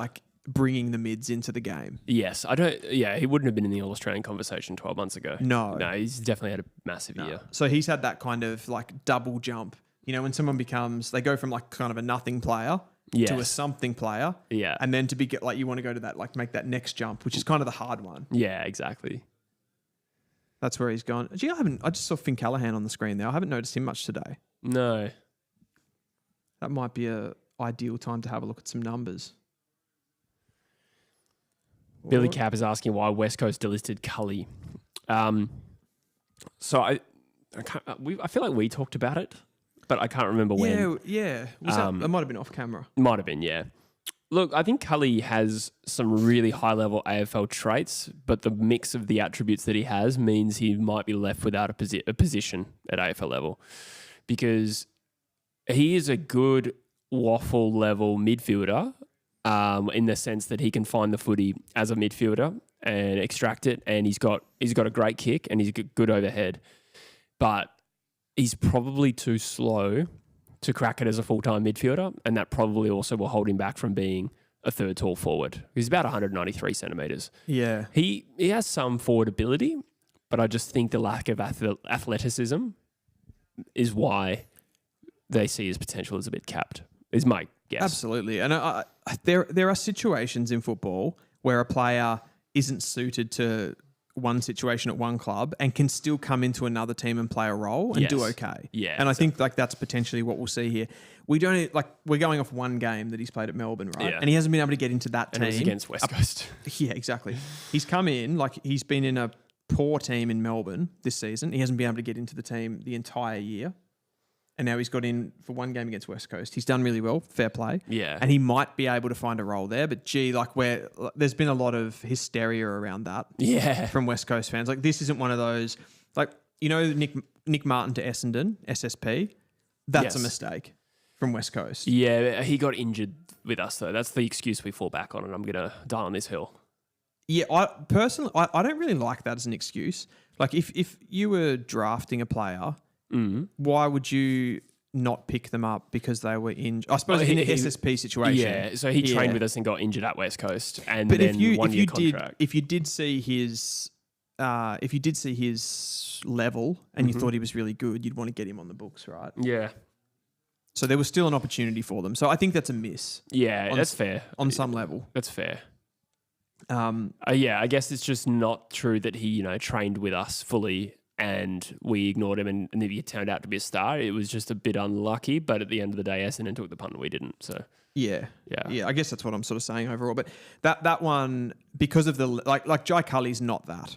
bringing the mids into the game. Yes. He wouldn't have been in the All-Australian conversation 12 months ago. No, he's definitely had a massive year. So he's had that kind of double jump. When someone they go from kind of a nothing player to a something player. Yeah. And then to be you want to go to that, make that next jump, which is kind of the hard one. Yeah, exactly. That's where he's gone. Gee, I just saw Finn Callahan on the screen there. I haven't noticed him much today. No. That might be a ideal time to have a look at some numbers. Billy Cap is asking why West Coast delisted Cully. So I feel like we talked about it, but I can't remember when. Yeah. That might have been off camera. Might have been, yeah. Look, I think Cully has some really high-level AFL traits, but the mix of the attributes that he has means he might be left without a position at AFL level because he is a good waffle-level midfielder in the sense that he can find the footy as a midfielder and extract it, and he's got a great kick and he's good overhead, but he's probably too slow to crack it as a full-time midfielder, and that probably also will hold him back from being a third tall forward. He's about 193 centimetres. Yeah. He has some forward ability, but I just think the lack of athleticism is why they see his potential as a bit capped, is my guess. Absolutely. And there are situations in football where a player isn't suited to one situation at one club and can still come into another team and play a role and do okay. Yeah. And I think like that's potentially what we'll see here. We're going off one game that he's played at Melbourne, right? Yeah. And he hasn't been able to get into that team. And it was against West Coast. Yeah, exactly. He's come in, like he's been in a poor team in Melbourne this season. He hasn't been able to get into the team the entire year. And now he's got in for one game against West Coast. He's done really well, fair play. Yeah. And he might be able to find a role there. But gee, there's been a lot of hysteria around that. Yeah. From West Coast fans. Like this isn't one of those, like, you know, Nick Martin to Essendon, SSP. That's a mistake from West Coast. Yeah, he got injured with us though. That's the excuse we fall back on, and I'm gonna die on this hill. Yeah, I personally don't really like that as an excuse. Like if you were drafting a player, why would you not pick them up because they were injured? I suppose in an SSP situation. Yeah, so he trained with us and got injured at West Coast, and but then if you contract. if you did see his level and you thought he was really good, you'd want to get him on the books, right? Yeah. So there was still an opportunity for them. So I think that's a miss. Yeah, that's fair. On some level. That's fair. I guess it's just not true that he, trained with us fully and we ignored him and he turned out to be a star. It was just a bit unlucky, but at the end of the day, Essendon took the punt and we didn't. So yeah. I guess that's what I'm sort of saying overall. But that one, because of the like Jai Cully's not that.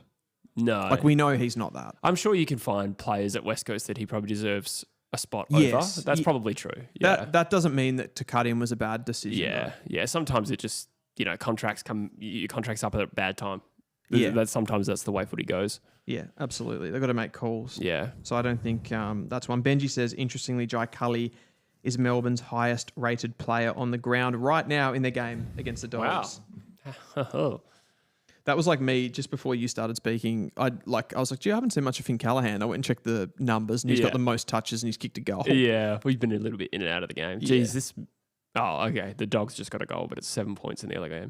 No, like we know he's not that. I'm sure you can find players at West Coast that he probably deserves a spot over. That's probably true. Yeah. That doesn't mean that to cut him was a bad decision. Yeah, yeah. Sometimes it just your contract's up at a bad time. Yeah, sometimes that's the way footy goes. Yeah, absolutely. They've got to make calls. Yeah. So I don't think that's one. Benji says, interestingly, Jai Cully is Melbourne's highest rated player on the ground right now in their game against the Dogs. Wow. That was like me just before you started speaking. I was like, gee, I haven't seen much of Finn Callaghan. I went and checked the numbers and he's got the most touches and he's kicked a goal. Yeah, we've been a little bit in and out of the game. Jeez, okay. The Dogs just got a goal, but it's 7 points in the other game.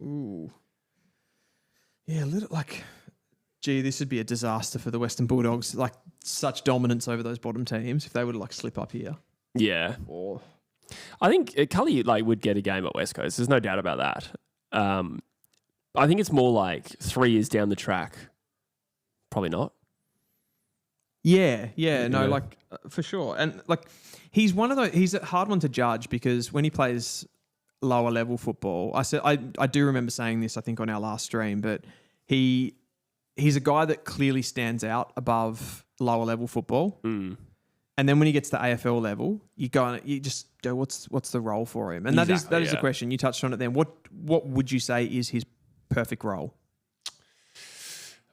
Ooh. Yeah, this would be a disaster for the Western Bulldogs. Like such dominance over those bottom teams if they were to slip up here. Yeah. Or I think Cully would get a game at West Coast. There's no doubt about that. I think it's more like 3 years down the track. Probably not. Yeah. For sure. And he's one of those. He's a hard one to judge because when he plays lower level football, I do remember saying this I think on our last stream, but he's a guy that clearly stands out above lower level football. And then when he gets to AFL level, you just go, what's the role for him? And that is the question. You touched on it then. What would you say is his perfect role?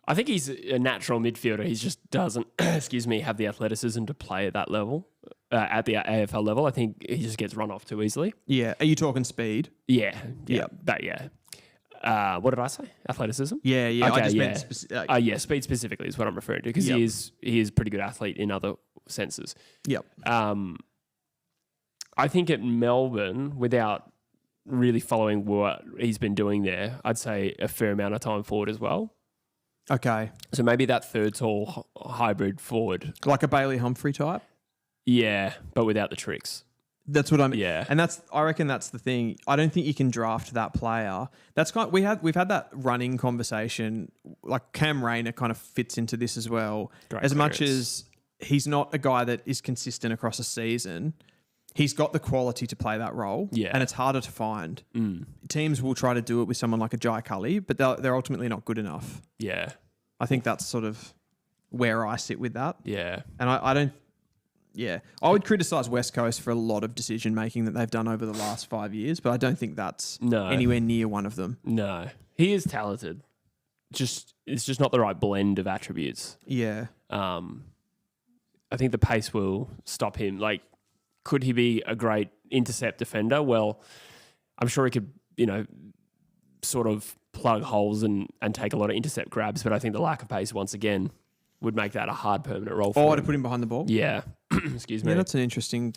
I think he's a natural midfielder. He just doesn't, have the athleticism to play at that level, at the AFL level. I think he just gets run off too easily. Yeah. Are you talking speed? Yeah. What did I say? Athleticism? Yeah. Okay, I just meant speed specifically is what I'm referring to because he is a pretty good athlete in other senses. Yep. I think at Melbourne, without really following what he's been doing there, I'd say a fair amount of time forward as well. Okay. So maybe that third tall hybrid forward. Like a Bailey Humphrey type? Yeah, but without the tricks. That's what I mean. Yeah. And I reckon that's the thing. I don't think you can draft that player. We've had that running conversation. Like Cam Rayner kind of fits into this as well. Much as he's not a guy that is consistent across a season, he's got the quality to play that role. Yeah. And it's harder to find. Teams will try to do it with someone like a Jai Cully, but they're ultimately not good enough. Yeah. I think that's sort of where I sit with that. Yeah. And I don't... Yeah. I would criticise West Coast for a lot of decision-making that they've done over the last 5 years, but I don't think that's anywhere near one of them. No. He is talented. It's just not the right blend of attributes. Yeah. I think the pace will stop him. Could he be a great intercept defender? Well, I'm sure he could, sort of plug holes and take a lot of intercept grabs, but I think the lack of pace, once again, would make that a hard permanent role for him. To put him behind the ball? Yeah. Excuse me. Yeah, that's an interesting...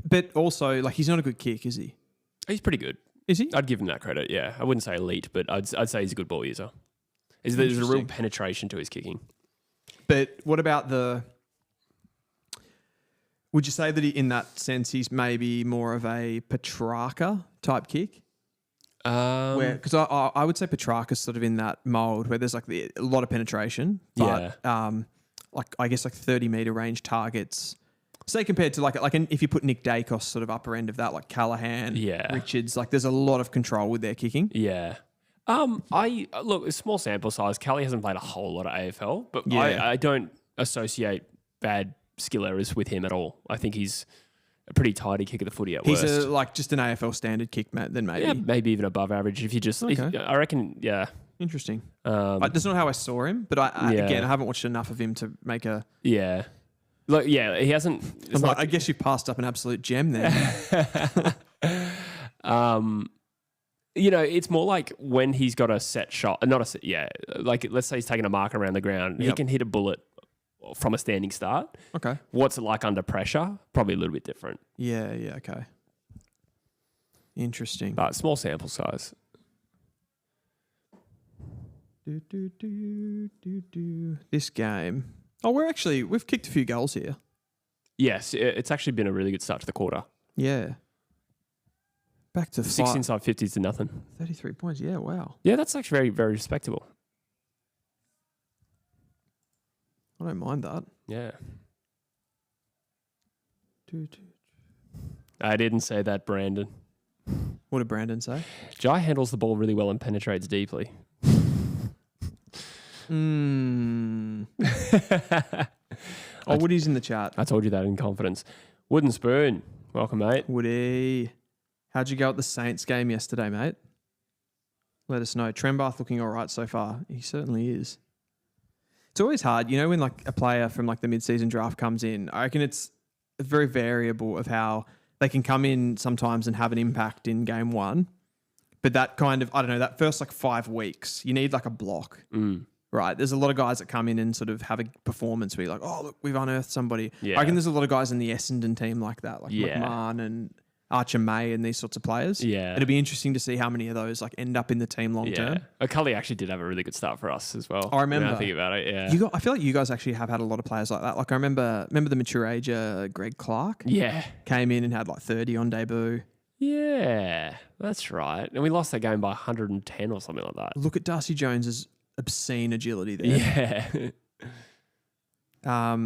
But also, he's not a good kick, is he? He's pretty good. Is he? I'd give him that credit, yeah. I wouldn't say elite, but I'd say he's a good ball user. There's a real penetration to his kicking. But what about would you say that in that sense he's maybe more of a Petrarca type kick? Because I would say Petrarca's sort of in that mold where there's like a lot of penetration, but like I guess like 30-meter range targets. Say compared to if you put Nick Dacos sort of upper end of that, like Callahan, Richards, like there's a lot of control with their kicking. Yeah. Look, a small sample size. Kelly hasn't played a whole lot of AFL, but I don't associate bad skill errors with him at all. I think he's a pretty tidy kick of the footy at worst. He's just an AFL standard kick, Matt, then maybe. Yeah, maybe even above average if you just... Okay. I reckon, yeah. Interesting. That's not how I saw him, but again, I haven't watched enough of him to make a... Yeah. Look, yeah, he hasn't... I guess you've passed up an absolute gem there. It's more like when he's got a set shot, like let's say he's taking a marker around the ground, he can hit a bullet from a standing start. Okay. What's it like under pressure? Probably a little bit different. Yeah, okay. Interesting. But small sample size. This game. Oh, we've kicked a few goals here. Yes, it's actually been a really good start to the quarter. Yeah. Back to 6 inside 50s to nothing. 33 points. Yeah, wow. Yeah, that's actually very, very respectable. I don't mind that. Yeah. I didn't say that, Brandon. What did Brandon say? Jai handles the ball really well and penetrates deeply. Woody's in the chat. I told you that in confidence. Wooden Spoon. Welcome, mate. Woody. How'd you go at the Saints game yesterday, mate? Let us know. Trembath looking all right so far. He certainly is. It's always hard, when like a player from like the mid-season draft comes in. I reckon it's very variable of how they can come in sometimes and have an impact in game one. But that kind of, I don't know, that first like 5 weeks, you need like a block. Right. There's a lot of guys that come in and sort of have a performance where you're like, oh, look, we've unearthed somebody. Yeah. I reckon there's a lot of guys in the Essendon team like that, like McMahon and Archer May and these sorts of players. Yeah. It'll be interesting to see how many of those like end up in the team long term. Cully actually did have a really good start for us as well. I remember. When I think about it, yeah. I feel like you guys actually have had a lot of players like that. Like I remember the mature age Greg Clark. Yeah. Came in and had like 30 on debut. Yeah, that's right. And we lost that game by 110 or something like that. Look at Darcy Jones's obscene agility there. Yeah.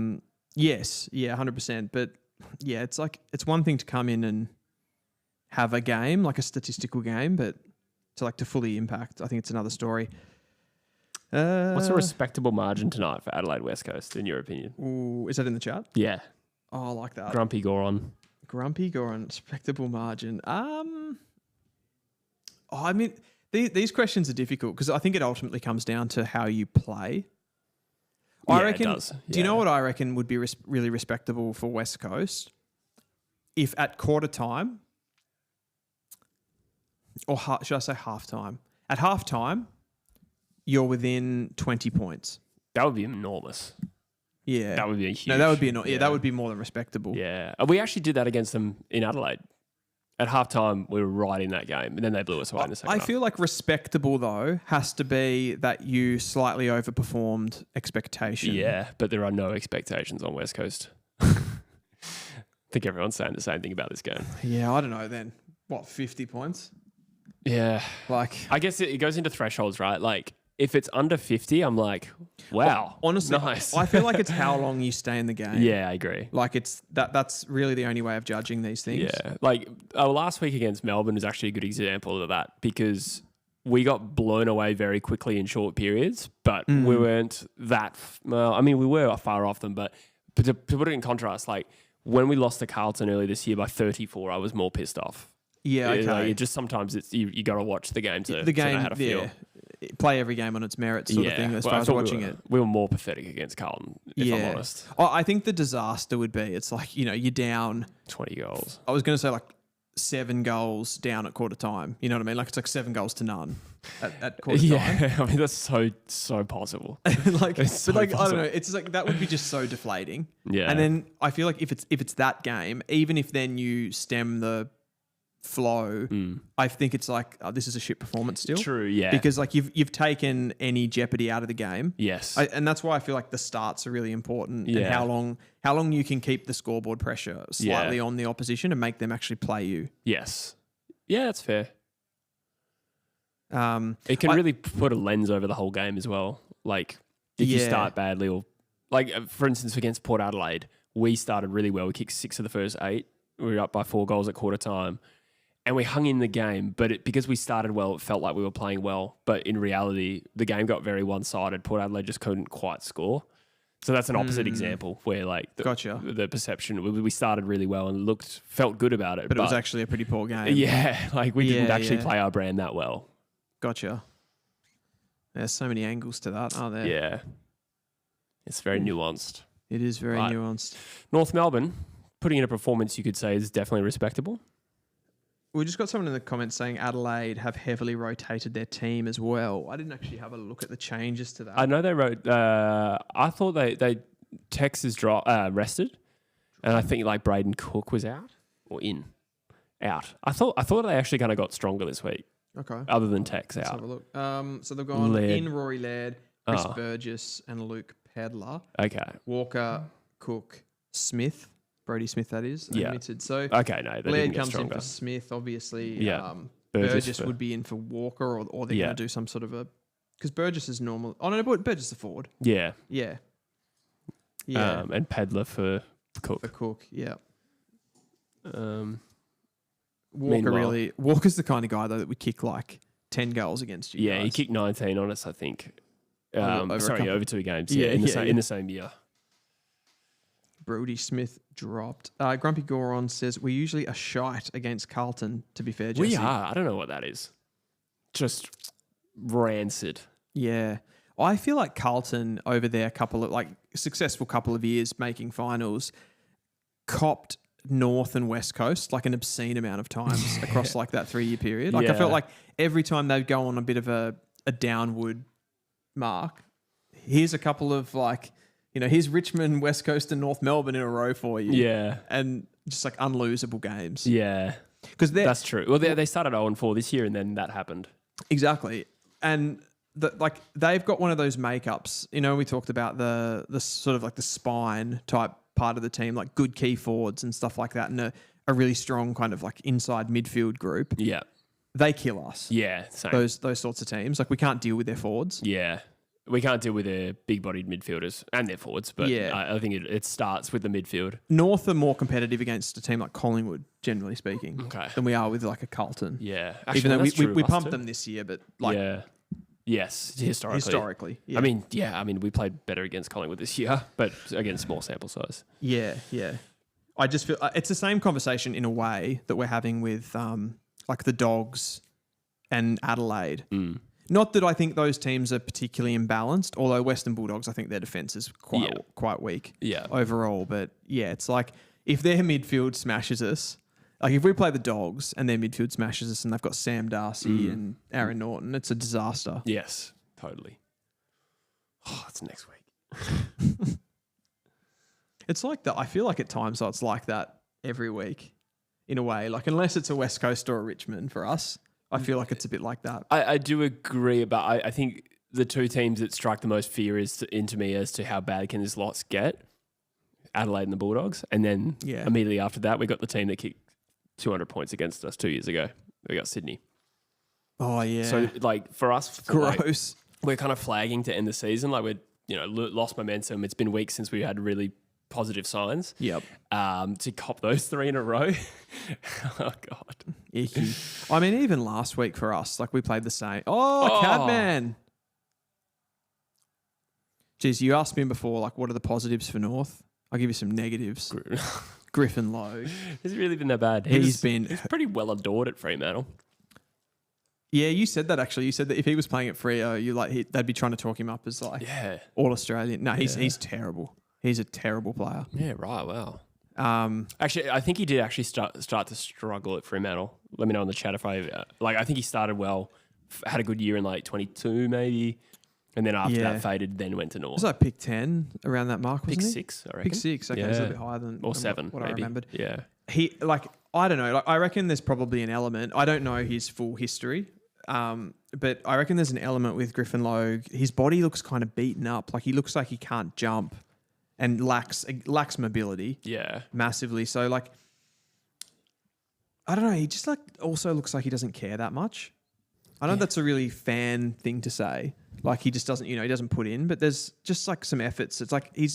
Yes. Yeah, 100%. But yeah, it's one thing to come in and have a game, like a statistical game, but to fully impact, I think it's another story. What's a respectable margin tonight for Adelaide West Coast, in your opinion? Ooh, is that in the chat? Yeah. Oh, I like that. Grumpy Goron, respectable margin. I mean, these questions are difficult because I think it ultimately comes down to how you play. I reckon. It does. Do you know what I reckon would be really respectable for West Coast? If at quarter time, or should I say half time? At half time, you're within 20 points. That would be enormous. Yeah. That would be huge. No, that would be that would be more than respectable. Yeah. We actually did that against them in Adelaide. At halftime, we were right in that game, and then they blew us away in the second half. I feel like respectable, though, has to be that you slightly overperformed expectation. Yeah, but there are no expectations on West Coast. I think everyone's saying the same thing about this game. Yeah, I don't know then. What, 50 points? Yeah. Like, I guess it goes into thresholds, right? Like, if it's under 50, I'm like, wow. Honestly, nice. I feel like it's how long you stay in the game. Yeah, I agree. Like it's that's really the only way of judging these things. Yeah. Like last week against Melbourne is actually a good example of that because we got blown away very quickly in short periods, but we weren't that, well, I mean, we were far off them, but to put it in contrast, like when we lost to Carlton earlier this year by 34, I was more pissed off. Yeah, okay. Like, it just sometimes it's you got to watch the game to know how to feel. Play every game on its merits sort of thing as far as watching it. We were more pathetic against Carlton, if I'm honest. I think the disaster would be, it's like, you're down 20 goals. I was going to say like 7 goals down at quarter time. You know what I mean? Like it's like 7 goals to none at quarter time. Yeah, I mean, that's so possible. I don't know. It's like that would be just so deflating. Yeah. And then I feel like if it's that game, even if then you stem the flow, I think it's like this is a shit performance still. True, yeah. Because like you've taken any jeopardy out of the game. Yes. And that's why I feel like the starts are really important and how long you can keep the scoreboard pressure slightly on the opposition and make them actually play you. Yes. Yeah, that's fair. It can really put a lens over the whole game as well. Like if you start badly or like for instance against Port Adelaide, we started really well. We kicked 6 of the first 8. We were up by 4 goals at quarter time. And we hung in the game, but because we started well, it felt like we were playing well. But in reality, the game got very one-sided. Port Adelaide just couldn't quite score. So that's an opposite example where like the perception, we started really well and felt good about it. But it was actually a pretty poor game. Yeah, like we didn't actually play our brand that well. Gotcha. There's so many angles to that, aren't there? Yeah. It's very nuanced. It is very nuanced. North Melbourne, putting in a performance you could say is definitely respectable. We just got someone in the comments saying Adelaide have heavily rotated their team as well. I didn't actually have a look at the changes to that. I know they wrote. I thought they Tex is rested, and I think like Braden Cook was out or out. I thought they actually kind of got stronger this week. Okay. Other than Tex Let's out. have a look. So they've gone in Rory Laird, Chris Burgess, and Luke Pedler. Okay. Walker, Cook, Smith. Brody Smith, that is, admitted. So okay, no, they Laird didn't get comes stronger. in for Smith, obviously. Yeah. Burgess would be in for Walker, or they're going to do some sort of a... Because Burgess is normal. Oh, no, Burgess is a forward. Yeah. Yeah. And Pedler for Cook. For Cook, yeah. Walker's the kind of guy, though, that would kick like 10 goals against you guys. He kicked 19 on us, I think. Over 2 games. In the same year. Brody Smith dropped. Grumpy Goron says, we're usually a shite against Carlton, to be fair, Jesse. We are. I don't know what that is. Just rancid. Yeah. I feel like Carlton over their successful couple of years making finals copped North and West Coast like an obscene amount of times across like that 3-year period. Like I felt like every time they'd go on a bit of a downward mark, here's a couple of like... here's Richmond, West Coast, and North Melbourne in a row for you. Yeah. And just like unlosable games. Yeah. Because that's true. Well, they started 0-4 this year and then that happened. Exactly. And they've got one of those makeups. We talked about the sort of like the spine type part of the team, like good key forwards and stuff like that, and a really strong kind of like inside midfield group. Yeah. They kill us. Yeah. Same. Those sorts of teams. Like we can't deal with their forwards. Yeah. We can't deal with their big-bodied midfielders and their forwards, but I think it starts with the midfield. North are more competitive against a team like Collingwood, generally speaking, than we are with like a Carlton. Yeah. Actually, even though we pumped them this year, but like... Yeah. Yes, historically. Yeah. I mean, we played better against Collingwood this year, but again, small sample size. Yeah. I just feel... it's the same conversation in a way that we're having with like the Dogs and Adelaide. Not that I think those teams are particularly imbalanced, although Western Bulldogs, I think their defence is quite weak overall. But yeah, it's like if their midfield smashes us, like if we play the Dogs and their midfield smashes us and they've got Sam Darcy and Aaron Norton, it's a disaster. Yes, totally. Oh, it's next week. It's like that. I feel like at times it's like that every week in a way. Like unless it's a West Coast or a Richmond for us. I feel like it's a bit like that. I do agree, but I think the two teams that strike the most fear into me as to how bad can this lot get, Adelaide and the Bulldogs. And then immediately after that, we got the team that kicked 200 points against us 2 years ago. We got Sydney. Oh, yeah. So, like, for us... Gross. We're kind of flagging to end the season. Like, we're, lost momentum. It's been weeks since we had really positive signs. Yep. To cop those 3 in a row. Oh, God. Icky. I mean, even last week for us, like we played the same. Oh, Cadman. Jeez, you asked me before, like, what are the positives for North? I'll give you some negatives. Griffin Logue. He's really been that bad. He's pretty well adored at Fremantle. Yeah, you said that actually. You said that if he was playing at Freo, they'd be trying to talk him up as like all Australian. No, he's terrible. He's a terrible player. Yeah, right. Wow. Actually, I think he did actually start to struggle at Fremantle. Let me know in the chat if I think he started well, had a good year in like 22 maybe, and then after that faded, then went to North. Was that pick 10 around that mark? Wasn't pick he? 6, I reckon. Pick 6. Okay, it's a bit higher than or 7, what maybe. I remembered. Yeah, he I don't know. Like, I reckon there's probably an element. I don't know his full history, but I reckon there's an element with Griffin Logue. His body looks kind of beaten up. Like he looks like he can't jump and lacks mobility. Yeah. Massively. So like, I don't know. He just like also looks like he doesn't care that much. I know that's a really fan thing to say. Like he just doesn't, he doesn't put in, but there's just like some efforts. It's like he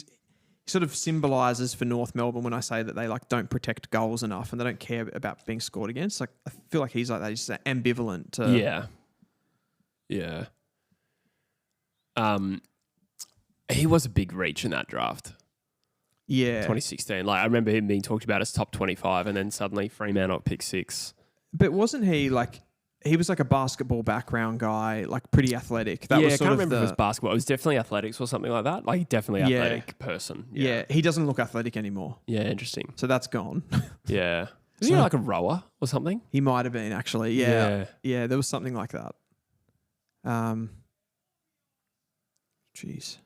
sort of symbolises for North Melbourne when I say that they like don't protect goals enough and they don't care about being scored against. Like I feel like he's like that. He's just ambivalent to... Yeah. He was a big reach in that draft. Yeah. 2016. Like I remember him being talked about as top 25 and then suddenly Fremantle pick 6. But wasn't he like... He was like a basketball background guy, like pretty athletic. That was I sort can't of remember if it was basketball. It was definitely athletics or something like that. Like definitely athletic person. Yeah. He doesn't look athletic anymore. Yeah, interesting. So that's gone. Yeah. Is he like a rower or something? He might have been actually. Yeah. Yeah, there was something like that. Jeez.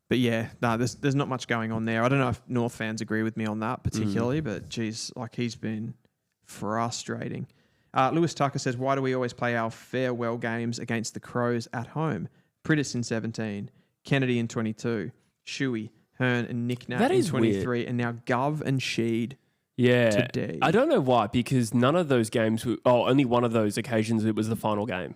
But yeah, no, there's not much going on there. I don't know if North fans agree with me on that particularly, but geez, like he's been frustrating. Lewis Tucker says, why do we always play our farewell games against the Crows at home? Pritis in 17, Kennedy in 22, Shuey, Hearn and Nick Nat in 23, weird. And now Gov and Sheed today. I don't know why, because none of those games, only one of those occasions it was the final game.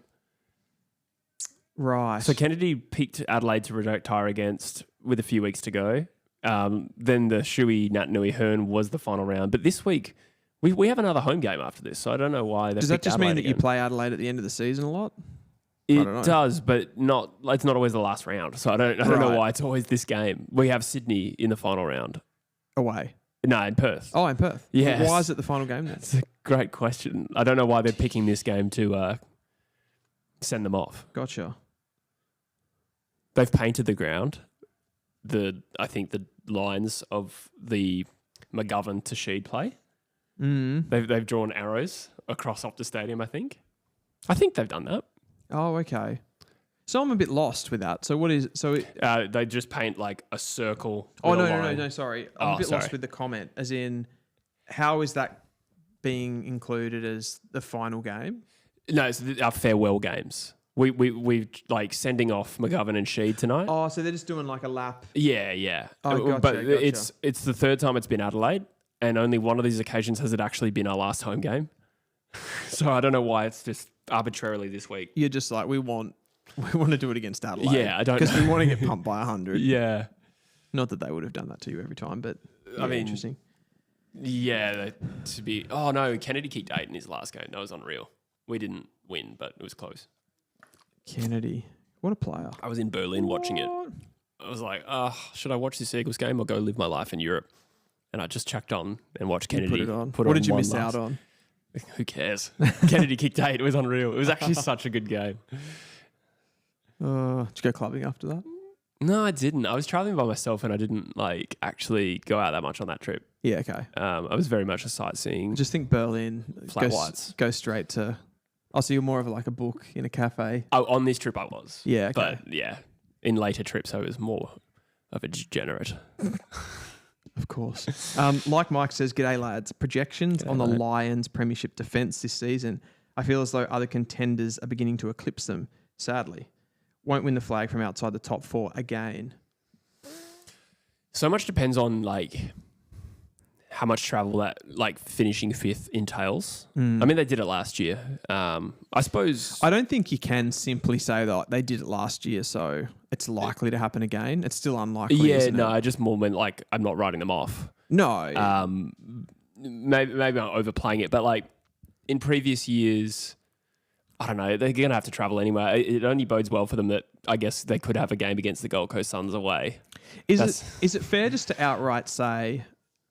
Right. So Kennedy picked Adelaide to retire against with a few weeks to go. Then the Shuey, Nat Nui, Hearn was the final round. But this week... We have another home game after this, so I don't know why. Does that just mean that you play Adelaide at the end of the season a lot? It does, but it's not always the last round. So I don't know why it's always this game. We have Sydney in the final round. Away? No, in Perth. Oh, in Perth. Yeah. Why is it the final game then? It's a great question. I don't know why they're picking this game to send them off. Gotcha. They've painted the ground. I think the lines of the McGovern to Sheed play. They've drawn arrows across Optus Stadium, I think. I think they've done that. Oh, okay. So I'm a bit lost with that. So what is... they just paint like a circle. Oh, no, sorry. I'm a bit lost with the comment. As in, how is that being included as the final game? No, it's our farewell games. We like sending off McGovern and Sheed tonight. Oh, so they're just doing like a lap. Yeah. Oh, gotcha, but gotcha. it's the third time it's been Adelaide. And only one of these occasions has it actually been our last home game. So I don't know why it's just arbitrarily this week. You're just like, we want to do it against Adelaide. Yeah, I don't because we want to get pumped by 100. Yeah. Not that they would have done that to you every time, but I mean, interesting. Yeah, oh no, Kennedy kicked 8 in his last game. That was unreal. We didn't win, but it was close. Kennedy, what a player. I was in Berlin watching it. I was like, should I watch this Eagles game or go live my life in Europe? And I just chucked on and watched Kennedy. Put it on. What did you miss out on? Who cares? Kennedy kicked 8. It was unreal. It was actually such a good game. Did you go clubbing after that? No, I didn't. I was traveling by myself and I didn't like actually go out that much on that trip. Yeah, okay. I was very much a sightseeing. I just think Berlin, flat whites. Go straight to... I'll see you more of like a book in a cafe. Oh, on this trip I was. Yeah, okay. But yeah, in later trips I was more of a degenerate. Of course. Like Mike says, g'day lads. Projections on the Lions premiership defence this season. I feel as though other contenders are beginning to eclipse them, sadly. Won't win the flag from outside the top 4 again. So much depends on like how much travel that like finishing 5th entails. I mean, they did it last year. I suppose... I don't think you can simply say that they did it last year, so it's likely to happen again. It's still unlikely, isn't it? I just more meant like I'm not writing them off. No. Maybe I'm overplaying it, but like in previous years, I don't know, they're going to have to travel anyway. It only bodes well for them that I guess they could have a game against the Gold Coast Suns away. Is it fair just to outright say,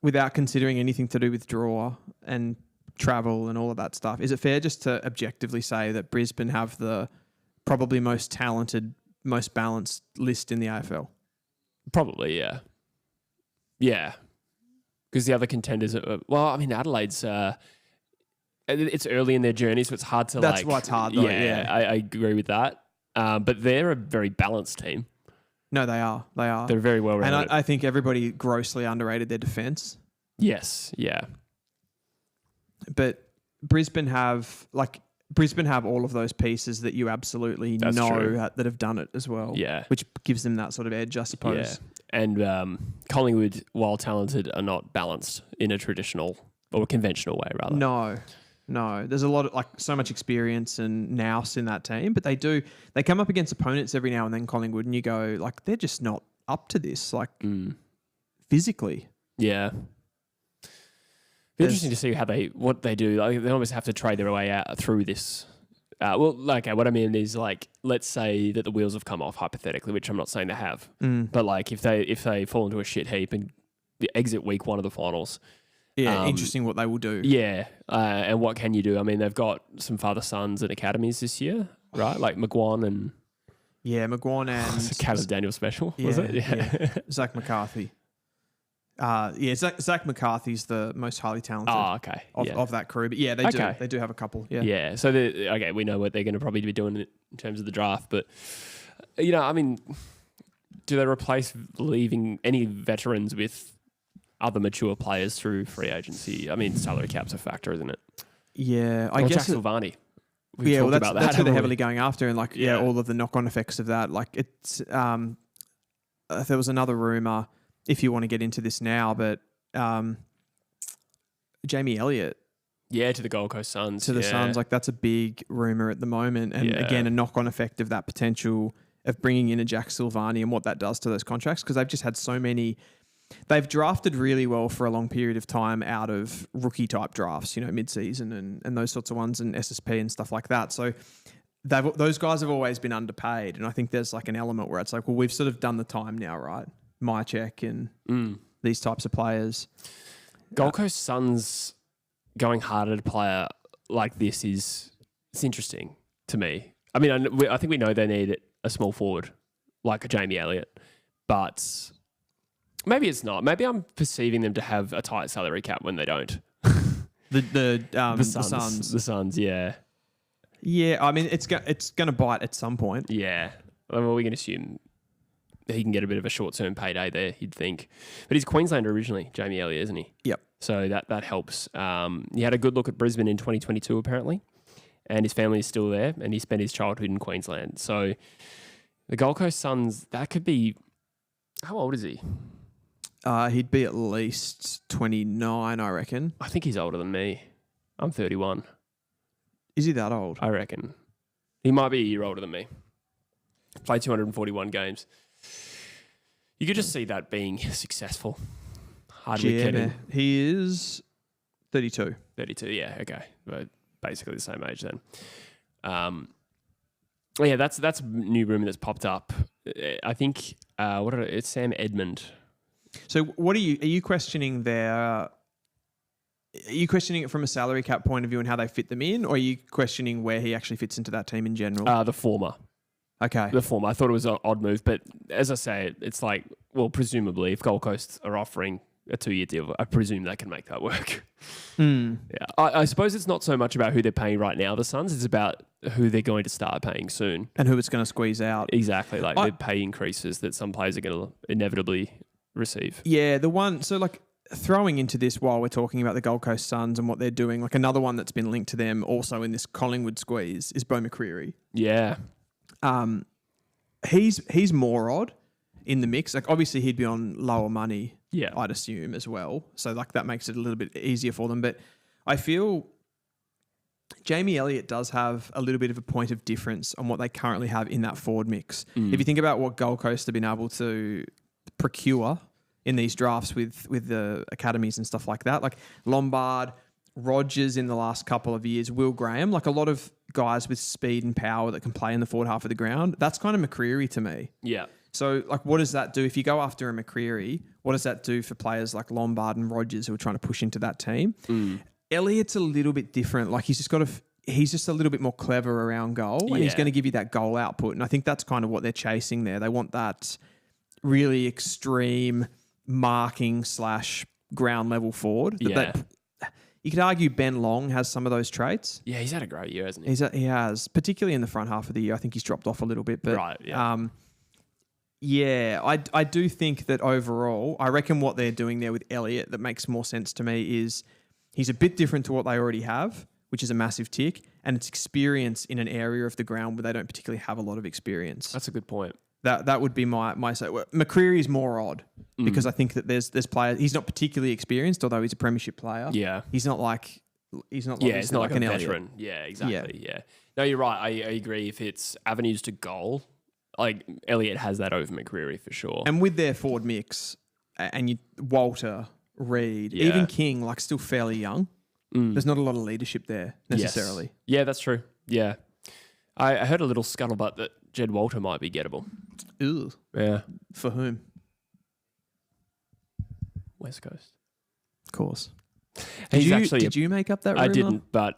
without considering anything to do with draw and travel and all of that stuff, is it fair just to objectively say that Brisbane have the probably most talented, most balanced list in the AFL? Probably, yeah. Yeah. Because the other contenders are... Well, I mean, Adelaide's... it's early in their journey, so it's hard to That's why it's hard, though. Yeah. I agree with that. But they're a very balanced team. No, they are. They are. They're very well rounded. And I think everybody grossly underrated their defence. Yes, yeah. But Brisbane have all of those pieces that you absolutely That's know true. that have done it as well. Yeah. Which gives them that sort of edge, I suppose. Yeah. And Collingwood, while talented, are not balanced in a traditional or conventional way, rather. No. There's a lot of so much experience and nous in that team, but they come up against opponents every now and then, Collingwood, and you go they're just not up to this, physically. Yeah. Be interesting to see what they do. They almost have to trade their way out through this. What I mean is let's say that the wheels have come off hypothetically, which I'm not saying they have, but if they fall into a shit heap and exit week 1 of the finals. Yeah, interesting what they will do. Yeah, and what can you do? I mean, they've got some father-sons and academies this year, right? Like McGuan and... Yeah, McGuan and... It's a Caleb Daniel special, was it? Yeah. Zach McCarthy. Zach McCarthy's the most highly talented of that crew. But yeah, they do have a couple. Yeah. Yeah. So we know what they're going to probably be doing in terms of the draft. But I mean, do they replace leaving any veterans with other mature players through free agency? I mean, salary cap's a factor, isn't it? Yeah, I guess Jack Silvani. That's who they're heavily going after, and all of the knock-on effects of that. It's there was another rumor, if you want to get into this now, but Jamie Elliott. Yeah, to the Gold Coast Suns. To the Suns. That's a big rumour at the moment. And again, a knock-on effect of that potential of bringing in a Jack Silvani and what that does to those contracts, because they've just had so many... They've drafted really well for a long period of time out of rookie-type drafts, mid-season and those sorts of ones, and SSP and stuff like that. So those guys have always been underpaid, and I think there's an element where it's we've sort of done the time now, right? Mycheck and these types of players. Gold Coast Suns going hard at a player like this it's interesting to me. I mean, I think we know they need a small forward like a Jamie Elliott, but maybe it's not. Maybe I'm perceiving them to have a tight salary cap when they don't. The Suns. The Suns, yeah. Yeah, I mean, it's going to bite at some point. Yeah. Well, we can assume he can get a bit of a short-term payday there, you'd think. But he's Queenslander originally, Jamie Elliott, isn't he? Yep. So that helps. He had a good look at Brisbane in 2022, apparently, and his family is still there, and he spent his childhood in Queensland. So the Gold Coast Suns, that could be... How old is he? He'd be at least 29, I reckon. I think he's older than me. I'm 31. Is he that old? I reckon. He might be a year older than me. Played 241 games. You could just see that being successful. Hardly kidding. He is 32. 32, yeah, okay. But basically the same age then. Yeah, that's a new rumour that's popped up. I think, it's Sam Edmund. So what are you questioning Are you questioning it from a salary cap point of view and how they fit them in, or are you questioning where he actually fits into that team in general? The former. Okay. The former. I thought it was an odd move, but as I say, it's presumably, if Gold Coast are offering a 2-year deal, I presume they can make that work. Yeah. I suppose it's not so much about who they're paying right now, the Suns. It's about who they're going to start paying soon. And who it's going to squeeze out. Exactly. The pay increases that some players are going to inevitably receive. Yeah. Throwing into this while we're talking about the Gold Coast Suns and what they're doing, another one that's been linked to them also in this Collingwood squeeze is Beau McCreary. Yeah. He's more odd in the mix. Obviously he'd be on lower money, yeah, I'd assume as well. So that makes it a little bit easier for them. But I feel Jamie Elliott does have a little bit of a point of difference on what they currently have in that forward mix. If you think about what Gold Coast have been able to procure in these drafts with the academies and stuff like that, like Lombard, Rogers in the last couple of years, Will Graham, a lot of guys with speed and power that can play in the forward half of the ground. That's kind of McCreary to me. Yeah. So, what does that do? If you go after a McCreary, what does that do for players like Lombard and Rogers who are trying to push into that team? Elliott's a little bit different. He's just a little bit more clever around goal, and he's going to give you that goal output. And I think that's kind of what they're chasing there. They want that really extreme marking / ground level forward. You could argue Ben Long has some of those traits. Yeah, he's had a great year, hasn't he? He has, particularly in the front half of the year. I think he's dropped off a little bit. But, right, yeah. I do think that overall, I reckon what they're doing there with Elliott that makes more sense to me is He's a bit different to what they already have, which is a massive tick, and it's experience in an area of the ground where they don't particularly have a lot of experience. That's a good point. That would be my say. Well, McCreary is more odd because I think that there's players. He's not particularly experienced, although he's a premiership player. Yeah, he's not like he's not like an a Elliott. veteran. Yeah, exactly. Yeah. No, you're right. I agree. If it's avenues to goal, like Elliott has that over McCreary for sure. And with their forward mix, and Walter, Reid, even King, like still fairly young. There's not a lot of leadership there necessarily. Yes. Yeah, that's true. Yeah, I heard a little scuttlebutt that Jed Walter might be gettable. Ooh. Yeah. For whom? West Coast. Of course. Did you make up that rumor? I didn't, but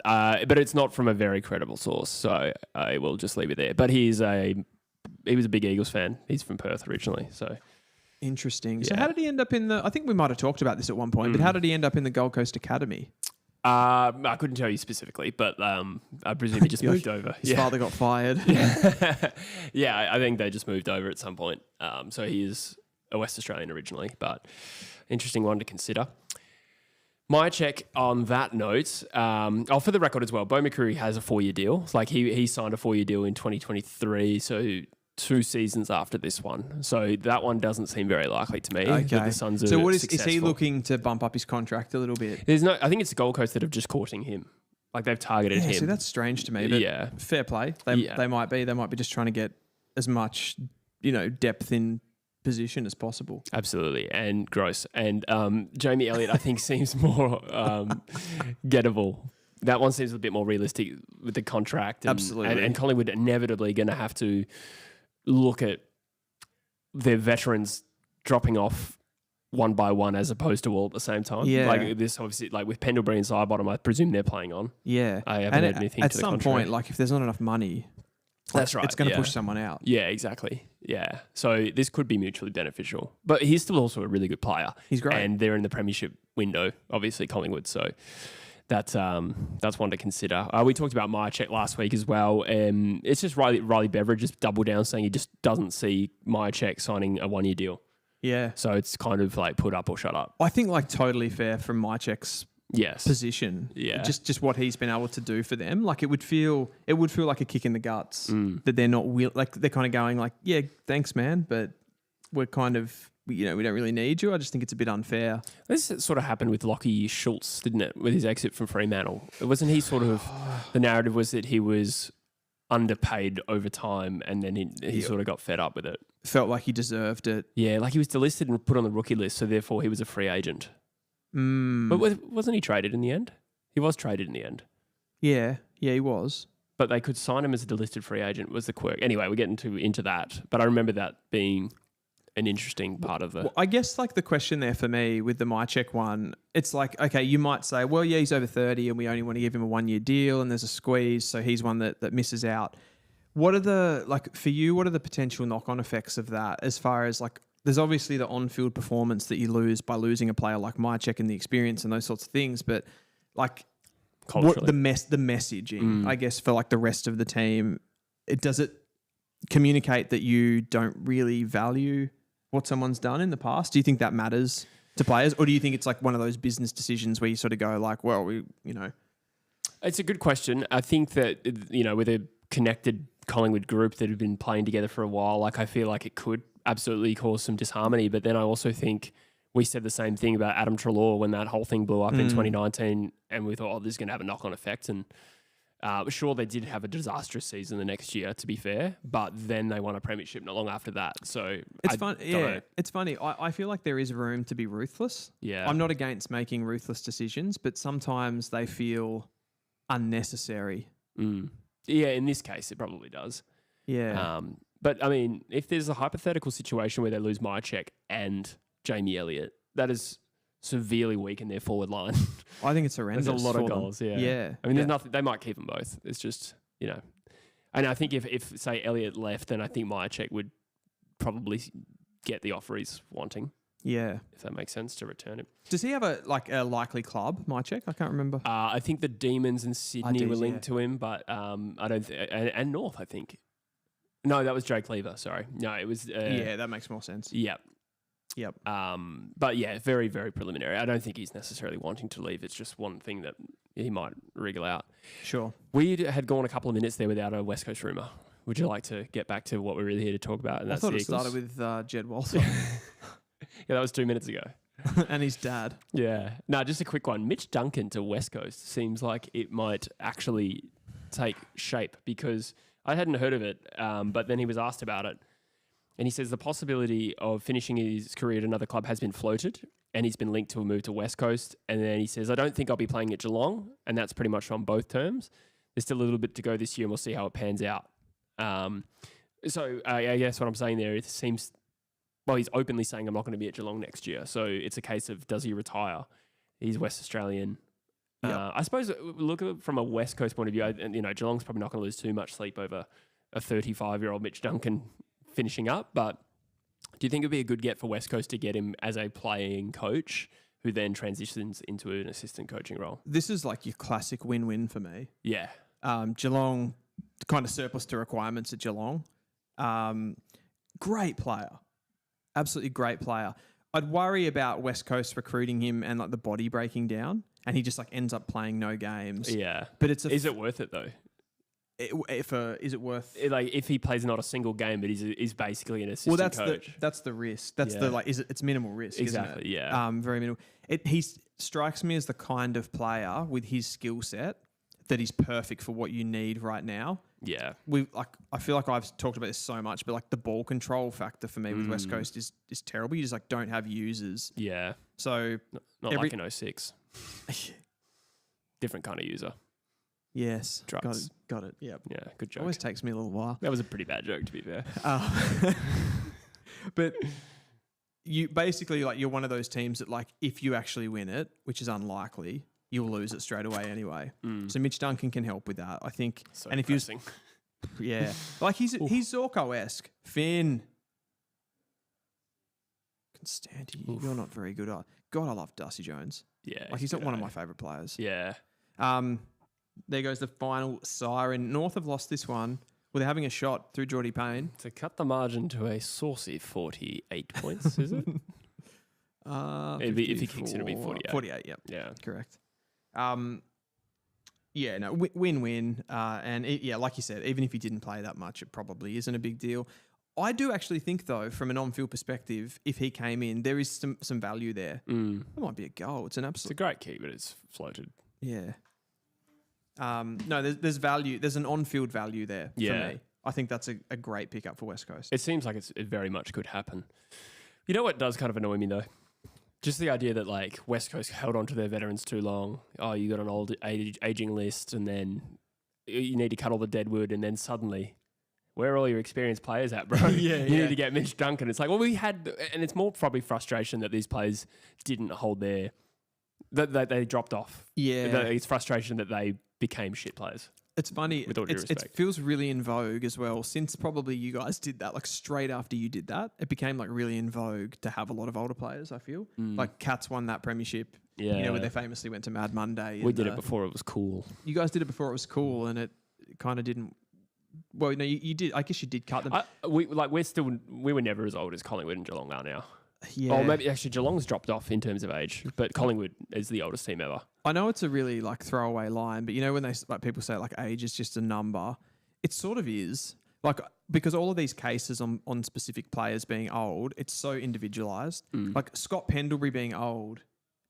it's not from a very credible source, so I will just leave it there. But he was a big Eagles fan. He's from Perth originally, so interesting. Yeah. So how did he end up in the? I think we might have talked about this at one point, but how did he end up in the Gold Coast Academy? I couldn't tell you specifically, but I presume he just moved over. His father got fired. Yeah, I think they just moved over at some point. So he is a West Australian originally, but interesting one to consider. My check on that note, for the record as well, Beau McCreary has a 4-year deal. Like he signed a 4-year deal in 2023, so 2 seasons after this one. So that one doesn't seem very likely to me. Okay. That the Suns are so what is he successful. looking to bump up his contract a little bit? I think it's the Gold Coast that have just courting him. Like they've targeted him. See, that's strange to me. But yeah. Fair play. They might be just trying to get as much, depth in position as possible. Absolutely. And gross. And Jamie Elliott, I think, seems more gettable. That one seems a bit more realistic with the contract. Absolutely. And Collingwood inevitably going to have to look at their veterans dropping off one by one as opposed to all at the same time. Yeah. Like this obviously, like with Pendlebury and Sidebottom, I presume they're playing on. Yeah. I haven't heard anything at to the some contrary. point, like if there's not enough money, that's right. It's going to push someone out. Yeah, exactly. Yeah. So this could be mutually beneficial. But he's still also a really good player. He's great. And they're in the premiership window, obviously Collingwood. So that's one to consider. We talked about Myercheck last week as well. It's just Riley Beveridge just doubled down saying he just doesn't see Myercheck signing a 1-year deal. Yeah. So it's kind of like put up or shut up. I think like totally fair from Myercheck's position. Yeah. Just what he's been able to do for them. Like it would feel like a kick in the guts that they're not like they're kind of going like, yeah, thanks man, but we're kind of we don't really need you. I just think it's a bit unfair. This sort of happened with Lockie Schultz, didn't it? With his exit from Fremantle. Wasn't he sort of the narrative was that he was underpaid over time and then he sort of got fed up with it. Felt like he deserved it. Yeah, like he was delisted and put on the rookie list, so therefore he was a free agent. But wasn't he traded in the end? He was traded in the end. Yeah, he was. But they could sign him as a delisted free agent was the quirk. Anyway, we're getting into that. But I remember that being an interesting part of the... Well, I guess like the question there for me with the Myercheck one, it's like, okay, you might say, well, yeah, he's over 30 and we only want to give him a 1-year deal and there's a squeeze, so he's one that misses out. What are the potential knock-on effects of that as far as like, there's obviously the on-field performance that you lose by losing a player like Myercheck and the experience and those sorts of things, but like what the messaging, I guess, for like the rest of the team, does it communicate that you don't really value what someone's done in the past? Do you think that matters to players, or do you think it's like one of those business decisions where you sort of go like, well, It's a good question. I think that, with a connected Collingwood group that have been playing together for a while, like I feel like it could absolutely cause some disharmony. But then I also think we said the same thing about Adam Treloar when that whole thing blew up in 2019 and we thought, this is going to have a knock-on effect. And sure, they did have a disastrous season the next year, to be fair, but then they won a premiership not long after that. So it's fun. Yeah, it's funny. I feel like there is room to be ruthless. Yeah. I'm not against making ruthless decisions, but sometimes they feel unnecessary. Yeah, in this case, it probably does. Yeah. But, I mean, if there's a hypothetical situation where they lose Myercheck and Jamie Elliott, that is severely weaken their forward line. I think it's horrendous. There's a lot of goals, yeah. Yeah. I mean, there's nothing. They might keep them both. It's just, And I think if say, Elliott left, then I think Myercheck would probably get the offer he's wanting. Yeah. If that makes sense, to return him. Does he have a likely club, Myercheck? I can't remember. I think the Demons in Sydney were linked to him, but I don't and North, I think. No, that was Jake Lever, sorry. No, it was... yeah, that makes more sense. Yeah. Yep. But yeah, very, very preliminary. I don't think he's necessarily wanting to leave. It's just one thing that he might wriggle out. Sure. We had gone a couple of minutes there without a West Coast rumour. Would you like to get back to what we're really here to talk about? And I that's thought the it Eagles? started with Jed Walter Yeah, that was 2 minutes ago. and his dad. Yeah. No, just a quick one. Mitch Duncan to West Coast seems like it might actually take shape because I hadn't heard of it, but then he was asked about it. And he says the possibility of finishing his career at another club has been floated and he's been linked to a move to West Coast. And then he says, I don't think I'll be playing at Geelong. And that's pretty much on both terms. There's still a little bit to go this year and we'll see how it pans out. So I guess what I'm saying there, it seems, well, he's openly saying I'm not going to be at Geelong next year. So it's a case of does he retire? He's West Australian. Yep. I suppose look at it from a West Coast point of view, and Geelong's probably not going to lose too much sleep over a 35-year-old Mitch Duncan finishing up. But do you think it'd be a good get for West Coast to get him as a playing coach who then transitions into an assistant coaching role? This is like your classic win-win for me. Yeah. Geelong, kind of surplus to requirements at Geelong. Great player. Absolutely great player. I'd worry about West Coast recruiting him and like the body breaking down and he just like ends up playing no games. Yeah. But it's is it worth it though? Is it worth? Like if he plays not a single game, but he's basically an assistant coach. That's the risk. That's the like. It's minimal risk. Exactly. Isn't it? Yeah. Very minimal. He strikes me as the kind of player with his skill set that is perfect for what you need right now. Yeah. I feel like I've talked about this so much, but like the ball control factor for me with West Coast is terrible. You just like don't have users. Yeah. So not like an 06. Different kind of user. Yes. Drugs. Got it. Yep. Yeah. Good joke. Always takes me a little while. That was a pretty bad joke, to be fair. But you basically like you're one of those teams that like if you actually win it, which is unlikely, you'll lose it straight away anyway. So Mitch Duncan can help with that, I think. So and depressing. if you, yeah, like he's Zorko-esque. Finn, Constanti, you're not very good. God, I love Darcy Jones. Yeah. Like he's not one of my favourite players. Yeah. There goes the final siren. North have lost this one. Well, they're having a shot through Geordie Payne. To cut the margin to a saucy 48 points, is it? If he kicks it, it'll be 48. 48, yep. Yeah. Correct. Yeah, no, win-win. Like you said, even if he didn't play that much, it probably isn't a big deal. I do actually think, though, from an on-field perspective, if he came in, there is some value there. It might be a goal. It's an absolute... It's a great kick, but it's floated. Yeah. No, there's value. There's an on-field value there for me. I think that's a great pickup for West Coast. It seems like it very much could happen. You know what does kind of annoy me, though? Just the idea that like West Coast held on to their veterans too long. Oh, you got an old aging list and then you need to cut all the dead wood and then suddenly, where are all your experienced players at, bro? You need to get Mitch Duncan. It's like, well, we had, and it's more probably frustration that these players didn't hold that they dropped off. Yeah. It's frustration that they became shit players. It's funny. With all due respect. It feels really in vogue as well. Since probably you guys did that, like straight after you did that, it became like really in vogue to have a lot of older players, I feel. Like Cats won that premiership, where they famously went to Mad Monday. We did it before it was cool. You guys did it before it was cool and it kind of didn't... Well, no, you did. I guess you did cut them. We were never as old as Collingwood and Geelong are now. Yeah. Oh, maybe actually Geelong's dropped off in terms of age, but Collingwood is the oldest team ever. I know it's a really like throwaway line, but you know when they like people say like age is just a number, it sort of is. Like because all of these cases on specific players being old, it's so individualized. Like Scott Pendlebury being old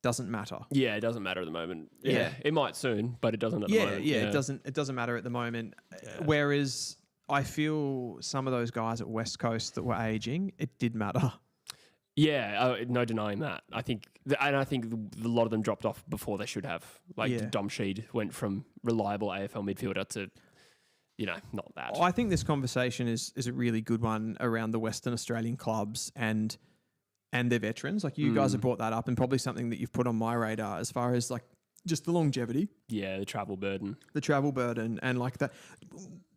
doesn't matter. Yeah, it doesn't matter at the moment. Yeah, it might soon, but it doesn't at the moment. Yeah, it doesn't matter at the moment. Whereas I feel some of those guys at West Coast that were aging, it did matter. Yeah, no denying that. I think a lot of them dropped off before they should have. Like Dom Sheed went from reliable AFL midfielder to, not that. I think this conversation is a really good one around the Western Australian clubs and their veterans. Like you guys have brought that up and probably something that you've put on my radar as far as like just the longevity. Yeah, the travel burden and like that.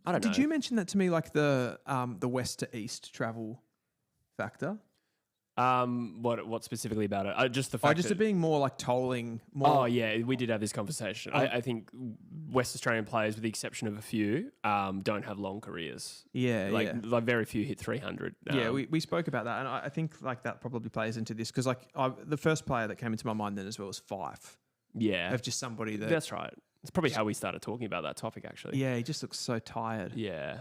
I don't know. Did you mention that to me, like the west to east travel factor? What specifically about it? Just the fact Just that it being more like tolling. More, Oh, yeah, we did have this conversation. I think West Australian players, with the exception of a few, don't have long careers. Like very few hit 300. We spoke about that, and I think like that probably plays into this because like the first player that came into my mind then as well was Fife. Yeah. Of just somebody that... That's right. It's probably how we started talking about that topic, actually. Yeah, he just looks so tired. Yeah.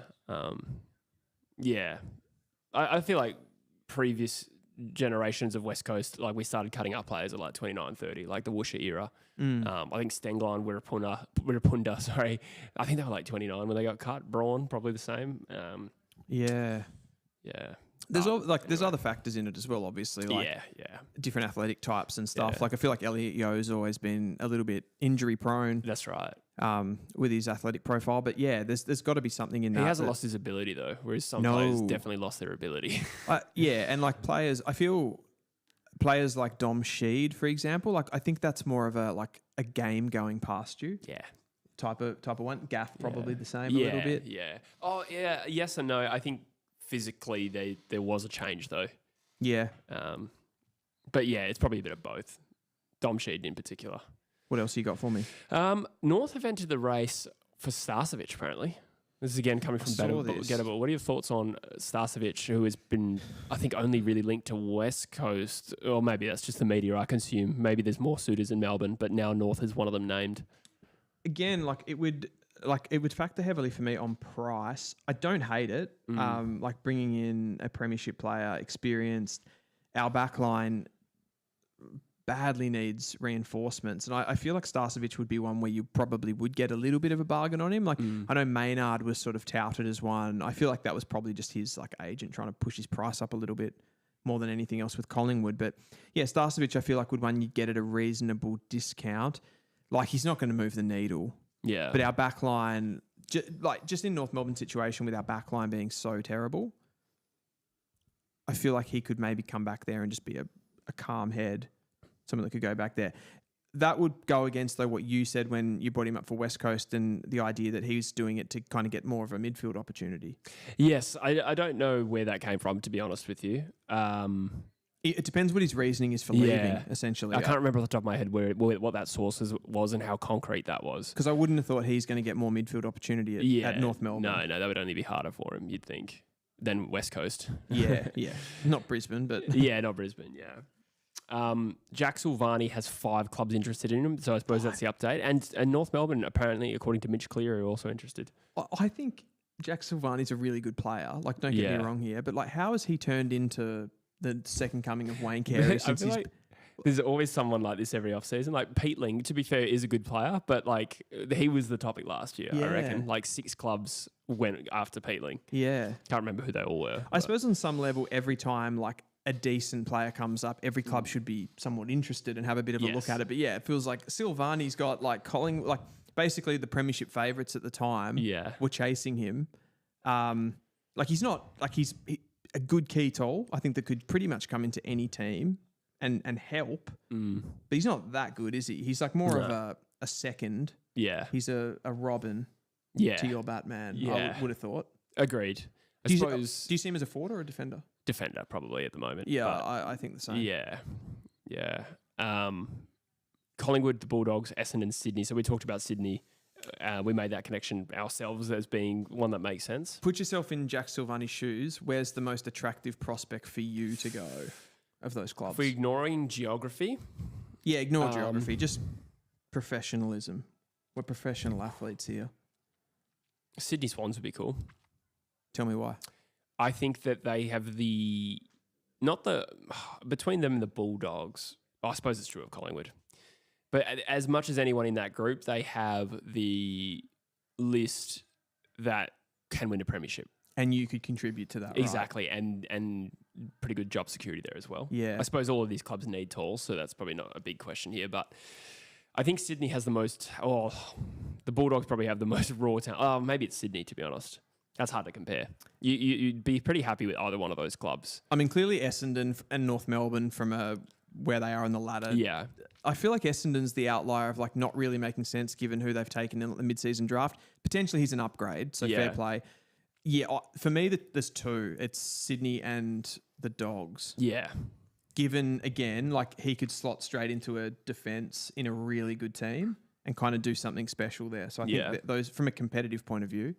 I feel like previous generations of West Coast, like we started cutting up players at like 29, 30, like the Woosha era. I think Stengline, Wirapunda, sorry. I think they were like 29 when they got cut. Braun, probably the same. Yeah. There's there's other factors in it as well, obviously. Like different athletic types and stuff. Yeah. Like I feel like Elliot Yeo's always been a little bit injury prone. That's right. With his athletic profile, but yeah, there's got to be something in that. He hasn't lost his ability though, whereas some players definitely lost their ability. And like players, I feel players like Dom Sheed, for example, like I think that's more of a game going past you. Yeah. Type of one. Gaff probably the same a little bit. Yeah. Oh yeah. Yes and no. I think physically there was a change though. Yeah. But yeah, it's probably a bit of both. Dom Sheed in particular. What else you got for me? North have entered the race for Starcevic, apparently. This is again coming from Gettable. What are your thoughts on Starcevic, who has been, I think, only really linked to West Coast, or maybe that's just the media I consume. Maybe there's more suitors in Melbourne, but now North is one of them named. Again, it would factor heavily for me on price. I don't hate it. Like bringing in a premiership player, experienced, our backline badly needs reinforcements. And I feel like Starcevic would be one where you probably would get a little bit of a bargain on him. Like I know Maynard was sort of touted as one. I feel like that was probably just his like agent trying to push his price up a little bit more than anything else with Collingwood. But yeah, Starcevic I feel like would one you'd get at a reasonable discount. Like he's not going to move the needle. Yeah. But our backline, just in North Melbourne situation with our backline being so terrible, I feel like he could maybe come back there and just be a calm head. Someone that could go back there. That would go against though what you said when you brought him up for West Coast and the idea that he's doing it to kind of get more of a midfield opportunity. Yes, I don't know where that came from, to be honest with you. It depends what his reasoning is for leaving, essentially. I can't remember off the top of my head what that source was and how concrete that was. Because I wouldn't have thought he's going to get more midfield opportunity at North Melbourne. No, that would only be harder for him, you'd think, than West Coast. Yeah. Not Brisbane, but... Yeah, not Brisbane, yeah. Jack Silvani has 5 clubs interested in him, so I suppose that's the update. And North Melbourne, apparently, according to Mitch Cleary, are also interested. I think Jack Silvani's a really good player. Like, don't get me wrong here, but like, how has he turned into the second coming of Wayne Carey since he's... There's always someone like this every offseason. Like Peatling, to be fair, is a good player, but like he was the topic last year, I reckon. Like 6 clubs went after Peatling. Yeah. Can't remember who they all were. I suppose on some level, every time like a decent player comes up, every club should be somewhat interested and have a bit of a look at it. But yeah, it feels like Silvani's got like basically the premiership favourites at the time were chasing him. He's a good key tool. I think that could pretty much come into any team and help. But he's not that good, is he? He's like more of a second. Yeah. He's a Robin to your Batman, I would have thought. Agreed. Do you see him as a forward or a defender? Defender, probably, at the moment. Yeah, I think the same. Yeah. Collingwood, the Bulldogs, Essendon, Sydney. So we talked about Sydney. We made that connection ourselves as being one that makes sense. Put yourself in Jack Silvani's shoes. Where's the most attractive prospect for you to go of those clubs? If we're ignoring geography? Yeah, ignore geography. Just professionalism. We're professional athletes here. Sydney Swans would be cool. Tell me why. I think that they have between them and the Bulldogs, I suppose it's true of Collingwood, but as much as anyone in that group, they have the list that can win a premiership. And you could contribute to that, exactly, right? And pretty good job security there as well. Yeah. I suppose all of these clubs need tools, so that's probably not a big question here, but I think Sydney has the most, the Bulldogs probably have the most raw talent. Oh, maybe it's Sydney, to be honest. That's hard to compare. You'd be pretty happy with either one of those clubs. I mean, clearly Essendon and North Melbourne from where they are on the ladder. Yeah. I feel like Essendon's the outlier of like not really making sense given who they've taken in the mid-season draft. Potentially he's an upgrade, so fair play. Yeah, for me, there's 2. It's Sydney and the Dogs. Yeah. given again, like he could slot straight into a defense in a really good team and kind of do something special there. So I think that those, from a competitive point of view,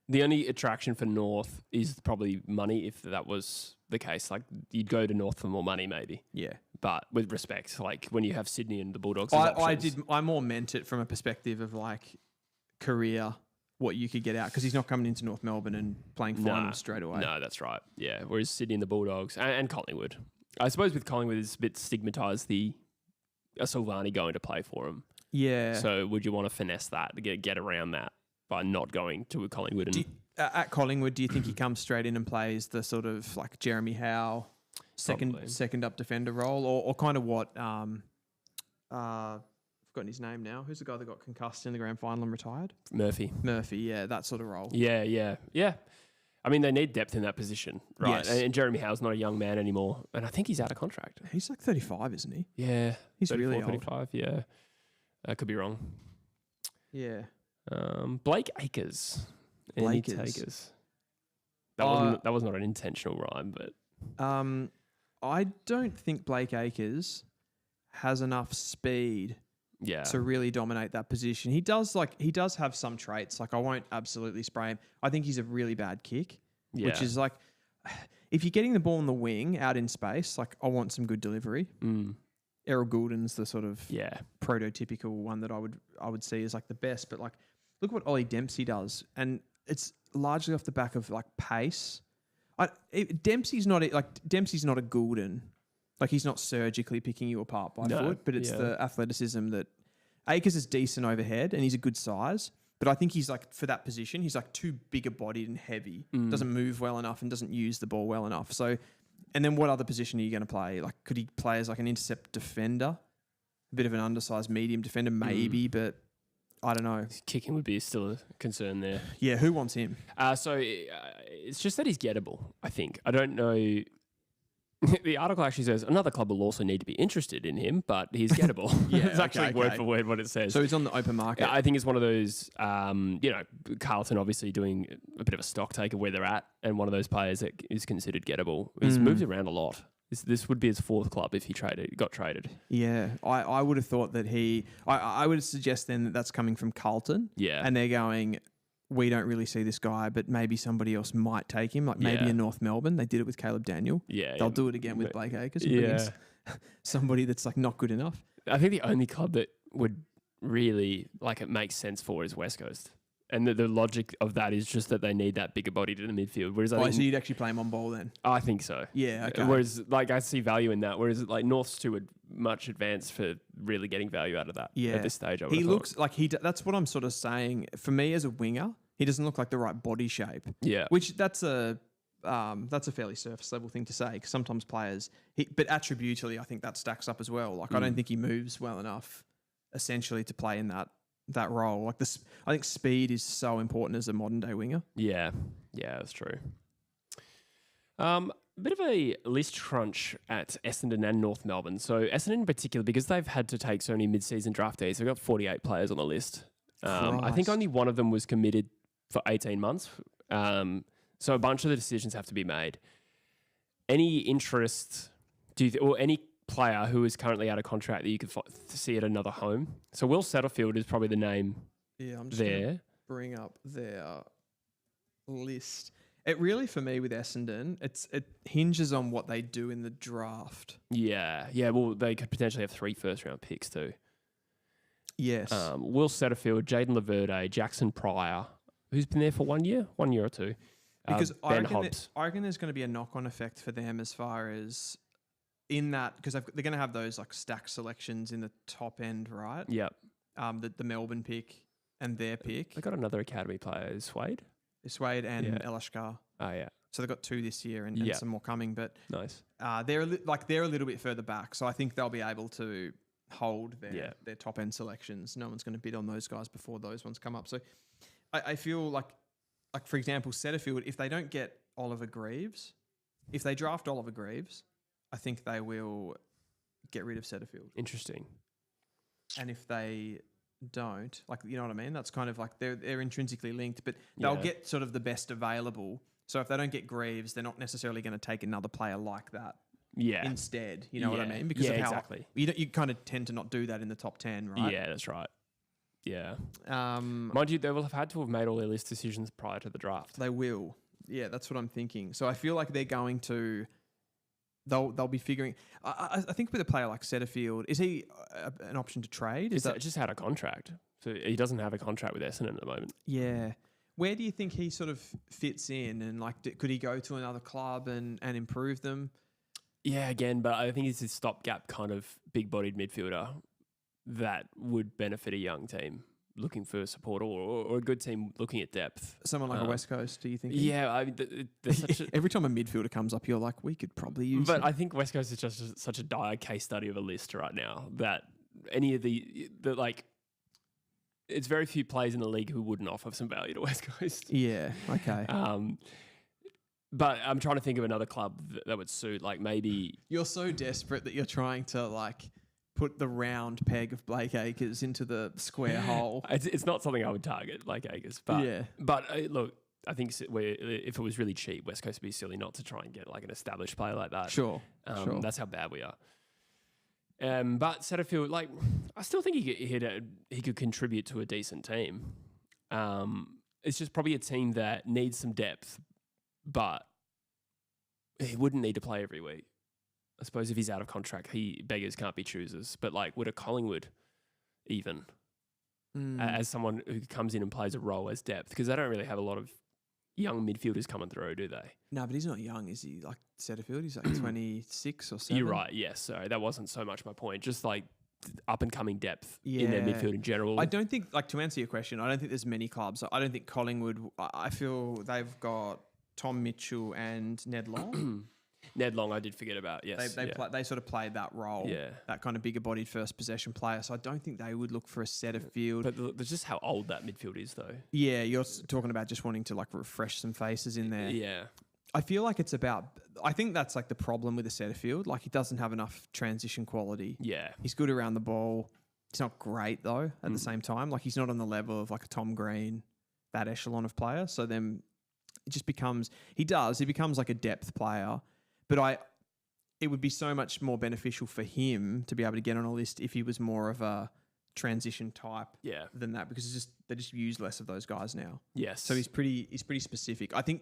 the only attraction for North is probably money. If that was the case, like you'd go to North for more money, maybe. Yeah. But with respect, like when you have Sydney and the Bulldogs, I more meant it from a perspective of like career, what you could get out, because he's not coming into North Melbourne and playing finals straight away. No, that's right. Yeah. Whereas Sydney and the Bulldogs and Collingwood, I suppose with Collingwood it's a bit stigmatised a Silvani going to play for him. Yeah. So would you want to finesse that to get around that by not going to a Collingwood? And at Collingwood, do you think he comes straight in and plays the sort of like Jeremy Howe second up defender role, or kind of what? I've forgotten his name now. Who's the guy that got concussed in the grand final and retired? Murphy, yeah, that sort of role. Yeah. I mean, they need depth in that position, right? Yes. And Jeremy Howe's not a young man anymore, and I think he's out of contract. He's like 35, isn't he? Yeah, he's really old. 35. Yeah, I could be wrong. Yeah. Blake Acres. Any takers? That was not an intentional rhyme, but I don't think Blake Acres has enough speed to really dominate that position. He does have some traits. Like, I won't absolutely spray him. I think he's a really bad kick, which is like, if you're getting the ball in the wing out in space, like I want some good delivery. Errol Goulden's the sort of prototypical one that I would see as like the best. But like, look what Ollie Dempsey does, and it's largely off the back of like pace. Dempsey's not a Goulden. Like, he's not surgically picking you apart by foot, but it's the athleticism that Acres is decent overhead and he's a good size. But I think he's like, for that position, he's like too bigger bodied and heavy. Doesn't move well enough and doesn't use the ball well enough. So, and then what other position are you going to play? Like, could he play as like an intercept defender? A bit of an undersized medium defender, maybe, but I don't know. Kicking would be still a concern there. Yeah, who wants him? So it's just that he's gettable, I think. I don't know. The article actually says another club will also need to be interested in him, but he's gettable. It's actually word for word what it says. So he's on the open market. I think it's one of those, Carlton obviously doing a bit of a stock take of where they're at, and one of those players that is considered gettable. He's moved around a lot. This would be his fourth club if he got traded. Yeah, I would have thought that I would suggest then that that's coming from Carlton. Yeah. And they're going, we don't really see this guy, but maybe somebody else might take him, like maybe in North Melbourne. They did it with Caleb Daniel. Yeah. They'll do it again with Blake Acres. Somebody that's like not good enough. I think the only club that would really, like, it makes sense for is West Coast. And the logic of that is just that they need that bigger body to the midfield. Whereas so you'd actually play him on ball then? I think so. Yeah, okay. Whereas, like, I see value in that. Whereas, like, North's too much advanced for really getting value out of that at this stage. He looks like that's what I'm sort of saying. For me as a winger, he doesn't look like the right body shape. Yeah. Which that's a fairly surface level thing to say, because sometimes players, but attributally, I think that stacks up as well. Like, I don't think he moves well enough, essentially, to play in that role. Like, I think speed is so important as a modern day winger. Yeah, that's true. Bit of a list crunch at Essendon and North Melbourne. So Essendon in particular, because they've had to take so many mid-season draftees, they've got 48 players on the list. I think only one of them was committed for 18 months. So a bunch of the decisions have to be made. Any interest, or any player who is currently out of contract that you could see at another home? So Will Setterfield is probably the name. Yeah, I'm just going to bring up their list. It really, for me, with Essendon, it hinges on what they do in the draft. Yeah. Well, they could potentially have 3 first-round picks too. Yes. Will Setterfield, Jaden Laverde, Jackson Pryor, who's been there for 1 year or 2. Because I reckon there's going to be a knock-on effect for them as far as in that, because they're going to have those like stack selections in the top end, right? Yep. The Melbourne pick and their pick. They got another academy player, Suede and Elashkar. Oh yeah. So they've got 2 this year and some more coming. But nice. They're a little bit further back, so I think they'll be able to hold their top end selections. No one's going to bid on those guys before those ones come up. So I feel like for example, Setterfield, if they don't get Oliver Greaves, if they draft Oliver Greaves, I think they will get rid of Setterfield. Interesting. And if they don't, like, you know what I mean? That's kind of like they're intrinsically linked, but they'll get sort of the best available. So if they don't get Greaves, they're not necessarily going to take another player like that. instead. You know what I mean? Because of how exactly. You kind of tend to not do that in the top 10, right? Yeah, that's right. Yeah. Mind you, they will have had to have made all their list decisions prior to the draft. They will. Yeah, that's what I'm thinking. So I feel like they're going to... They'll be figuring... I think with a player like Setterfield, is he an option to trade? Is that just had a contract? So he doesn't have a contract with Essendon at the moment. Yeah. Where do you think he sort of fits in? And like, could he go to another club and improve them? Yeah, again, but I think it's a stopgap kind of big-bodied midfielder that would benefit a young team looking for support or a good team looking at depth. Someone like a West Coast, do you think? Yeah, I mean, every time a midfielder comes up, you're like, we could probably use But it. I think West Coast is just such a dire case study of a list right now that any of the like, it's very few players in the league who wouldn't offer some value to West Coast. Yeah, okay. But I'm trying to think of another club that would suit, like maybe... You're so desperate that you're trying to like put the round peg of Blake Acres into the square hole. It's not something I would target, Blake Acres. But, yeah. But look, I think if it was really cheap, West Coast would be silly not to try and get like an established player like that. Sure. That's how bad we are. But Setterfield, like, I still think he could contribute to a decent team. It's just probably a team that needs some depth, but he wouldn't need to play every week. I suppose if he's out of contract, beggars can't be choosers. But like, would a Collingwood even as someone who comes in and plays a role as depth? Because they don't really have a lot of young midfielders coming through, do they? No, but he's not young, is he? Like Setterfield, he's like 26 or 7. You're right, yes. So that wasn't so much my point. Just like up and coming depth in their midfield in general. I don't think, like, to answer your question, I don't think there's many clubs. I don't think Collingwood, I feel they've got Tom Mitchell and Ned Long. Ned Long, I did forget about, yes. They sort of played that role, that kind of bigger-bodied first possession player. So I don't think they would look for a Setterfield. But there's just how old that midfield is, though. Yeah, you're talking about just wanting to like refresh some faces in there. Yeah. I feel like it's about... I think that's like the problem with the Setterfield. Like, he doesn't have enough transition quality. Yeah. He's good around the ball. He's not great, though, at the same time. Like, he's not on the level of like a Tom Green, that echelon of player. So then it just becomes... He becomes like a depth player. But it would be so much more beneficial for him to be able to get on a list if he was more of a transition type than that, because they just use less of those guys now. Yes. So he's pretty specific. I think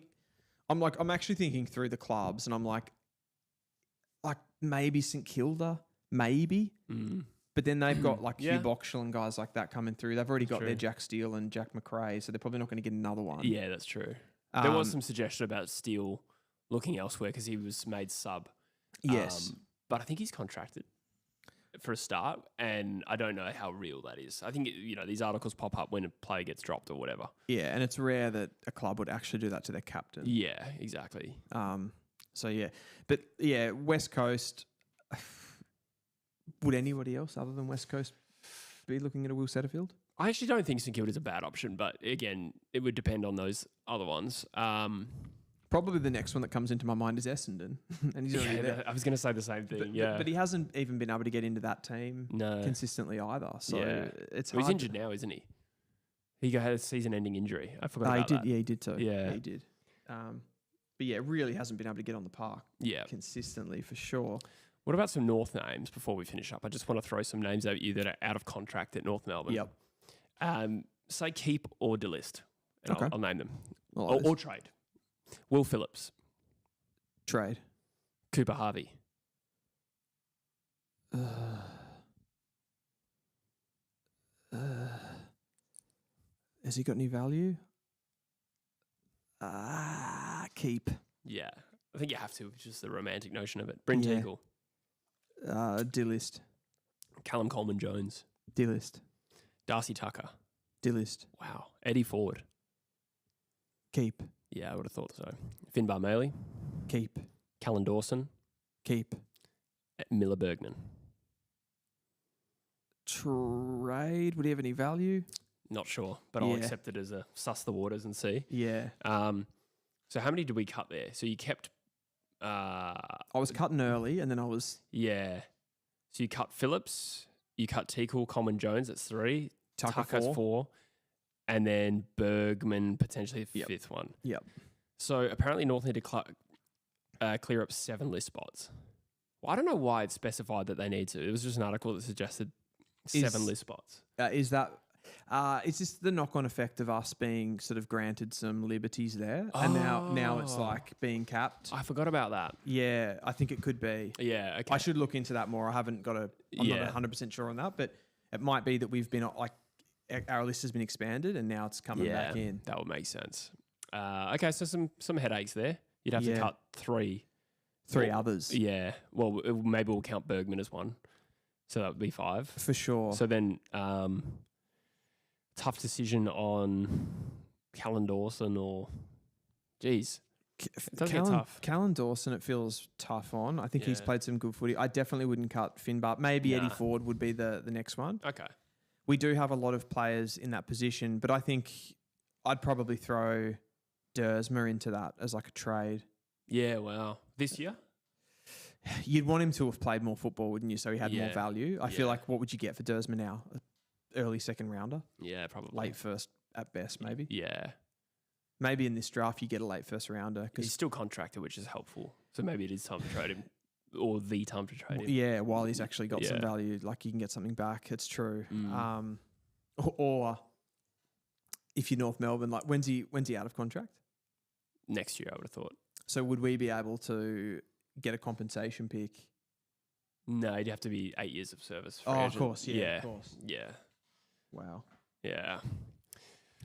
I'm actually thinking through the clubs, and I'm like maybe St Kilda, maybe. But then they've got like Hugh Boxall and guys like that coming through. They've already got their Jack Steele and Jack McRae, so they're probably not going to get another one. Yeah, that's true. There was some suggestion about Steele looking elsewhere because he was made sub. Yes. But I think he's contracted for a start, and I don't know how real that is. I think, these articles pop up when a player gets dropped or whatever. Yeah, and it's rare that a club would actually do that to their captain. Yeah, exactly. So, yeah. But, yeah, West Coast, would anybody else other than West Coast be looking at a Will Setterfield? I actually don't think St Kilda is a bad option, but, again, it would depend on those other ones. Probably the next one that comes into my mind is Essendon. And he's already there. I was going to say the same thing, but he hasn't even been able to get into that team consistently either. So it's hard. He's injured now, isn't he? He had a season-ending injury. I forgot about that. Yeah, he did too. Yeah, he did. But yeah, really hasn't been able to get on the park consistently for sure. What about some North names before we finish up? I just want to throw some names at you that are out of contract at North Melbourne. Yep. Say keep or delist. Okay. I'll name them. Or trade. Will Phillips. Trade. Cooper Harvey. Has he got any value? Keep. Yeah. I think you have to, which is the romantic notion of it. Bryn Teagle. Delist. Callum Coleman-Jones. Delist. Darcy Tucker. Delist. Wow. Eddie Ford. Keep. Yeah, I would have thought so. Finbar Maley. Keep. Callan Dawson. Keep. Miller Bergman. Trade. Would he have any value? Not sure, but I'll accept it as a suss the waters and see. Yeah. So how many did we cut there? So you kept... I was cutting early and then I was... Yeah. So you cut Phillips, you cut Teagle, Coleman-Jones, that's 3. Tucker's 4. And then Bergman, potentially the 5th one. Yep. So apparently North need to clear up 7 list spots. Well, I don't know why it's specified that they need to. It was just an article that suggested 7 list spots. Is this the knock-on effect of us being sort of granted some liberties there, and now it's like being capped? I forgot about that. Yeah, I think it could be. Yeah, okay. I should look into that more. I haven't got I'm not 100% sure on that, but it might be that we've been like our list has been expanded and now it's coming back in. That would make sense. Okay, so some headaches there. You'd have to cut 3 others. Yeah. Well, maybe we'll count Bergman as one. So that would be 5. For sure. So then tough decision on Callan Dawson or... Geez. It does get tough. Callan Dawson, it feels tough on. I think he's played some good footy. I definitely wouldn't cut Finbar. Maybe Eddie Ford would be the next one. Okay. We do have a lot of players in that position, but I think I'd probably throw Dersma into that as like a trade. Yeah, wow. This year? You'd want him to have played more football, wouldn't you? So he had more value. I feel like what would you get for Dersma now? Early second rounder? Yeah, probably. Late first at best, maybe. Yeah. Maybe in this draft you get a late first rounder. He's still contracted, which is helpful. So maybe it is time to trade him, or the time to trade him. Yeah, while he's actually got some value, like you can get something back. It's true. Or if you're North Melbourne, like when's he out of contract? Next year, I would have thought. So would we be able to get a compensation pick? No, you'd have to be 8 years of service. Oh, of course. Yeah, of course. Yeah. Wow. Yeah.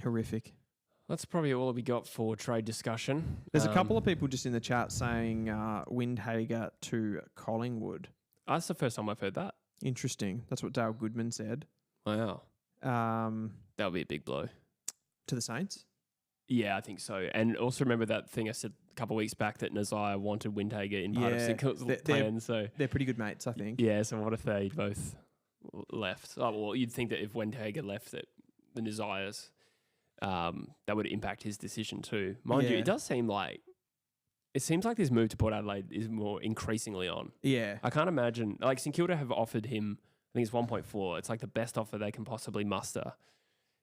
Horrific. That's probably all we got for trade discussion. There's a couple of people just in the chat saying Windhager to Collingwood. That's the first time I've heard that. Interesting. That's what Dale Goodman said. Wow. That would be a big blow. To the Saints? Yeah, I think so. And also remember that thing I said a couple of weeks back that Nazire wanted Windhager in part of St. plan. So they're pretty good mates, I think. Yeah, so what if they both left? Oh, well, you'd think that if Windhager left the Nazires, that would impact his decision too. Mind you, it does seem like this move to Port Adelaide is more increasingly on. Yeah. I can't imagine, like St Kilda have offered him, I think it's 1.4. It's like the best offer they can possibly muster.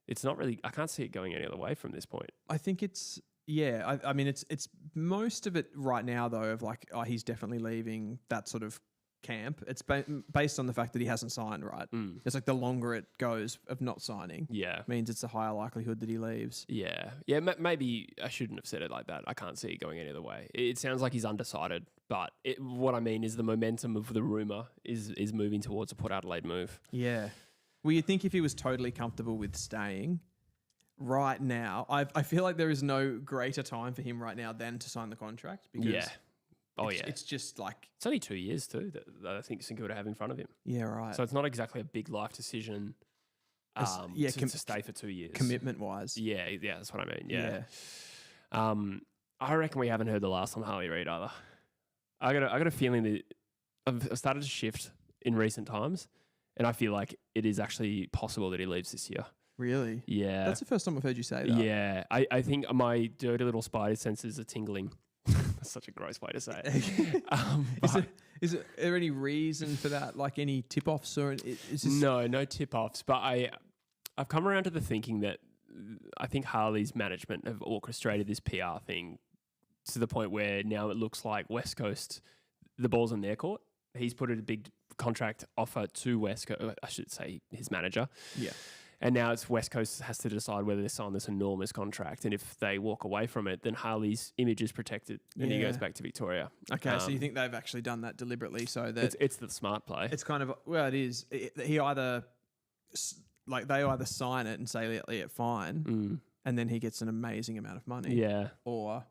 It's not really, I can't see it going any other way from this point. I think it's, I mean, it's most of it right now though of like, oh, he's definitely leaving that sort of camp. It's based on the fact that he hasn't signed, right? It's like the longer it goes of not signing, means it's a higher likelihood that he leaves. Yeah, maybe I shouldn't have said it like that. I can't see it going any other way. It sounds like he's undecided, but what I mean is the momentum of the rumour is moving towards a Port Adelaide move. Yeah. Well, you'd think if he was totally comfortable with staying right now, I feel like there is no greater time for him right now than to sign the contract because it's just like... It's only 2 years too that I think St Kilda have in front of him. Yeah, right. So it's not exactly a big life decision to stay for 2 years. Commitment-wise. Yeah, that's what I mean. Yeah. I reckon we haven't heard the last on Harley Reid either. I got a feeling that I've started to shift in recent times, and I feel like it is actually possible that he leaves this year. Really? Yeah. That's the first time I've heard you say that. Yeah. I think my dirty little spider senses are tingling. That's such a gross way to say it. Is there any reason for that? Like any tip-offs or is this... No tip-offs. But I've come around to the thinking that I think Harley's management have orchestrated this PR thing to the point where now it looks like West Coast, the ball's in their court. He's put a big contract offer to West Coast, I should say his manager. Yeah. And now it's West Coast has to decide whether they sign this enormous contract. And if they walk away from it, then Harley's image is protected and he goes back to Victoria. Okay, so you think they've actually done that deliberately so that... It's the smart play. It's kind of... Well, it is. He either... Like, they either sign it and say, yeah, fine, and then he gets an amazing amount of money. Yeah. Or,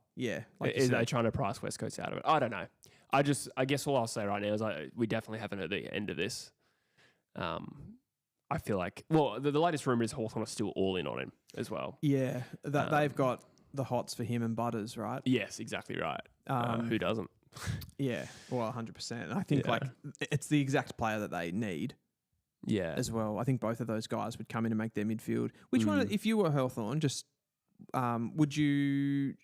like is they trying to price West Coast out of it? I don't know. I guess all I'll say right now is we definitely haven't heard the end of this. I feel like, well, the latest rumour is Hawthorn are still all in on him as well. Yeah, they've got the hots for him and Butters, right? Yes, exactly right. Who doesn't? Yeah, well, 100%. I think like it's the exact player that they need. Yeah, as well. I think both of those guys would come in and make their midfield. Which one, if you were Hawthorn, just would you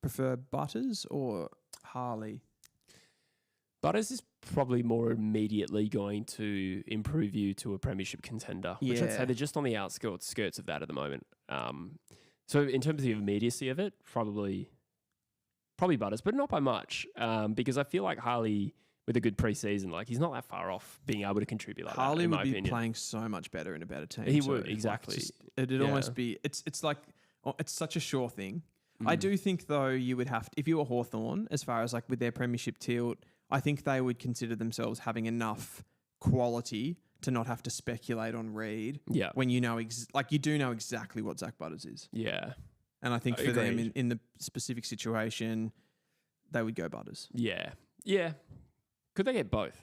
prefer Butters or Harley? Butters is probably more immediately going to improve you to a premiership contender, which I'd say they're just on the skirts of that at the moment. So in terms of the immediacy of it, probably Butters, but not by much, because I feel like Harley with a good preseason. Like, he's not that far off being able to contribute like Harley that, in would my be opinion. playing so much better in a better team. He too. would, exactly. It'd almost be. It's like it's such a sure thing. I do think though you would have to, if you were Hawthorn, as far as like with their premiership tilt, I think they would consider themselves having enough quality to not have to speculate on Reid. Yeah. When you know you do know exactly what Zach Butters is. Yeah. And I think for them Agreed. in the specific situation, they would go Butters. Yeah. Yeah. Could they get both?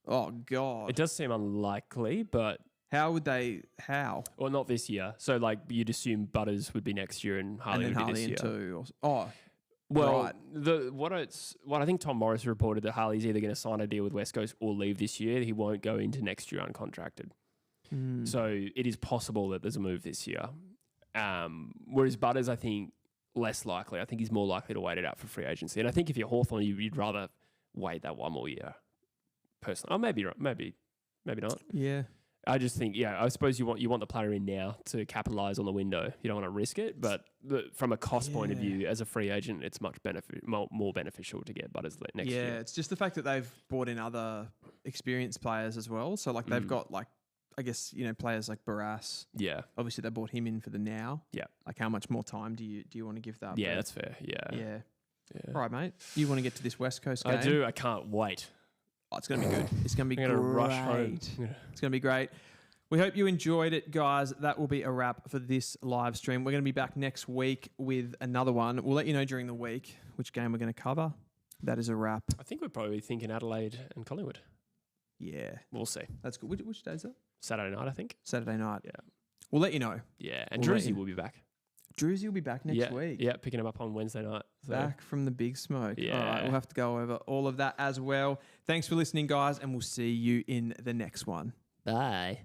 Oh God. It does seem unlikely, but How would they? How? well, not this year. So like you'd assume Butters would be next year and Harley And then would be Harley this in year. two. Oh, Well, right. what I think Tom Morris reported that Harley's either going to sign a deal with West Coast or leave this year. He won't go into next year uncontracted. So it is possible that there's a move this year. Whereas Butters, I think, less likely. I think he's more likely to wait it out for free agency. And I think if you're Hawthorn, you'd rather wait that one more year. Personally, oh, maybe not. Yeah. I just think, I suppose you want the player in now to capitalise on the window. You don't want to risk it, but from a cost point of view, as a free agent, it's much more beneficial to get Butters next year. Yeah, it's just the fact that they've brought in other experienced players as well. So like they've got like, I guess, players like Barras. Yeah. Obviously they brought him in for the now. Yeah. Like how much more time do you want to give that? Yeah, But that's fair. Yeah. yeah. All right, mate. You want to get to this West Coast game? I do. I can't wait. Oh, it's going to be good. It's going to be I'm great. going to rush home. It's going to be great. We hope you enjoyed it, guys. That will be a wrap for this live stream. We're going to be back next week with another one. We'll let you know during the week which game we're going to cover. That is a wrap. I think we're probably thinking Adelaide and Collingwood. Yeah. We'll see. That's good. Which day is that? Saturday night, I think. Saturday night. Yeah. We'll let you know. Yeah. And We'll let Druzy you- will be back. Druzy will be back next week. Yeah, picking him up on Wednesday night. So. Back from the big smoke. Yeah. All right, we'll have to go over all of that as well. Thanks for listening, guys, and we'll see you in the next one. Bye.